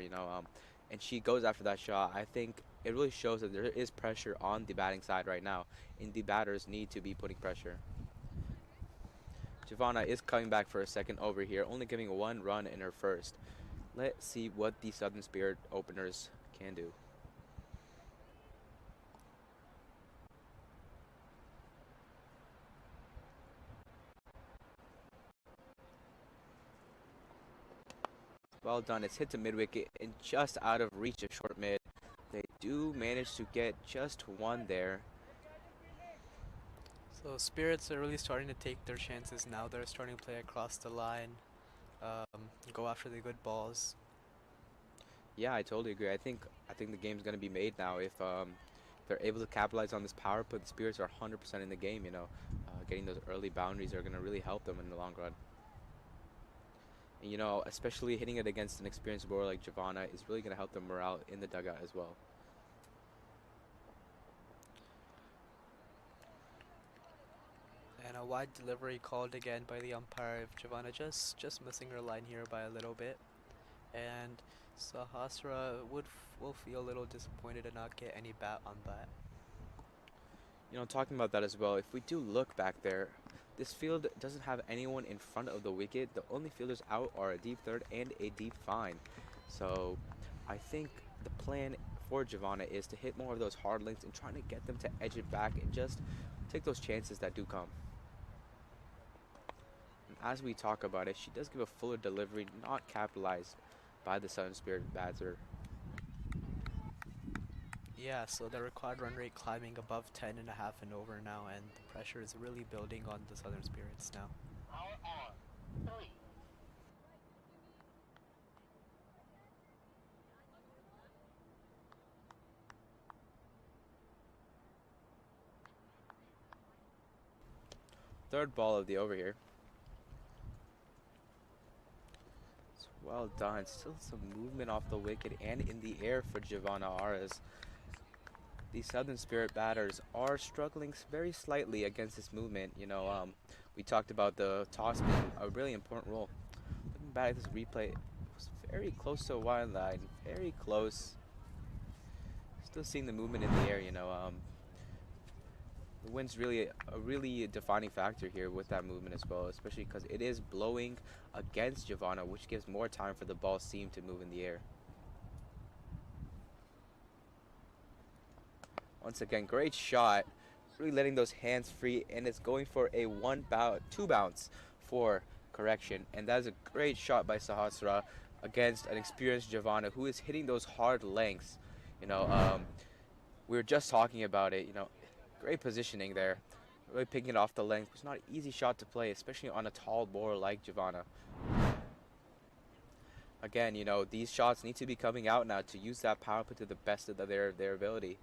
and she goes after that shot, I think it really shows that there is pressure on the batting side right now, and the batters need to be putting pressure. Giovanna is coming back for a second over here, only giving 1 run in her first. Let's see what the Southern Spirit openers can do. Well done. It's hit to mid wicket and just out of reach of short mid. They do manage to get just one there. So Spirits are really starting to take their chances now. They're starting to play across the line, go after the good balls. Yeah, I totally agree. I think the game's gonna be made now if they're able to capitalize on this power play. The Spirits are 100% in the game. Getting those early boundaries are gonna really help them in the long run. And especially hitting it against an experienced bowler like Giovanna is really gonna help the morale in the dugout as well. And a wide delivery called again by the umpire. Giovanna just missing her line here by a little bit, and Sahasra will feel a little disappointed to not get any bat on that. Talking about that as well, if we do look back there, this field doesn't have anyone in front of the wicket. The only fielders out are a deep third and a deep fine. So I think the plan for Giovanna is to hit more of those hard links and trying to get them to edge it back and just take those chances that do come. And as we talk about it, she does give a fuller delivery, not capitalized by the Southern Spirit batter. Yeah, so the required run rate climbing above 10.5 and over now, and the pressure is really building on the Southern Spirits now. Third ball of the over here. It's well done. Still some movement off the wicket and in the air for Giovanna Aras. The Southern Spirit batters are struggling very slightly against this movement. We talked about the toss being a really important role. Looking back at this replay, it was very close to a wide line, very close. Still seeing the movement in the air. The wind's really defining factor here with that movement as well, especially because it is blowing against Giovanna, which gives more time for the ball seam to move in the air. Once again, great shot, really letting those hands free, and it's going for a two bounce for correction, and that is a great shot by Sahasra against an experienced Giovanna who is hitting those hard lengths. We were just talking about it. Great positioning there, really picking it off the length. It's not an easy shot to play, especially on a tall bowler like Giovanna. Again, these shots need to be coming out now to use that power play to the best of their ability.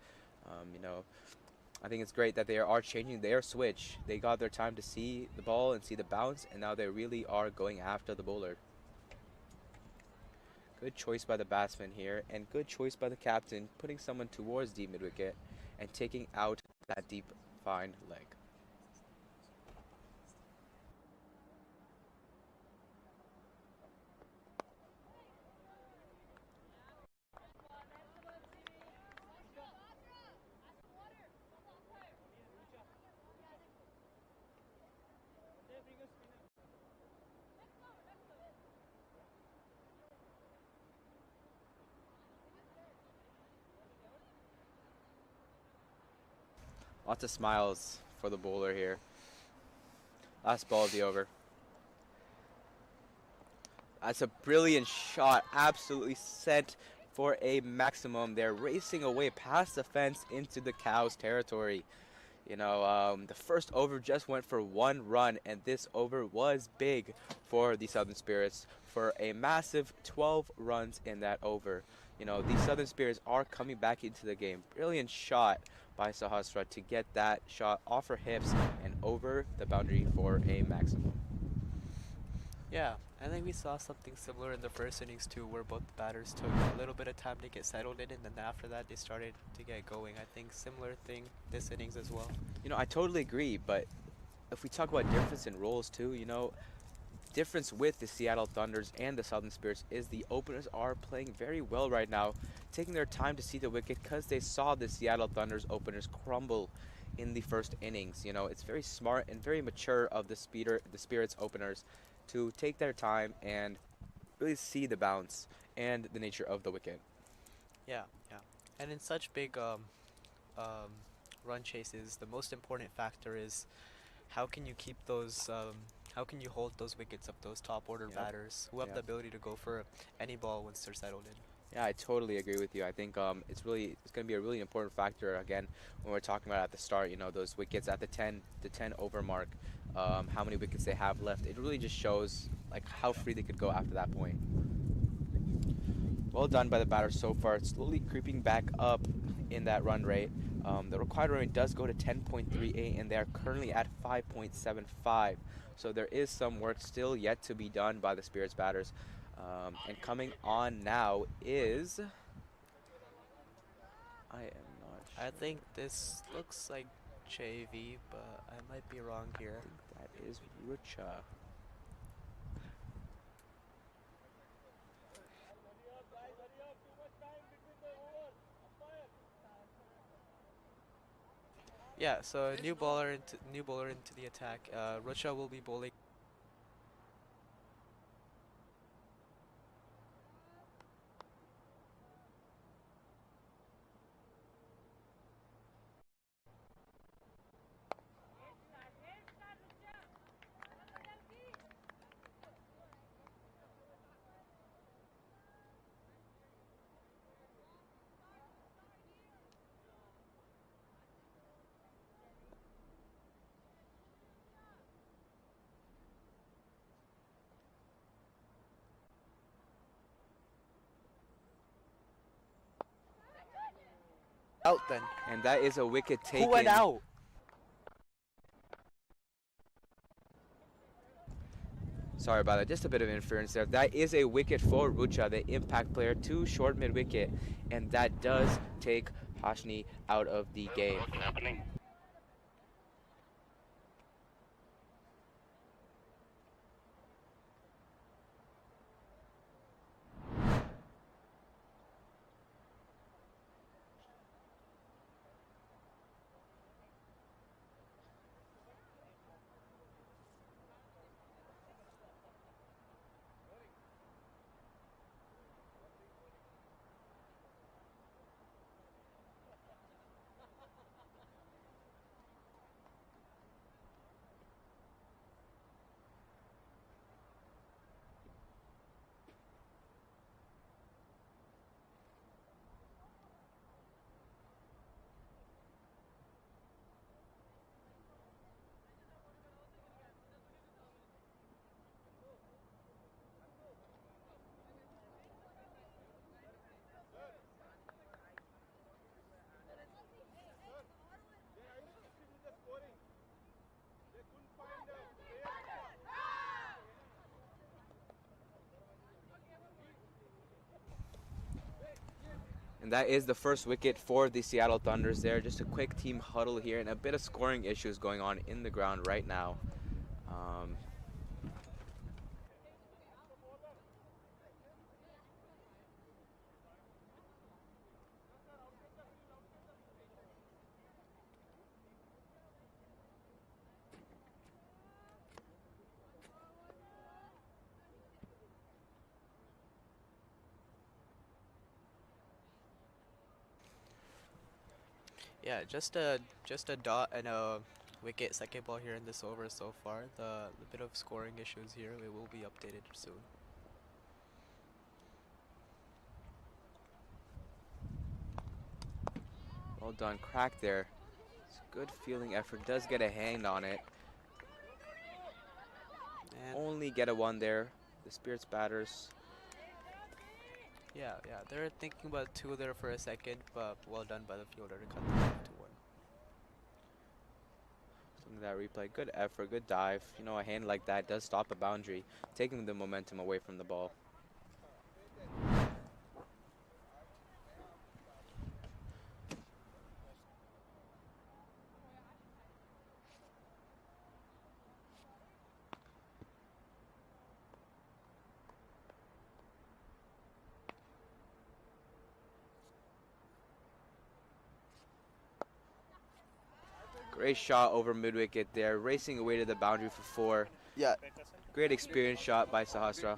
I think it's great that they are changing their switch. They got their time to see the ball and see the bounce, and now they really are going after the bowler. Good choice by the batsman here, and good choice by the captain, putting someone towards the mid-wicket and taking out that deep fine leg. Lots of smiles for the bowler here. Last ball of the over. That's a brilliant shot, absolutely sent for a maximum. They're racing away past the fence into the Cows' territory. The first over just went for 1 run, and this over was big for the Southern Spirits for a massive 12 runs in that over. The Southern Spirits are coming back into the game. Brilliant shot by Sahasra to get that shot off her hips and over the boundary for a maximum. Yeah, I think we saw something similar in the first innings too, where both batters took a little bit of time to get settled in, and then after that they started to get going. I think similar thing this innings as well. I totally agree, but if we talk about difference in roles too, difference with the Seattle Thunders and the Southern Spirits is the openers are playing very well right now, taking their time to see the wicket because they saw the Seattle Thunders openers crumble in the first innings. It's very smart and very mature of the Spirits openers to take their time and really see the bounce and the nature of the wicket. Yeah, yeah. And in such big um, run chases, the most important factor is how can you keep those how can you hold those wickets of those top order Yep. batters who have the Yep. ability to go for any ball once they're settled in. Yeah, I totally agree with you. I think it's going to be a really important factor again when we're talking about at the start. You know, those wickets at the 10 over mark, how many wickets they have left. It really just shows like how free they could go after that point. Well done by the batter so far. Slowly creeping back up in that run rate. The required run rate does go to 10.38, and they are currently at 5.75. So there is some work still yet to be done by the Spirits batters. And coming on now is I am not I sure. think this looks like JV, but I might be wrong I here. think that is Rucha. Yeah, so new bowler into the attack. Rocha will be bowling. Out then. And that is a wicket Who went taken. out? Sorry about that. Just a bit of interference there. That is a wicket for Rucha, the impact player, to short mid wicket, and that does take Hashni out of the game. What's happening? And that is the first wicket for the Seattle Thunders there. Just a quick team huddle here and a bit of scoring issues going on in the ground right now. Um, Yeah, just a dot and a wicket second ball here in this over so far. The bit of scoring issues here, it will be updated soon. well done, crack there. It's a good fielding effort. Does get a hand on it. And Only get a one there. The Spirits batters. yeah, they're thinking about two there for a second, but well done by the fielder to cut them off to one. Look at that replay. Good effort, good dive. You know, a hand like that does stop a boundary, taking the momentum away from the ball. Great shot over mid wicket there, racing away to the boundary for four. Yeah, Great experience shot by Sahasra.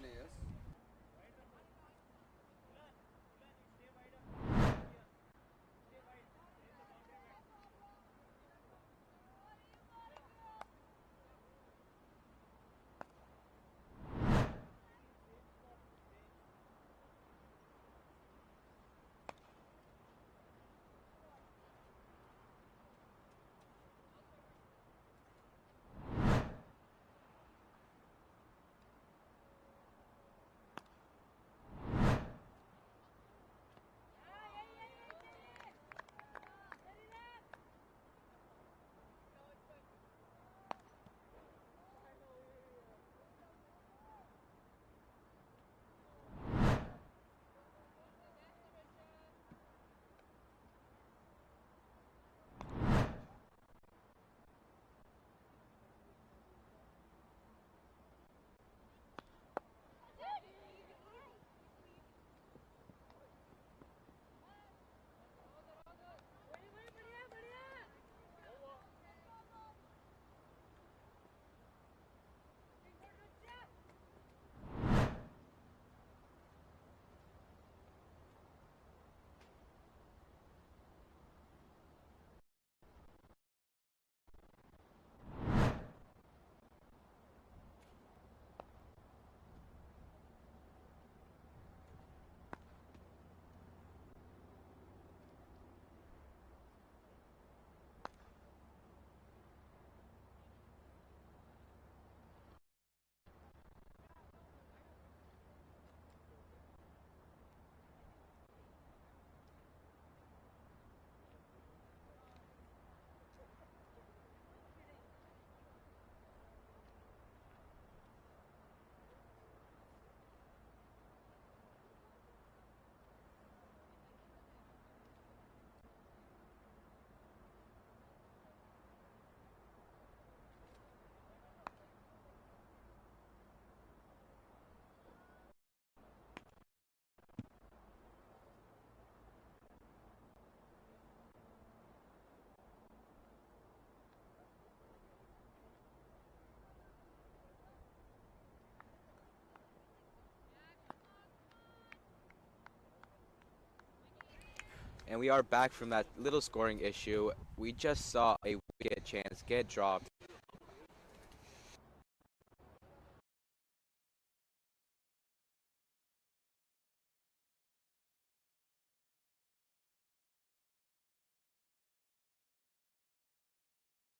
And we are back from that little scoring issue. We just saw a wicket chance get dropped.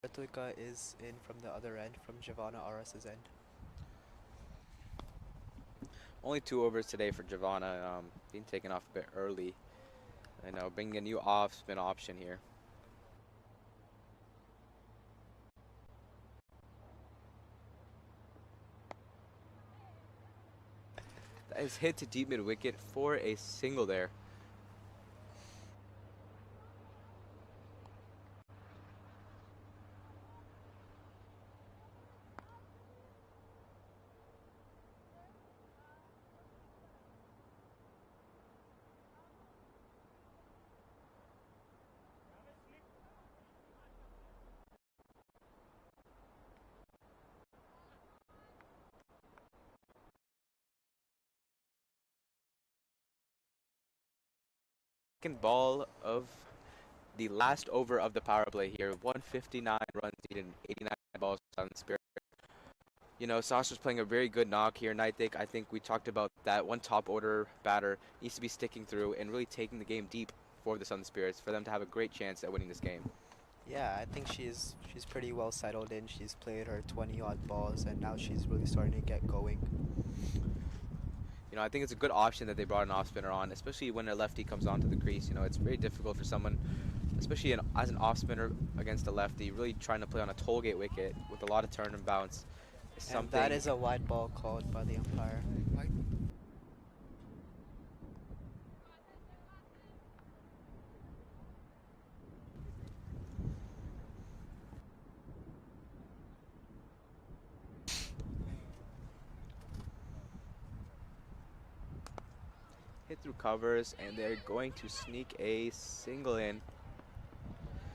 Retuika is in from the other end, from Giovanna RS's end. Only 2 overs today for Giovanna, being taken off a bit early. I know, bringing a new off-spin option here. That is hit to deep mid wicket for a single there. Second ball of the last over of the power play here. 159 runs needed, 89 balls on Spirit. You know, Sasha's playing a very good knock here, and I think we talked about that one top order batter needs to be sticking through and really taking the game deep for the Sun Spirits for them to have a great chance at winning this game. Yeah, I think she's pretty well settled in. She's played her 20 odd balls, and now she's really starting to get going. You know, I think it's a good option that they brought an off spinner on, especially when a lefty comes onto the crease. You know, it's very difficult for someone, especially as an off spinner against a lefty, really trying to play on a toll gate wicket with a lot of turn and bounce. And that is a wide ball called by the umpire. Hit through covers, and they're going to sneak a single in.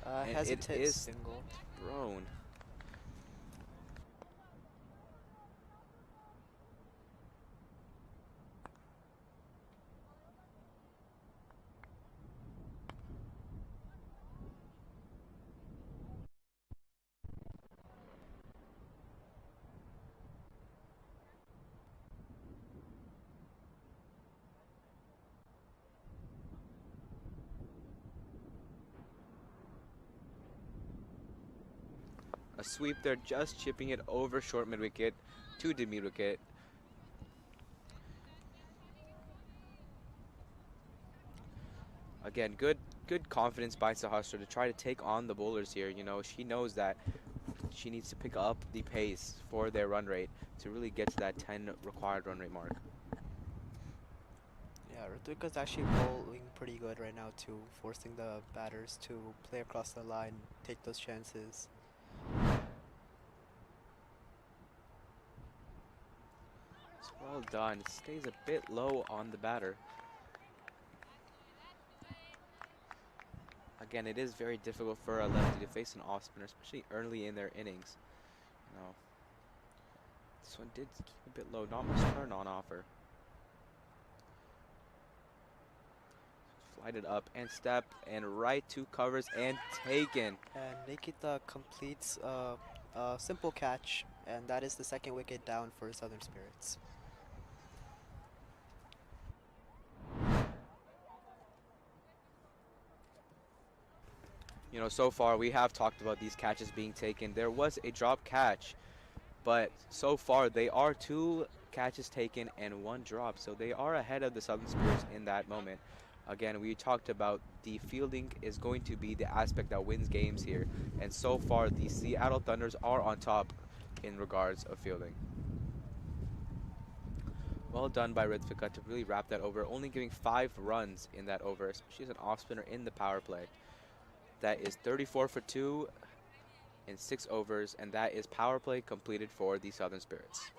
And Hesitant it is single. thrown. A sweep there, just chipping it over short mid wicket to the mid wicket. Again, good confidence by Sahasra to try to take on the bowlers here. You know, she knows that she needs to pick up the pace for their run rate to really get to that 10 required run rate mark. Yeah, Ratuika's actually bowling pretty good right now too, forcing the batters to play across the line, take those chances. It's well done. It stays a bit low on the batter. Again, it is very difficult for a lefty to face an off spinner, especially early in their innings. You know, this one did keep a bit low, not much turn on offer. Flighted up and step and right to covers and taken. And Nikita completes a simple catch, and that is the second wicket down for Southern Spirits. You know, so far we have talked about these catches being taken. There was a drop catch, but so far they are 2 catches taken and 1 drop. So they are ahead of the Southern Spirits in that moment. Again, we talked about the fielding is going to be the aspect that wins games here. And so far the Seattle Thunders are on top in regards of fielding. Well done by Ritvika to really wrap that over, only giving 5 runs in that over, especially as an off spinner in the power play. That is 34 for 2 in 6 overs, and that is power play completed for the Southern Spirits.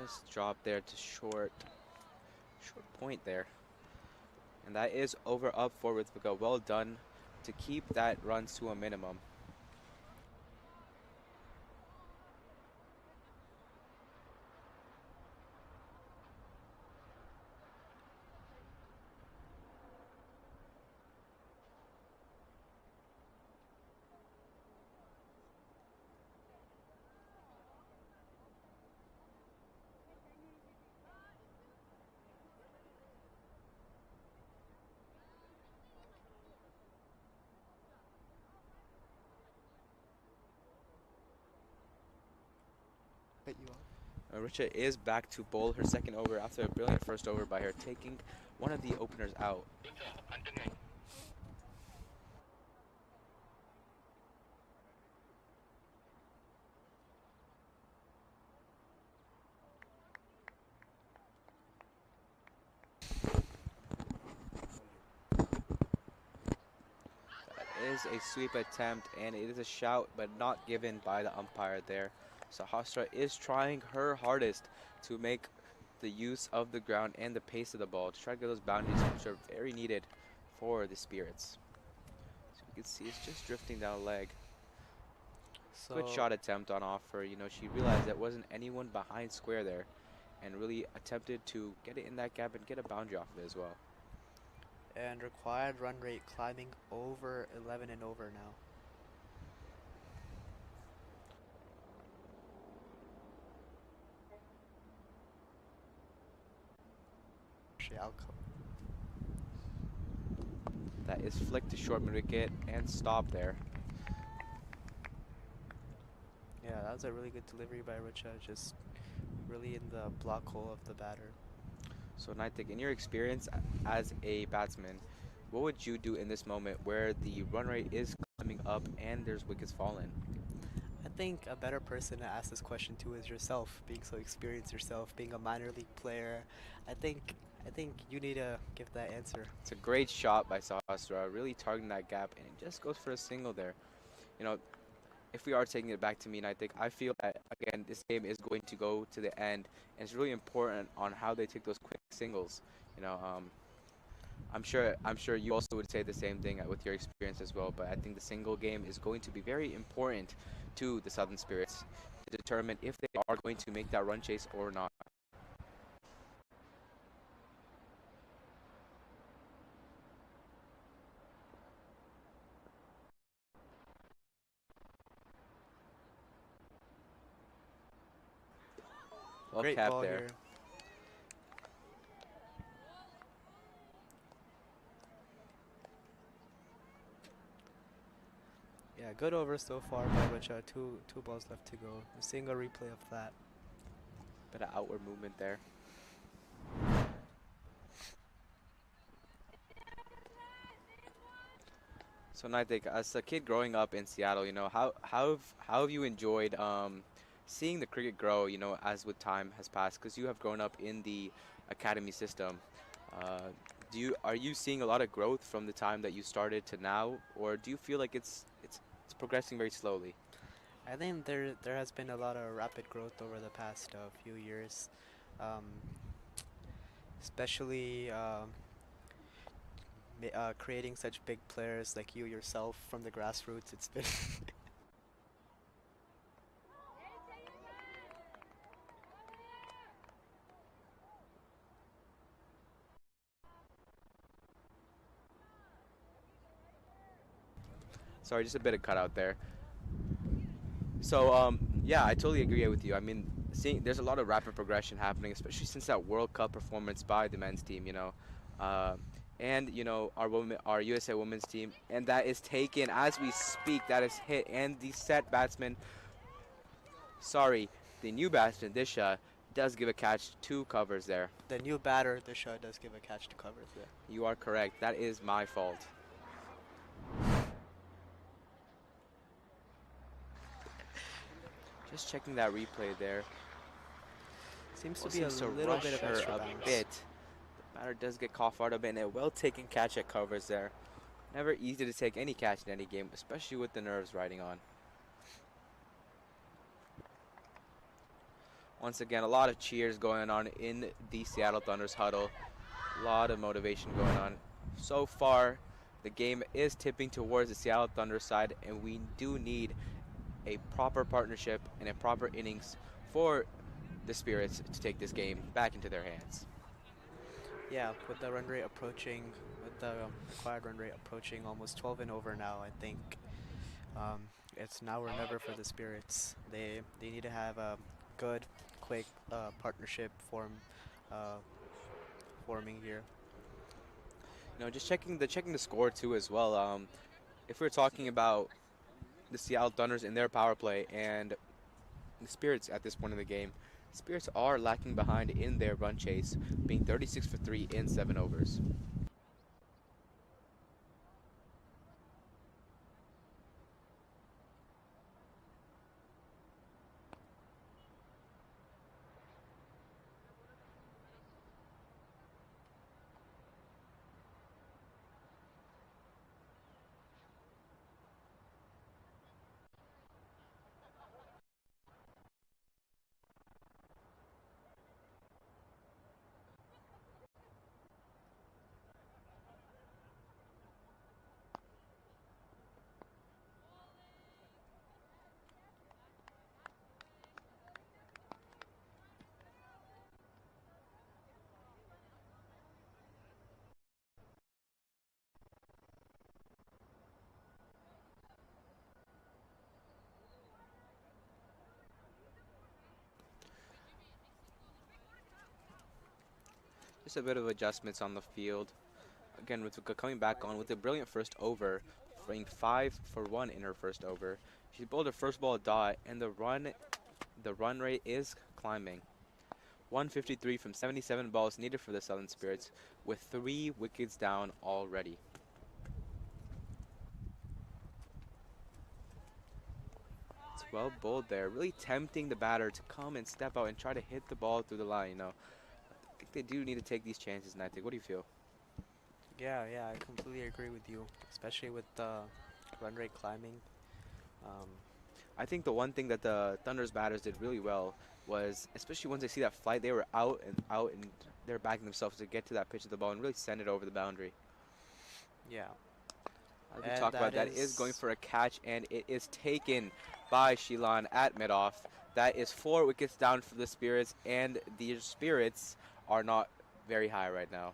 Just drop there to short point there. And that is over up for Ritvika. Well done to keep that runs to a minimum. Richa is back to bowl her second over after a brilliant first over by her, taking one of the openers out. That is a sweep attempt, and it is a shout, but not given by the umpire there. Sahasra is trying her hardest to make the use of the ground and the pace of the ball to try to get those boundaries, which are very needed for the Spirits. So you can see it's just drifting down leg. Good shot attempt on offer. You know, she realized there wasn't anyone behind square there and really attempted to get it in that gap and get a boundary off of it as well. And required run rate climbing over 11 and over now. Outcome. That is flicked to short mid-wicket and stop there. Yeah, that was a really good delivery by Richa, just really in the block hole of the batter. So Naitik, in your experience as a batsman, what would you do in this moment where the run rate is climbing up and there's wickets fallen? I think a better person to ask this question to is yourself, being so experienced yourself, being a minor league player. I think you need to give that answer. It's a great shot by Sahasra, really targeting that gap, and it just goes for a single there. You know, if we are taking it back to me, Naitik, I feel that, again, this game is going to go to the end, and it's really important on how they take those quick singles. You know, I'm sure you also would say the same thing with your experience as well, but I think the single game is going to be very important to the Southern Spirits to determine if they are going to make that run chase or not. Well Great capped ball there. here. Yeah, good over so far by Richa. Two balls left to go. We're seeing a replay of that. Bit of outward movement there. So Naitik, as a kid growing up in Seattle, you know, how have you enjoyed seeing the cricket grow, you know, as with time has passed? Because you have grown up in the academy system. Uh, are you seeing a lot of growth from the time that you started to now, or do you feel like it's progressing very slowly? I think there has been a lot of rapid growth over the past few years, um, especially creating such big players like you yourself from the grassroots. It's been Sorry, just a bit of cutout there. So yeah, I totally agree with you. I mean, seeing there's a lot of rapid progression happening, especially since that World Cup performance by the men's team. You know, uh, and you know our USA women's team, and that is taken as we speak. That is hit, and the set batsman, sorry, the new batsman Disha does give a catch, two covers there. the new batter. The shot does give a catch to cover there. You are correct. That is my fault. Just checking that replay there. Seems to Well, be a seems to little rush bit of her extra a bounce. bit. The batter does get caught out a bit, and a well-taken catch at covers there. Never easy to take any catch in any game, especially with the nerves riding on. Once again, a lot of cheers going on in the Seattle Thunder's huddle. A lot of motivation going on. So far, the game is tipping towards the Seattle Thunder side, and we do need a proper partnership and a proper innings for the Spirits to take this game back into their hands. Yeah, with the run rate approaching, with the required run rate approaching almost 12 and over now, I think um, it's now or never for the Spirits. They need to have a good, quick partnership uh, forming here. Just checking the score too as well. If we're talking about the Seattle Thunders in their power play and the Spirits at this point in the game, Spirits are lacking behind in their run chase, being 36 for 3 in 7 overs. Just a bit of adjustments on the field. Again, with coming back on with a brilliant first over, being 5 for 1 in her first over. She bowled her first ball dot, and the run rate is climbing. 153 from 77 balls needed for the Southern Spirits, with 3 wickets down already. It's well bowled there, really tempting the batter to come and step out and try to hit the ball through the line. I think they do need to take these chances, and I think, what do you feel? Yeah, I completely agree with you, especially with the run rate climbing. Um, I think the one thing that the Thunder's batters did really well was, especially once they see that flight, they were out, and they're backing themselves to get to that pitch of the ball and really send it over the boundary. yeah, As we and talk about, that that is going is for a catch, and it is taken by Shilan at mid-off. That is 4 wickets down for the Spirits, and the Spirits are not very high right now.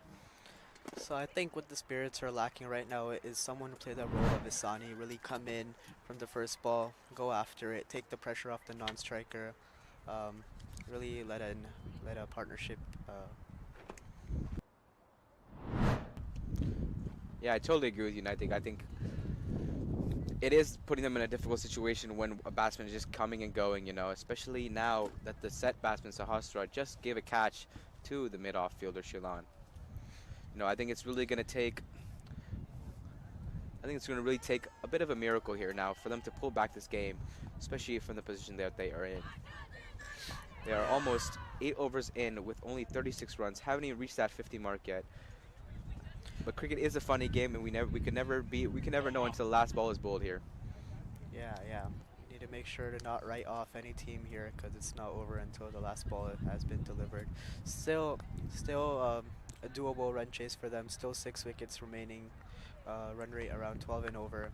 So I think what the Spirits are lacking right now is someone to play the role of Isani, really come in from the first ball, go after it, take the pressure off the non-striker, um, really let a partnership. Yeah, I totally agree with you, and I think it is putting them in a difficult situation when a batsman is just coming and going, especially now that the set batsman Sahasra just gave a catch to the mid-off fielder Shilan. I think it's really going to take I think it's going to really take a bit of a miracle here now for them to pull back this game, especially from the position that they are in. They are almost 8 overs in with only 36 runs, haven't even reached that 50 mark yet. But cricket is a funny game, and we can never know until the last ball is bowled here. Yeah. You need to make sure to not write off any team here because it's not over until the last ball has been delivered. Still, a doable run chase for them. Still 6 wickets remaining. Run rate around 12 and over.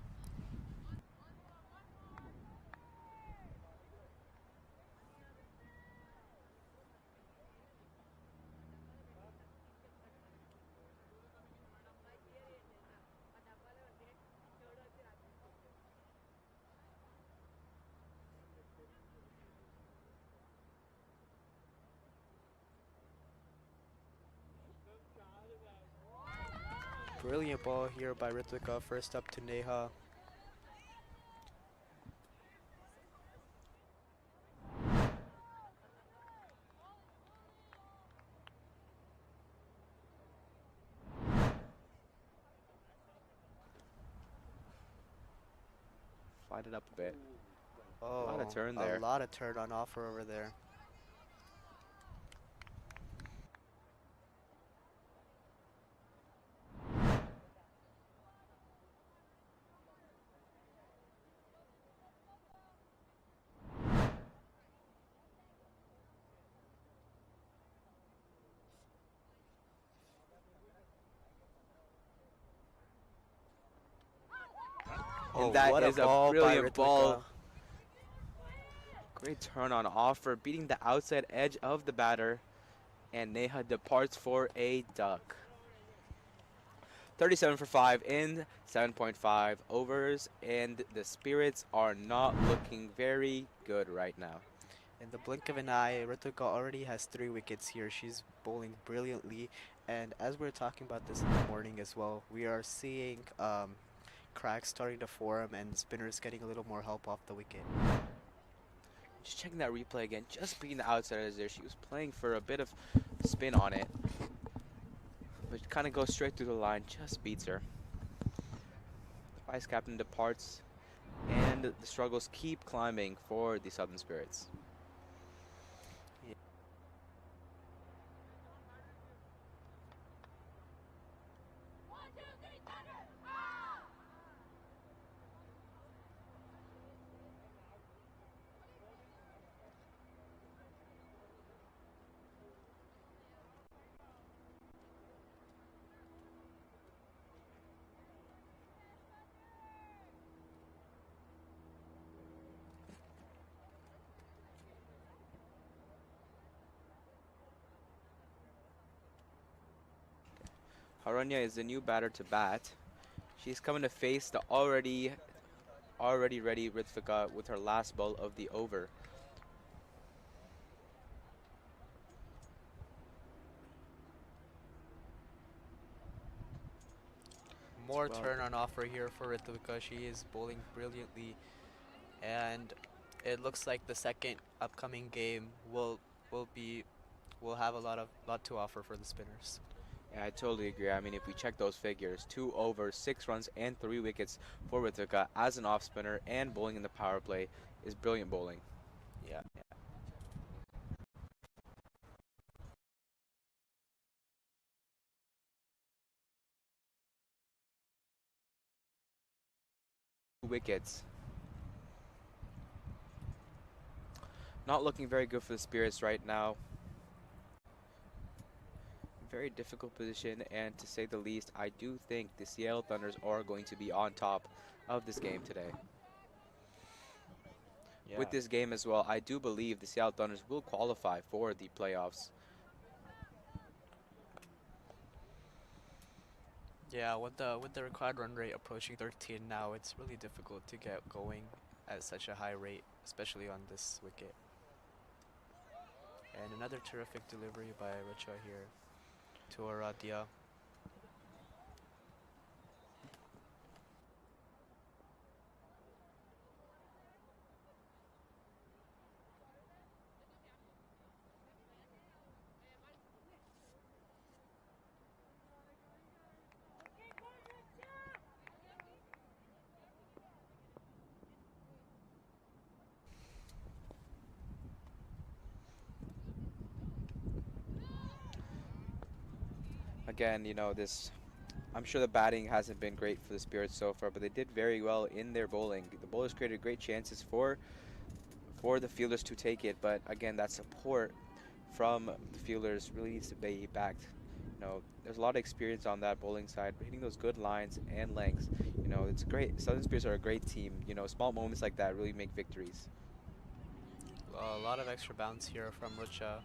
Brilliant ball here by Ritvika. First up to Neha. Fight it up a bit. A lot of Oh, turn a there. lot of turn on offer over there. Oh, And that what a is a ball by brilliant ball. Ritvika. Great turn on offer, beating the outside edge of the batter. And Neha departs for a duck. 37 for 5 in 7.5 overs, and the Spirits are not looking very good right now. In the blink of an eye, Ritvika already has 3 wickets here. She's bowling brilliantly. And as we're talking about this in the morning as well, we are seeing cracks starting to form and spinners getting a little more help off the wicket. Just checking that replay again, just beating the outsiders there. She was playing for a bit of spin on it, but kind of goes straight through the line, just beats her. The vice captain departs, and the struggles keep climbing for the Southern Spirits. Haranya is the new batter to bat. She's coming to face the already ready Ritvika with her last ball of the over. More Well, turn on offer here for Ritvika. She is bowling brilliantly, and it looks like the second upcoming game will be will have a lot to offer for the spinners. yeah, I totally agree. I mean, if we check those figures, 2 overs, 6 runs, and 3 wickets for Ritvika as an off spinner and bowling in the power play is brilliant bowling. Yeah. 2 wickets. Not looking very good for the Spirits right now. Very difficult position, and to say the least, I do think the Seattle Thunders are going to be on top of this game today. Yeah. With this game as well, I do believe the Seattle Thunders will qualify for the playoffs. Yeah, with the required run rate approaching 13 now, it's really difficult to get going at such a high rate, especially on this wicket. And another terrific delivery by Richa here to Aradia. Again, I'm sure the batting hasn't been great for the Spirits so far, but they did very well in their bowling. The bowlers created great chances for the fielders to take it, but again, that support from the fielders really needs to be backed. There's a lot of experience on that bowling side, hitting those good lines and lengths. It's great. Southern Spirits are a great team. Small moments like that really make victories. A lot of extra bounce here from Richa.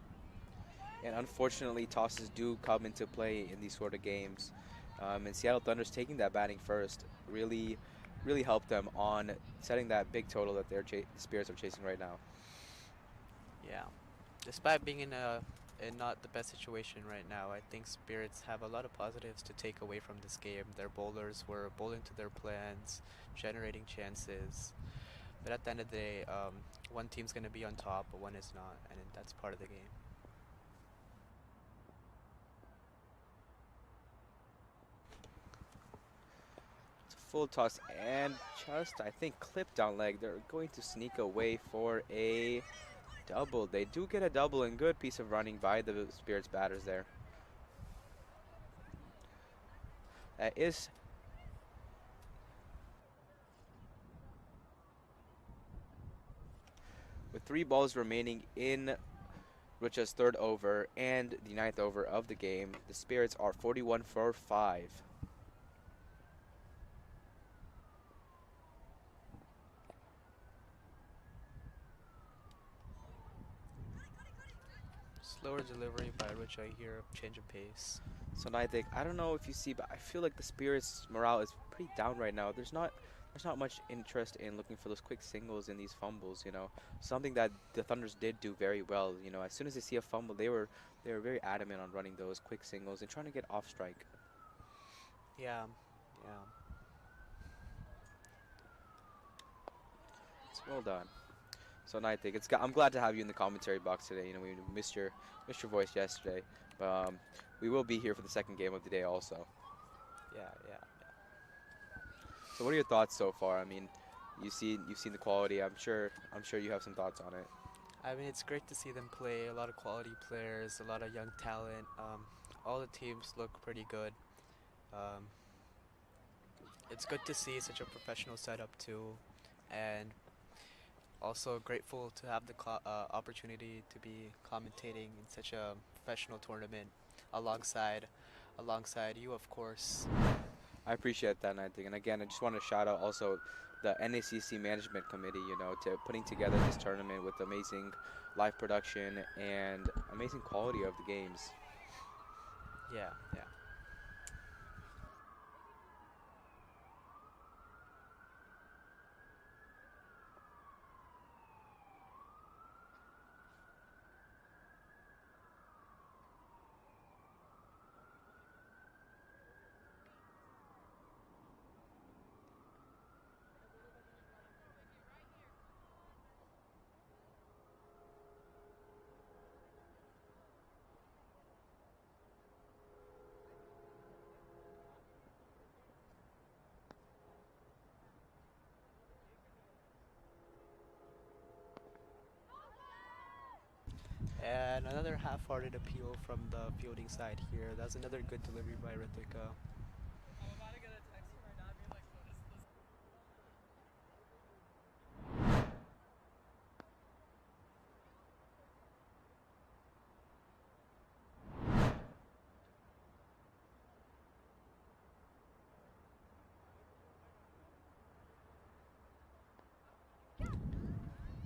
And unfortunately, tosses do come into play in these sort of games. And Seattle Thunder's taking that batting first really, really helped them on setting that big total that the Spirits are chasing right now. Yeah. Despite being in not the best situation right now, I think Spirits have a lot of positives to take away from this game. Their bowlers were bowling to their plans, generating chances. But at the end of the day, one team's going to be on top, but one is not, and that's part of the game. It's a full toss and just, I think, clipped down leg. They're going to sneak away for a double. They do get a double, and good piece of running by the Spirits batters there. That is with 3 balls remaining in Richa's third over and the 9th over of the game. The Spirits are 41 for 5. slower delivery by Richa here, change of pace. So Niantic, I don't know if you see, but I feel like the Spirits morale is pretty down right now. There's not much interest in looking for those quick singles in these fumbles, Something that the Thunders did do very well, As soon as they see a fumble, they were very adamant on running those quick singles and trying to get off strike. Yeah, yeah. It's well done. So Niantic, I'm glad to have you in the commentary box today. We missed your voice yesterday, but we will be here for the second game of the day also. Yeah, yeah. So what are your thoughts so far? I mean, you've seen the quality. I'm sure you have some thoughts on it. I mean, it's great to see them play. A lot of quality players, a lot of young talent. All the teams look pretty good. Um, it's good to see such a professional setup too, and also grateful to have the opportunity to be commentating in such a professional tournament alongside alongside you, of course. I appreciate that, Niantic. And again, I just want to shout out also the NACC Management Committee, to putting together this tournament with amazing live production and amazing quality of the games. Yeah, yeah. And another half-hearted appeal from the fielding side here. That's another good delivery by Ritika.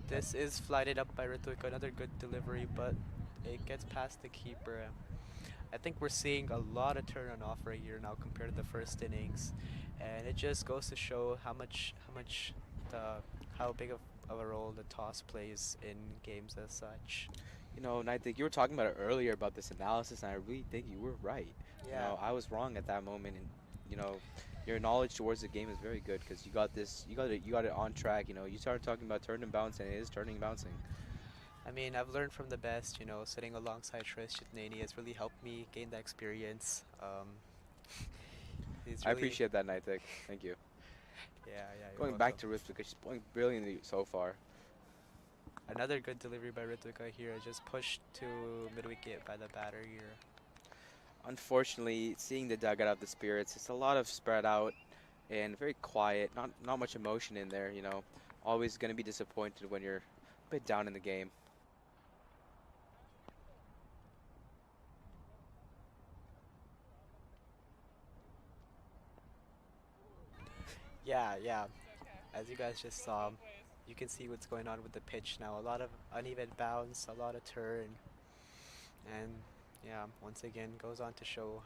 This is flighted up by Ritika. Another good delivery, but it gets past the keeper. I think we're seeing a lot of turn on off right here now compared to the first innings, and it just goes to show the how big of a role the toss plays in games as such. Niantic, you were talking about it earlier about this analysis, and I really think you were right. Yeah. I was wrong at that moment, and you know, your knowledge towards the game is very good because you got it on track. You started talking about turn and bounce, and it is turning and bouncing. I mean, I've learned from the best. Sitting alongside Trish Chitnani has really helped me gain that experience. He's I really, appreciate that, Niantic. Thank you. yeah, yeah. You're Going back welcome. to Rift because she's playing brilliantly so far. Another good delivery by Ritika here, just pushed to mid wicket by the batter here. Unfortunately, seeing the dugout of the Spirits, it's a lot of spread out and very quiet. Not much emotion in there. Always gonna be disappointed when you're a bit down in the game. Yeah, yeah. As you guys just saw, you can see what's going on with the pitch now. A lot of uneven bounce, a lot of turn, and yeah, once again goes on to show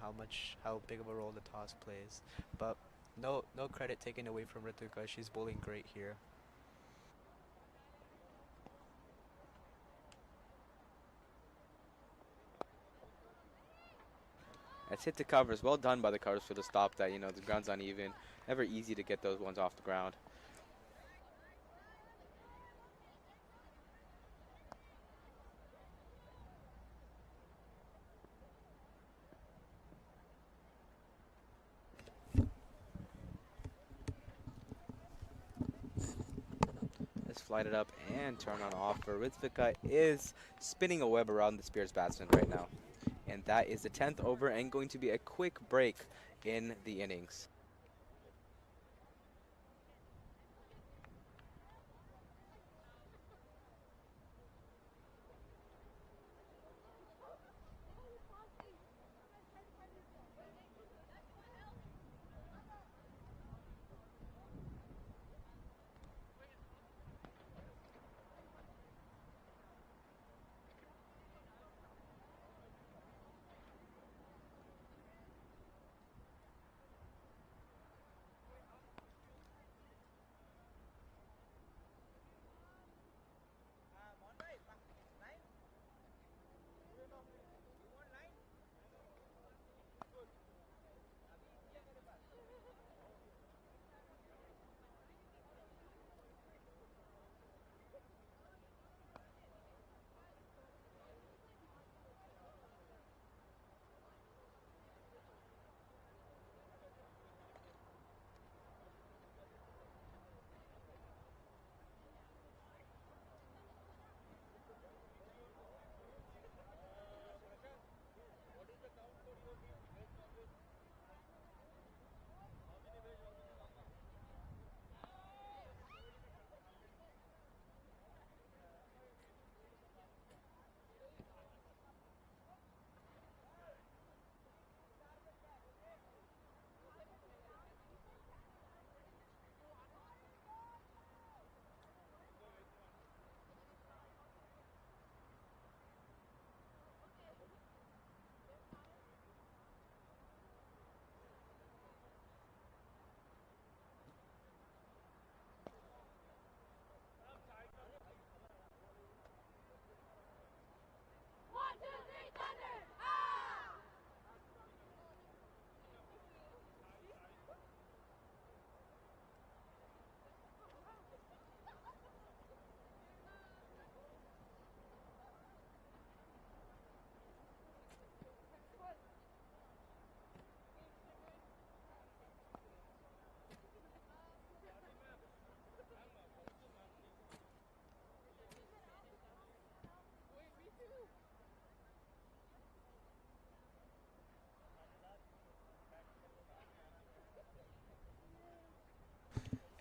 how big of a role the toss plays. But no credit taken away from Ritika. She's bowling great here. That's hit the covers. Well done by the covers for the stop that. The ground's uneven. Never easy to get those ones off the ground. Let's flight it up and turn on off. For Ritvika is spinning a web around the Spirits batsman right now. And that is the 10th over and going to be a quick break in the innings.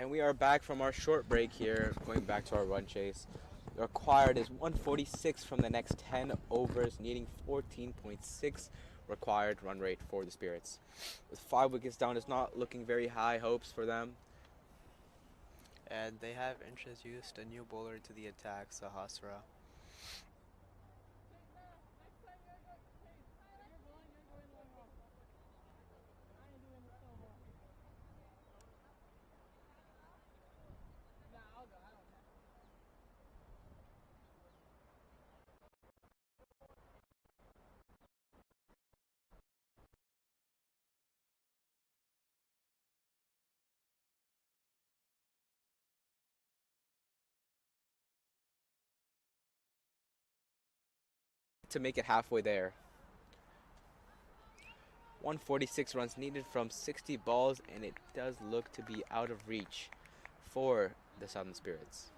And we are back from our short break here, going back to our run chase. The required is 146 from the next 10 overs, needing 14.6 required run rate for the Spirits. With 5 wickets down, it's not looking very high hopes for them. And they have introduced a new bowler to the attack, Sahasra. To make it halfway there. 146 runs needed from 60 balls, and it does look to be out of reach for the Southern Spirits.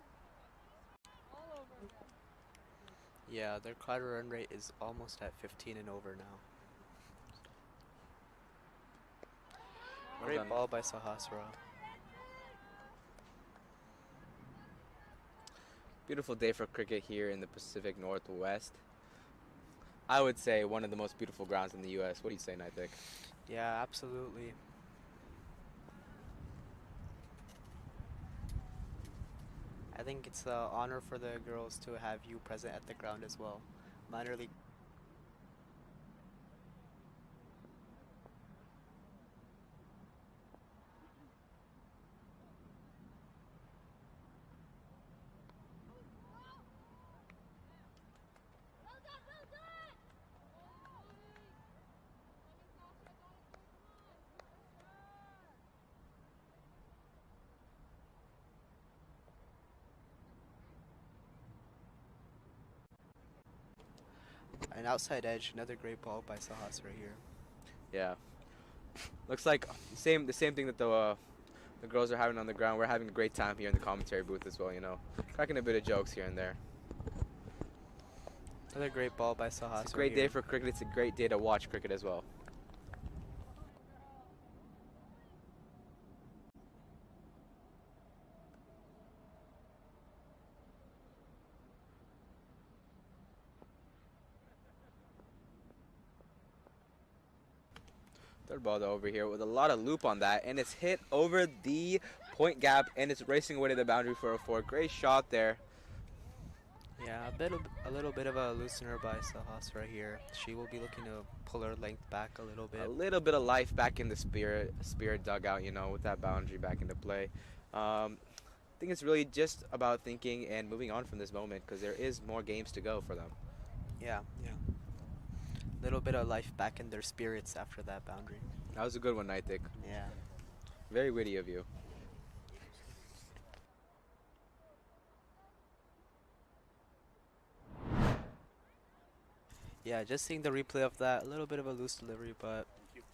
Yeah, their quarter run rate is almost at 15 and over now. Well Great done. ball by Sahasra. Beautiful day for cricket here in the Pacific Northwest. I would say one of the most beautiful grounds in the U.S. What do you say, Nithik? Yeah, absolutely. I think it's an honor for the girls to have you present at the ground as well. Minor league. An outside edge, another great ball by Sahasra here. Yeah. Looks like the same thing that the girls are having on the ground. We're having a great time here in the commentary booth as well, Cracking a bit of jokes here and there. Another great ball by Sahasra. It's a great day for cricket. It's a great day to watch cricket as well. Third ball though over here with a lot of loop on that, and it's hit over the point gap, and it's racing away to the boundary for a 4. Great shot there. Yeah, a little bit of a loosener by Sahasra here. She will be looking to pull her length back a little bit. A little bit of life back in the spirit dugout, with that boundary back into play. I think it's really just about thinking and moving on from this moment because there is more games to go for them. Yeah. Little bit of life back in their spirits after that boundary. That was a good one, Nithik. Yeah. Very witty of you. Yeah, just seeing the replay of that, a little bit of a loose delivery, but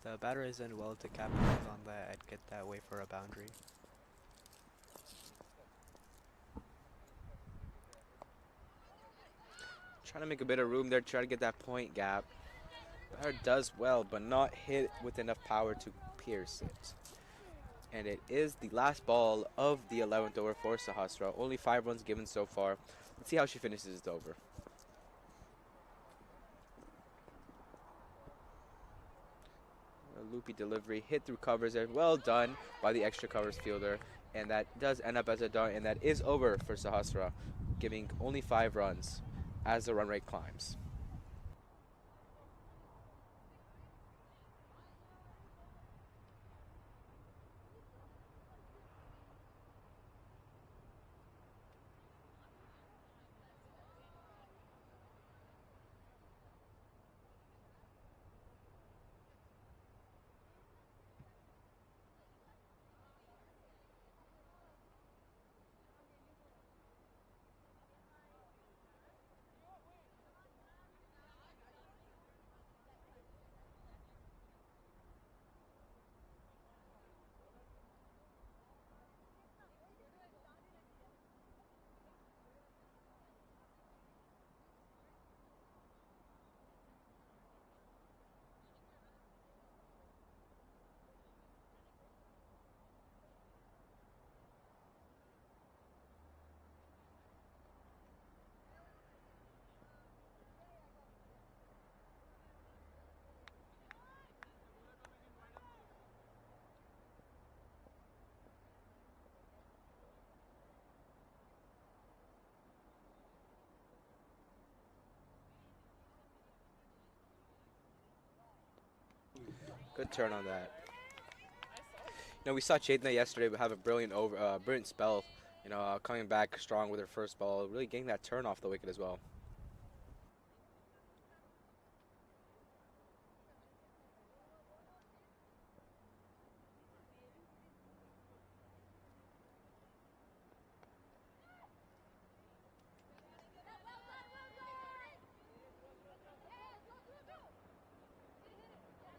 the batter is in well to capitalize on that and get that way for a boundary. Trying to make a bit of room there, try to get that point gap. Batter does well, but not hit with enough power to pierce it. And it is the last ball of the 11th over for Sahasra. Only 5 runs given so far. Let's see how she finishes it over. A loopy delivery, hit through covers there. Well done by the extra covers fielder. And that does end up as a dot, and that is over for Sahasra, giving only 5 runs as the run rate climbs. Good turn on that. We saw Chaitanya yesterday have a brilliant spell. Coming back strong with her first ball, really getting that turn off the wicket as well.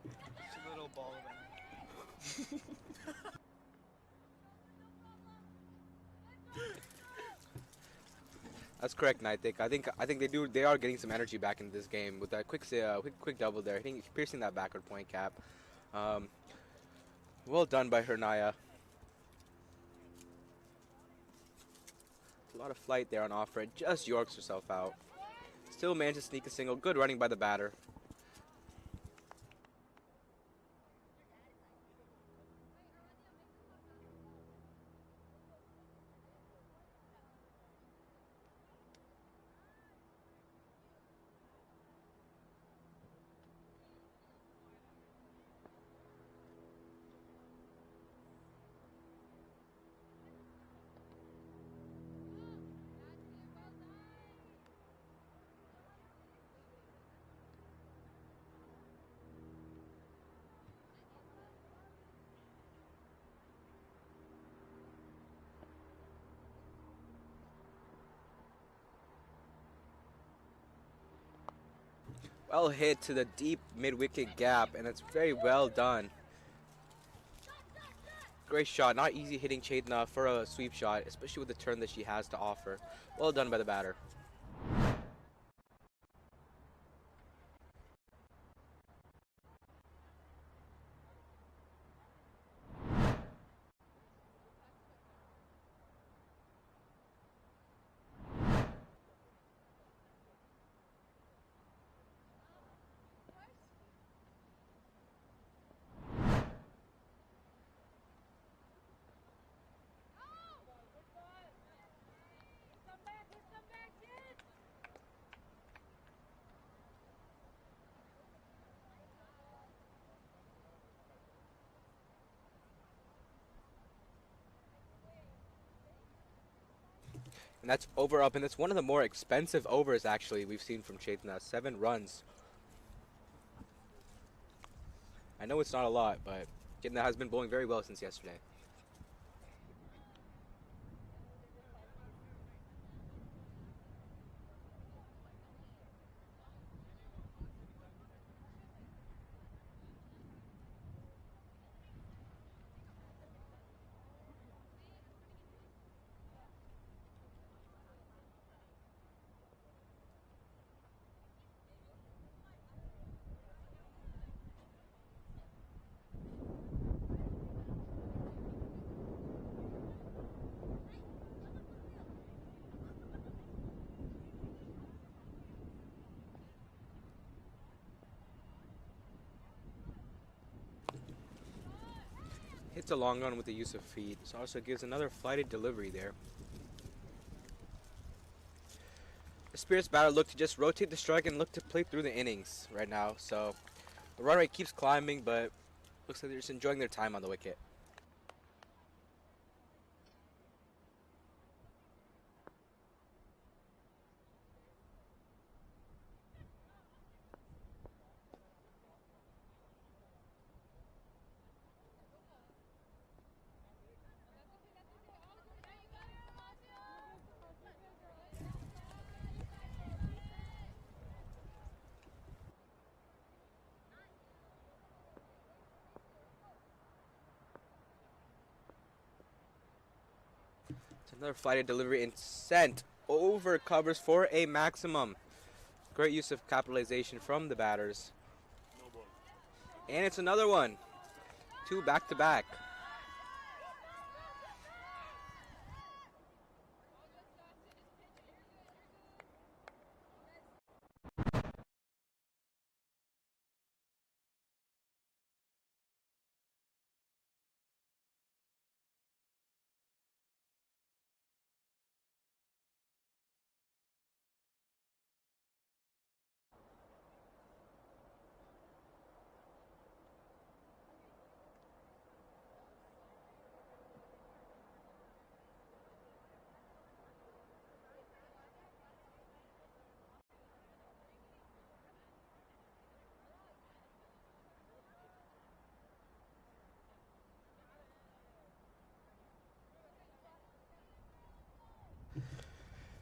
It's a little ball man. That's correct, Nightik. I think they are getting some energy back into this game with that quick double there, piercing that backward point cap. Um, well done by Hernaya. A lot of flight there on offer. It just yorks herself out. Still managed to sneak a single. Good running by the batter. Well hit to the deep mid-wicket gap, and it's very well done. Great shot. Not easy hitting Chaitanya for a sweep shot, especially with the turn that she has to offer. Well done by the batter. And that's over up, and it's one of the more expensive overs actually we've seen from Chaitanya. 7 runs. I know it's not a lot, but Chaitanya has been bowling very well since yesterday. Hits a long run with the use of feet. This also gives another flighted delivery there. The Sprits batter look to just rotate the strike and look to play through the innings right now. So the run rate keeps climbing, but looks like they're just enjoying their time on the wicket. It's another flighted delivery and sent over covers for a maximum. Great use of capitalization from the batters. And it's another one. 2 back to back.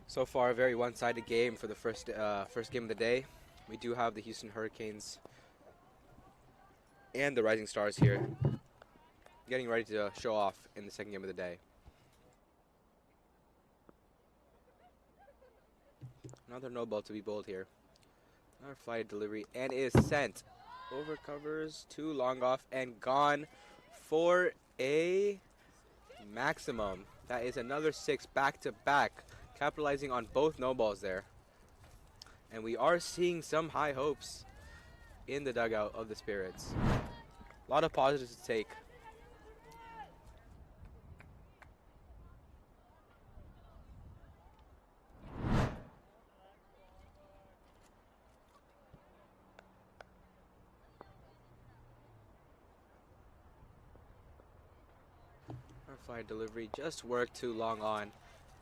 So far, a very one-sided game for the first game of the day. We do have the Houston Hurricanes and the Rising Stars here, getting ready to show off in the second game of the day. Another no ball to be bowled here. Another flight delivery, and it is sent. Over covers, too long off, and gone for a maximum. That is another 6 back-to-back, capitalizing on both no balls there. And we are seeing some high hopes in the dugout of the Spirits. A lot of positives to take. Our fly delivery just worked too long on,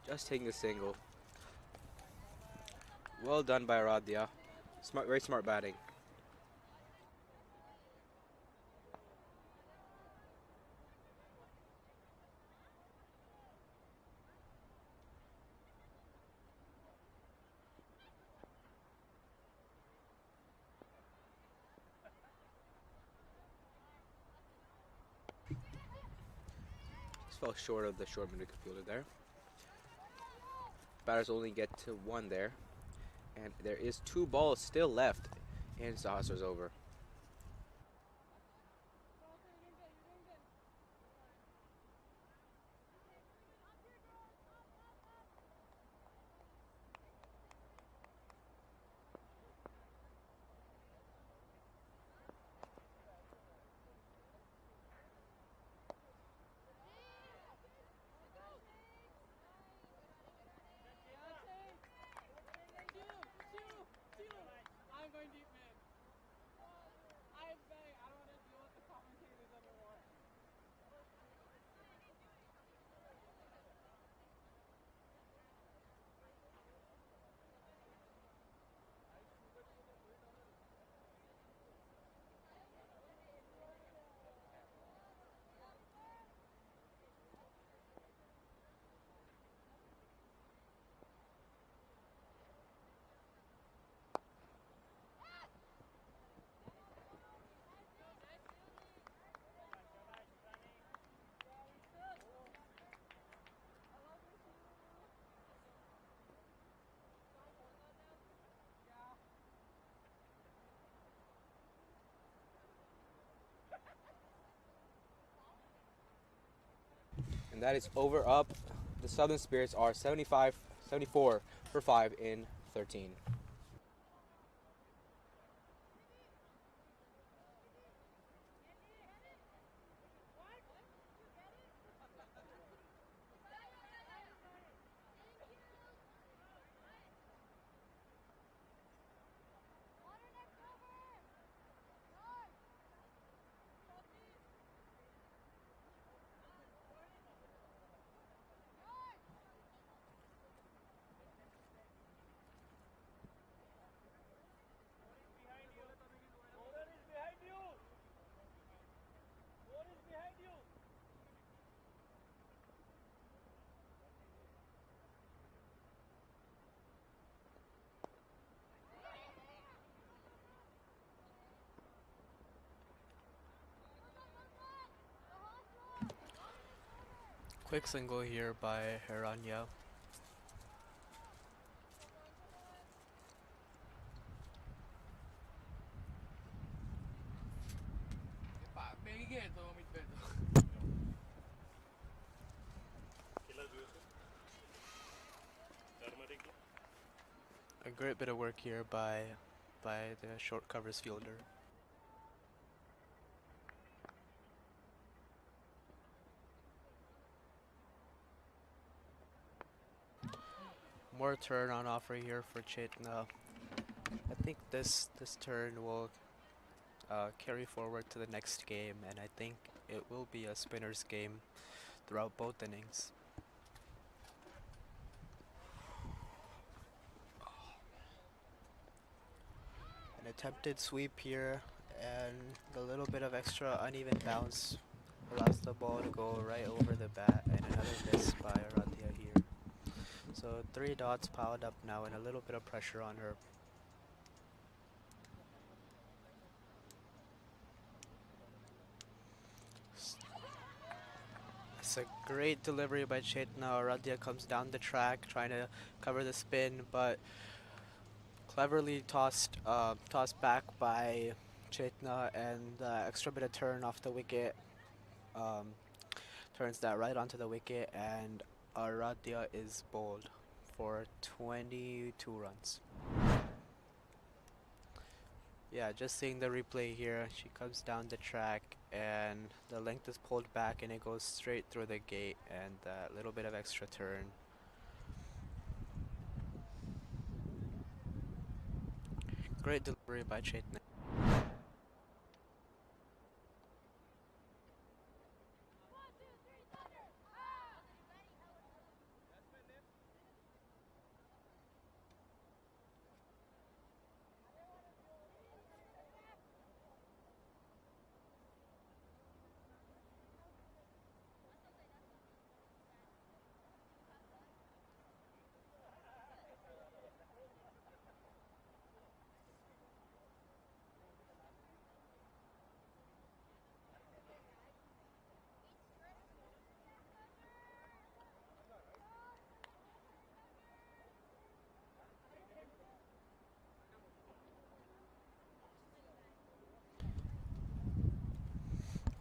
just taking a single. Well done by Aradhya. Smart, very smart batting. Just fell short of the short midfielder there. Batters only get to 1 there. And there is 2 balls still left in Sahasrar's over. And that is over up. The Southern Spirits are 74 for 5 in 13. Quick single here by Heranya. A great bit of work here by the short covers fielder. More turn on offer here for Chetna. I think this turn will carry forward to the next game, and I think it will be a spinner's game throughout both innings. An attempted sweep here, and the little bit of extra uneven bounce allows the ball to go right over the bat, and another miss by Aradia here. So So 3 dots piled up now and a little bit of pressure on her. It's a great delivery by Chetna. Aradia comes down the track trying to cover the spin, but cleverly tossed back by Chetna, and extra bit of turn off the wicket um, turns that right onto the wicket, and Aradia is bowled for 22 runs. Yeah, just seeing the replay here, she comes down the track and the length is pulled back and it goes straight through the gate, and that little bit of extra turn. Great delivery by Chetna.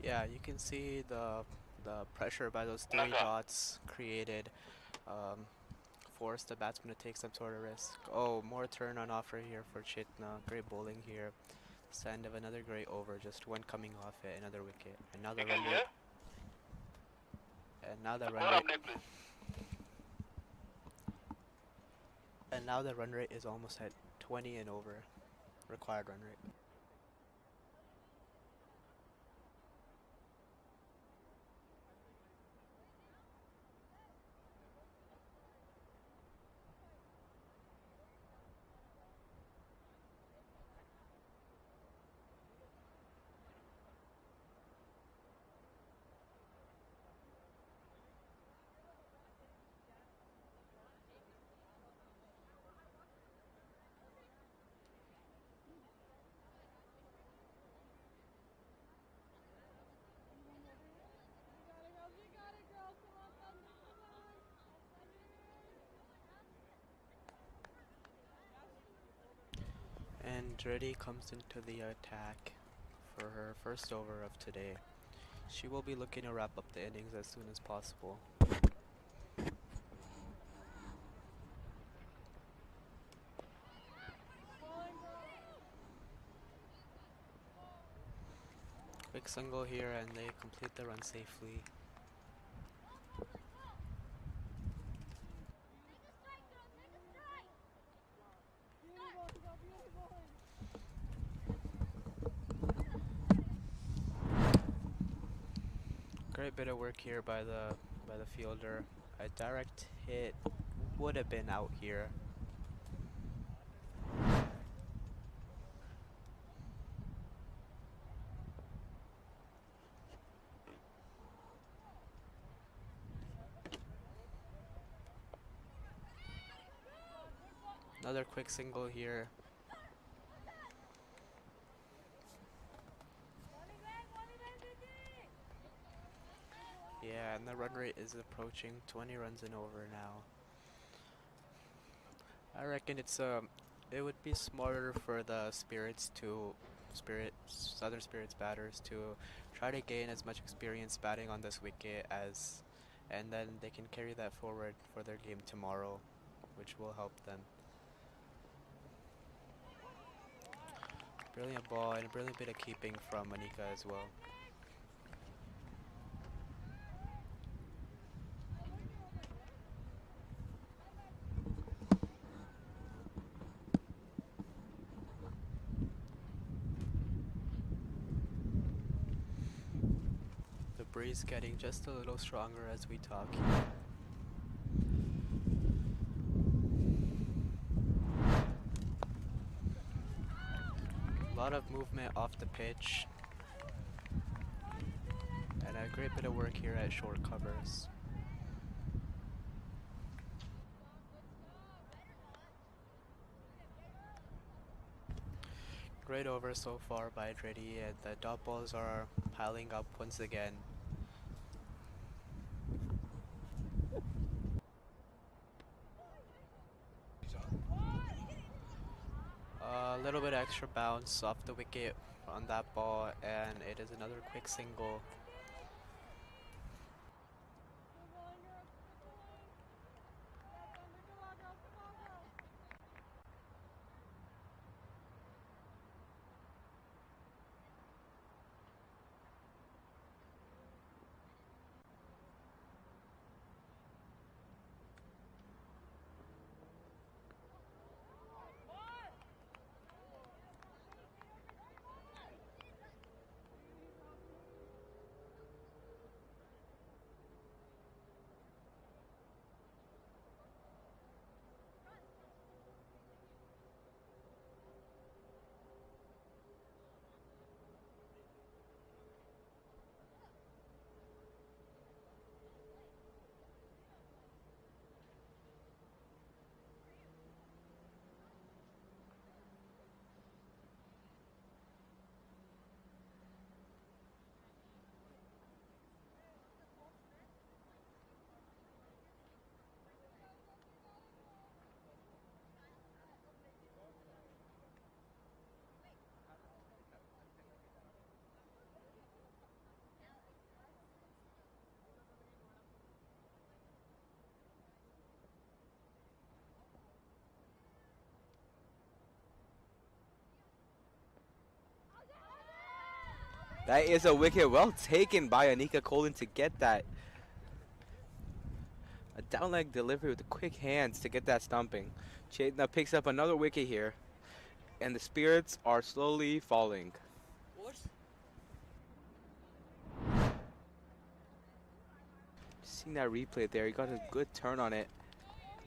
Yeah, you can see the pressure by those 3 dots created forced the batsman to take some sort of risk. Oh, more turn on offer here for Chitna. Great bowling here. Send of another great over, just one coming off it, another wicket. And now the run rate. And now the run rate. And now the run rate is almost at 20 and over. Required run rate. And Reddy comes into the attack for her first over of today. She will be looking to wrap up the innings as soon as possible. Quick single here and they complete the run safely. Great bit of work here by the fielder. A direct hit would have been out here. Another quick single here. Yeah, and the run rate is approaching 20 runs and over now. I reckon it would be smarter for the Southern Spirits batters to try to gain as much experience batting on this wicket and then they can carry that forward for their game tomorrow, which will help them. Brilliant ball and a brilliant bit of keeping from Manika as well. The breeze getting just a little stronger as we talk here. A lot of movement off the pitch. And a great bit of work here at short covers. Great over so far by Dreddy, and the dot balls are piling up once again. A little bit extra bounce off the wicket on that ball, and it is another quick single. That is a wicket well taken by Anika Colin to get that. A down leg delivery with the quick hands to get that stumping. Chetna picks up another wicket here, and the Spirits are slowly falling. Seeing that replay there, he got a good turn on it.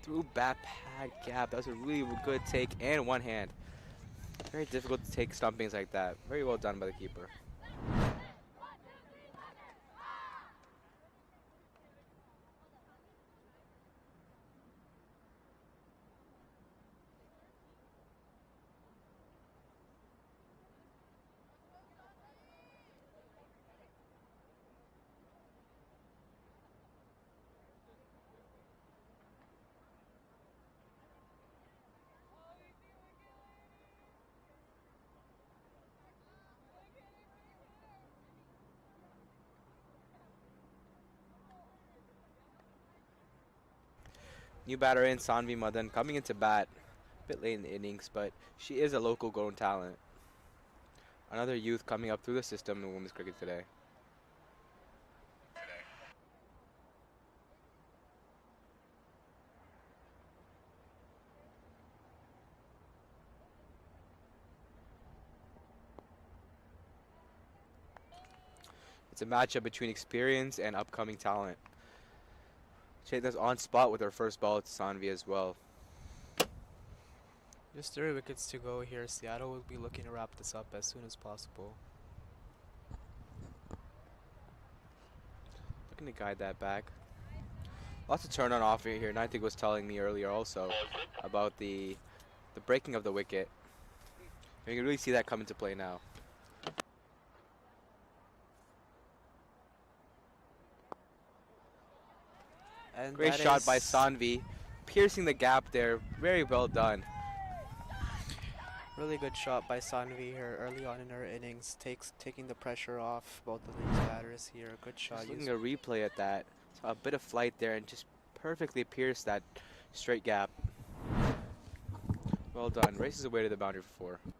Through bat pad gap. That was a really good take and one hand. Very difficult to take stumpings like that. Very well done by the keeper. New batter in, Sanvi Madan, coming into bat. A bit late in the innings, but she is a local grown talent. Another youth coming up through the system in women's cricket today. It's a matchup between experience and upcoming talent. Chetna's on spot with her first ball to Sanvi as well. Just 3 wickets to go here. Seattle will be looking to wrap this up as soon as possible. Looking to guide that back. Lots of turn on off here. Nitik was telling me earlier also about the breaking of the wicket. And you can really see that come into play now. And Great that shot by is Sanvi, piercing the gap there. Very well done. really good shot by Sanvi here early on in her innings, taking the pressure off both of these batters here. Good shot. Just looking at a replay at that. Saw a bit of flight there and just perfectly pierced that straight gap. Well done. Races away to the boundary for 4.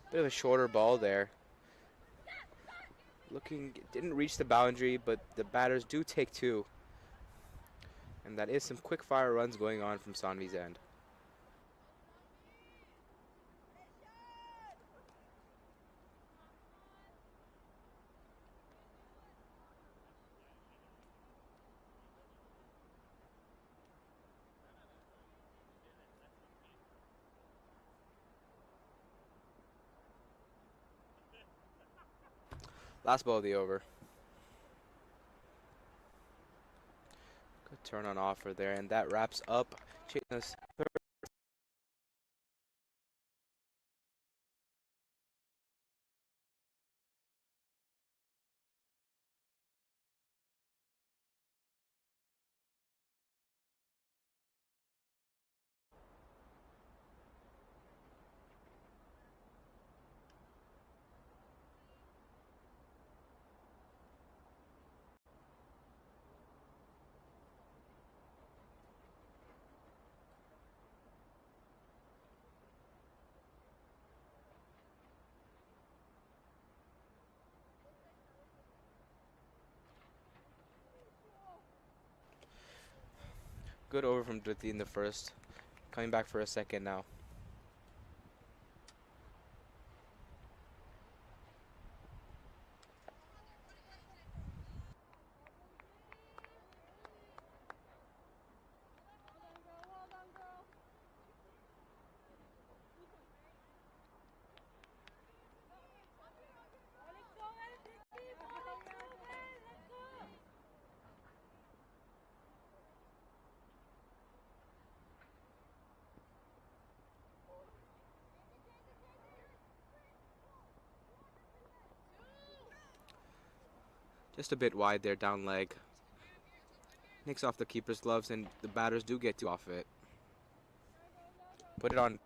Bit of a shorter ball there. Didn't reach the boundary, but the batters do take 2. And that is some quick fire runs going on from Sanvi's end. Last ball of the over. Good turn on offer there, and that wraps up Chaitna's good over from Dhruti in the first. Coming back for a second now. Just a bit wide there, down leg. Nicks off the keeper's gloves, and the batters do get to off it. Put it on.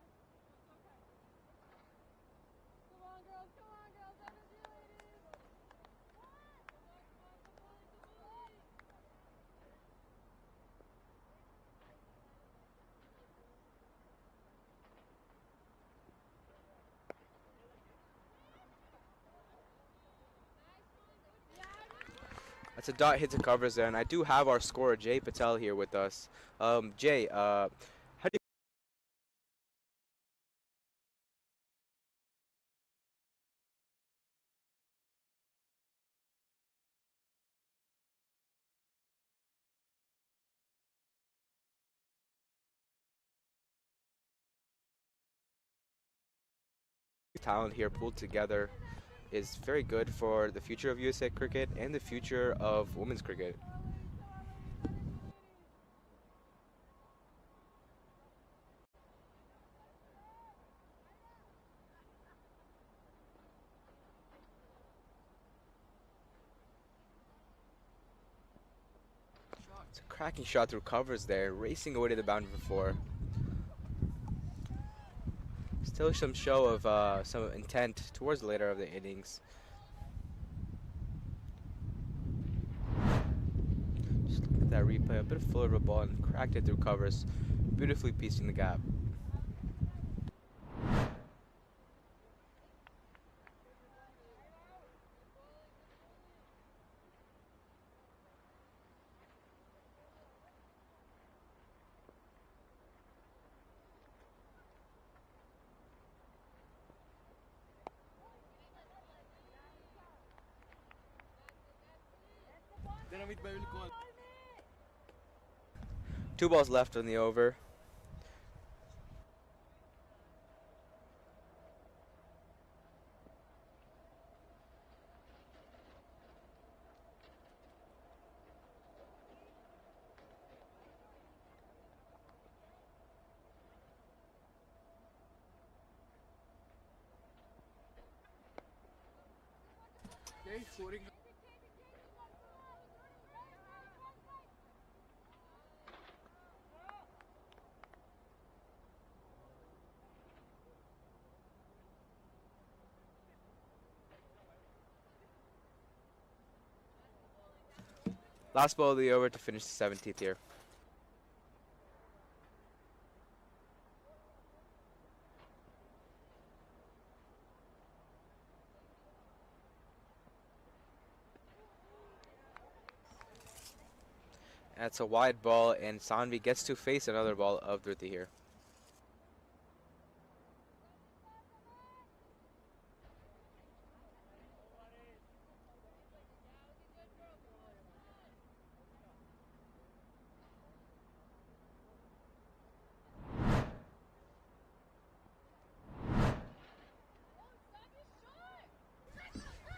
That's a dot hit to covers there, and I do have our scorer Jay Patel here with us. Jay, how do you talent here pulled together is very good for the future of USA cricket and the future of women's cricket. It's a cracking shot through covers there, racing away to the boundary for four. Still some show of some intent towards the later of the innings. Just look at that replay, a bit of fuller of a ball and cracked it through covers, beautifully piecing the gap. Two balls left on the over. Last ball of the over to finish the 17th here. That's a wide ball, and Sanvi gets to face another ball of Dhruti here.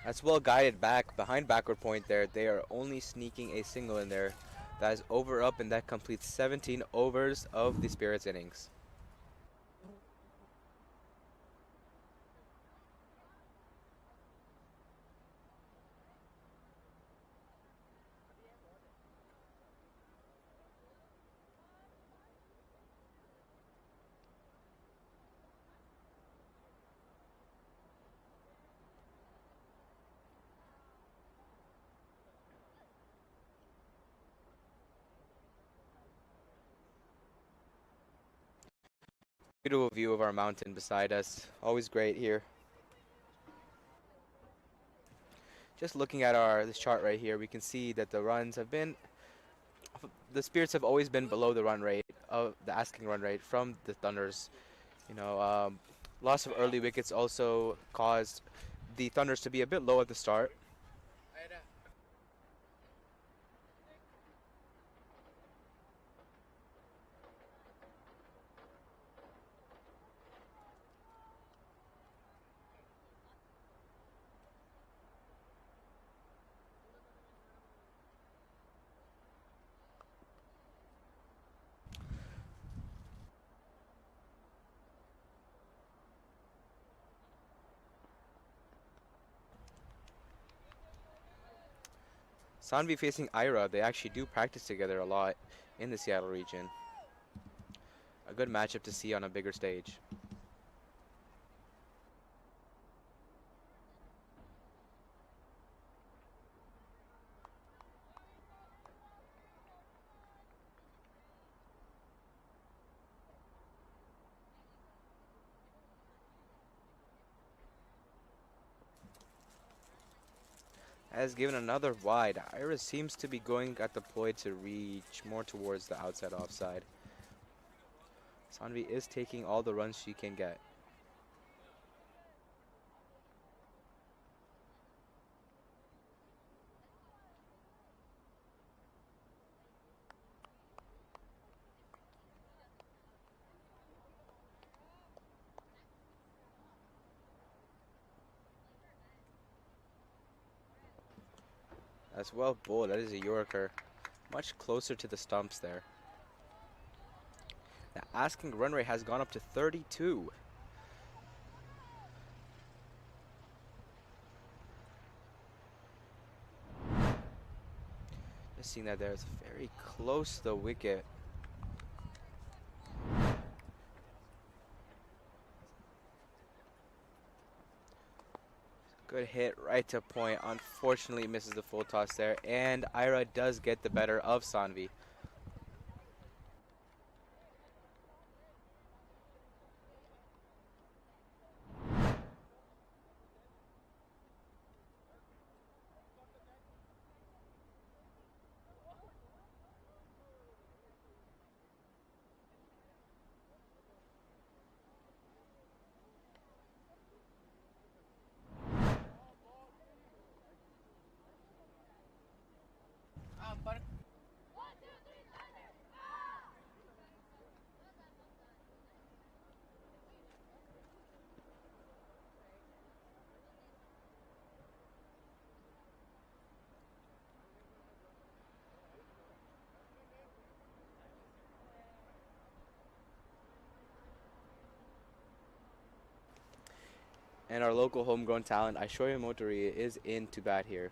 That's well guided back behind backward point there. They are only sneaking a single in there. That is over up, and that completes 17 overs of the Spirits innings. Beautiful view of our mountain beside us. Always great here. Just looking at our this chart right here, we can see that the runs have been the Spirits have always been below the run rate of the asking run rate from the Thunders. You know, loss of early wickets also caused the Thunders to be a bit low at the start. Sanvi facing Ira, they actually do practice together a lot in the Seattle region. A good matchup to see on a bigger stage. Has given another wide. Ira seems to be going at the ploy to reach more towards the outside offside. Sanvi is taking all the runs she can get. As well bowled. That is a Yorker. Much closer to the stumps there. The asking run rate has gone up to 32. Just seeing that there, it's very close to the wicket. Good hit right to point. Unfortunately misses the full toss there, and Ira does get the better of Sanvi. And our local homegrown talent, Aishwarya Motori, is in to bat here.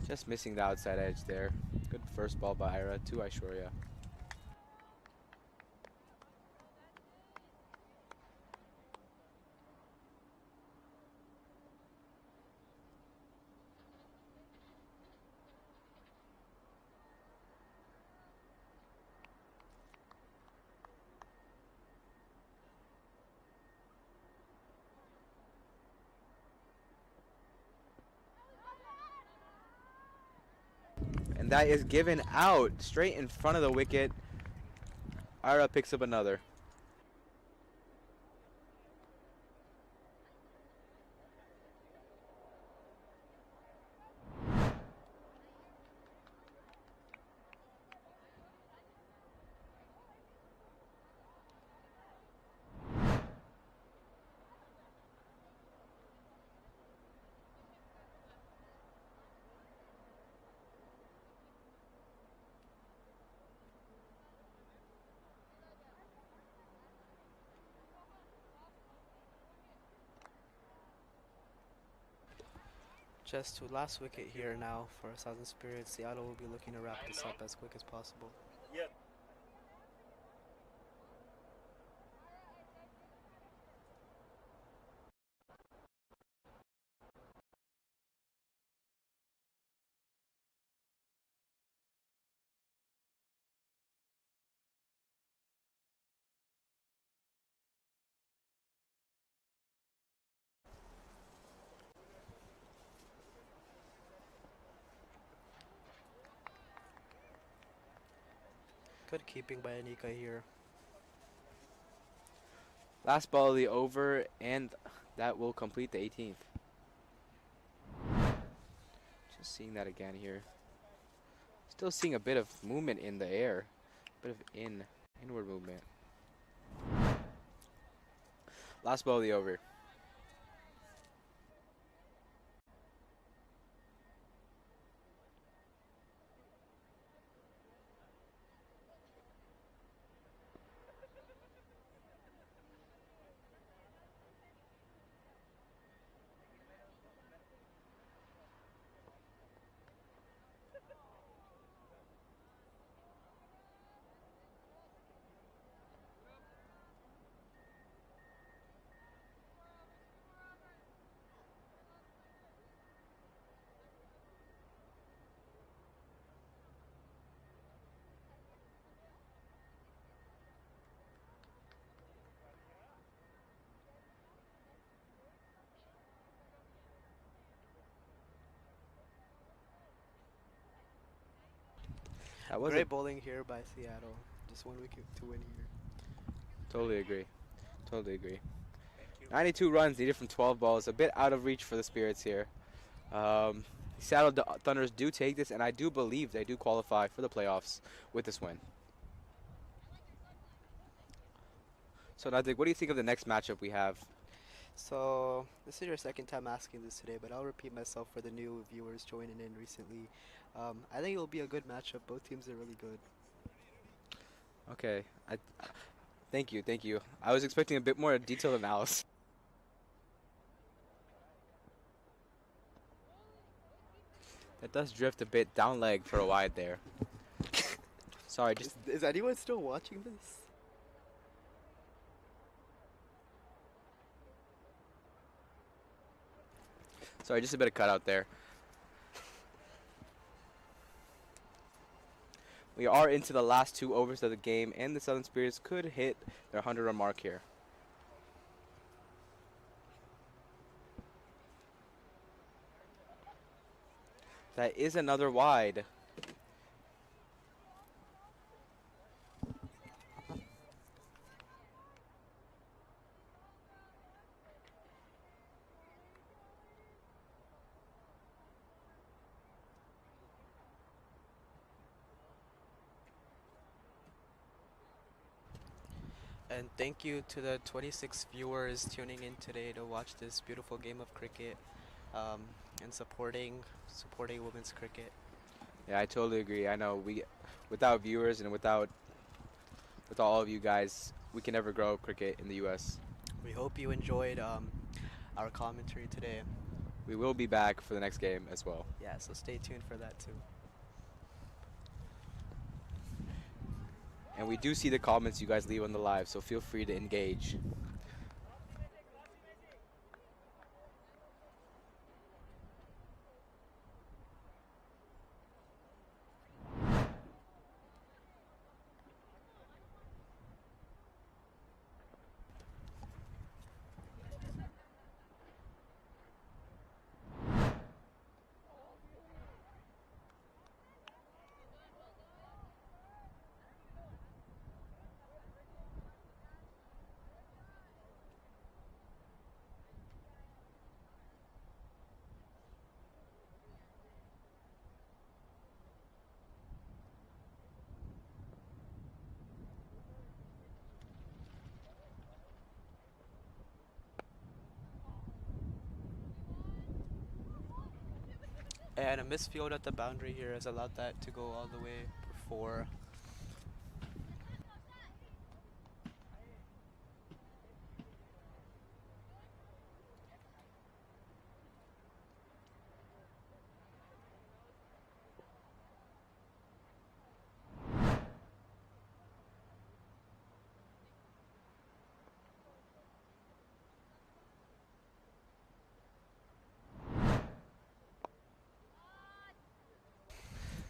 Just missing the outside edge there. Good first ball by Ira to Aishwarya. And that is given out straight in front of the wicket. Ira picks up another. Just to last wicket here now for Southern Spirits. Seattle will be looking to wrap this up as quick as possible. Good keeping by Anika here. Last ball of the over, and that will complete the 18th. Just seeing that again here. Still seeing a bit of movement in the air. A bit of inward movement. Last ball of the over. That was Great bowling here by Seattle. Just 1 wicket to win here. Totally agree. Totally agree. 92 runs needed from 12 balls. A bit out of reach for the Spirits here. Seattle Thunders do take this, and I do believe they do qualify for the playoffs with this win. So, Nadik, what do you think of the next matchup we have? So, this is your second time asking this today, but I'll repeat myself for the new viewers joining in recently. I think it'll be a good matchup. Both teams are really good. Okay. Thank you, thank you. I was expecting a bit more detailed analysis. That does drift a bit down leg for a wide there. Sorry, just Is anyone still watching this? sorry, just a bit of cutout there. We are into the last 2 overs of the game, and the Southern Spirits could hit their 100-run mark here. That is another wide. And thank you to the 26 viewers tuning in today to watch this beautiful game of cricket and supporting women's cricket. Yeah, I totally agree. I know without viewers and with all of you guys, we can never grow cricket in the U.S. We hope you enjoyed our commentary today. We will be back for the next game as well. Yeah, so stay tuned for that too. And we do see the comments you guys leave on the live, so feel free to engage. And a misfield at the boundary here has allowed that to go all the way for 4.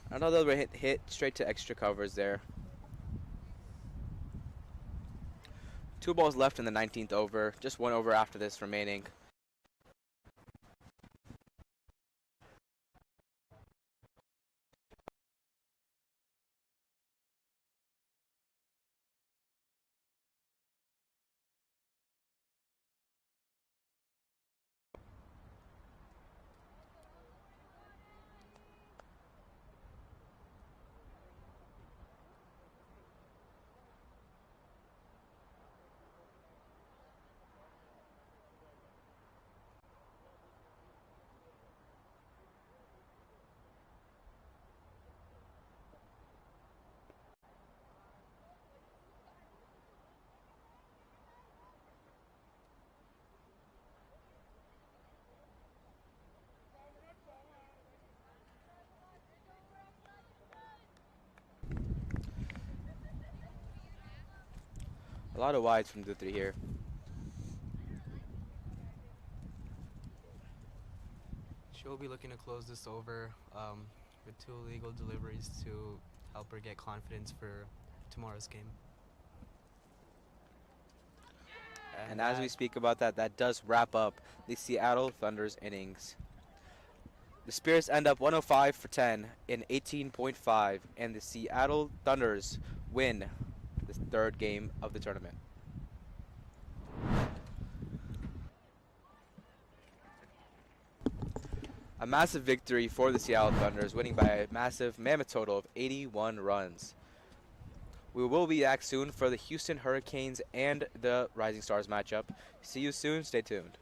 Another hit straight to extra covers there. 2 balls left in the 19th over. Just 1 over after this remaining. A lot of wides from Dutri here. She'll be looking to close this over with 2 legal deliveries to help her get confidence for tomorrow's game. And as we speak about that, that does wrap up the Seattle Thunder's innings. The Spirits end up 105 for 10 in 18.5, and the Seattle Thunders win the 3rd game of the tournament. A massive victory for the Seattle Thunders, winning by a massive mammoth total of 81 runs. We will be back soon for the Houston Hurricanes and the Rising Stars matchup. See you soon. Stay tuned.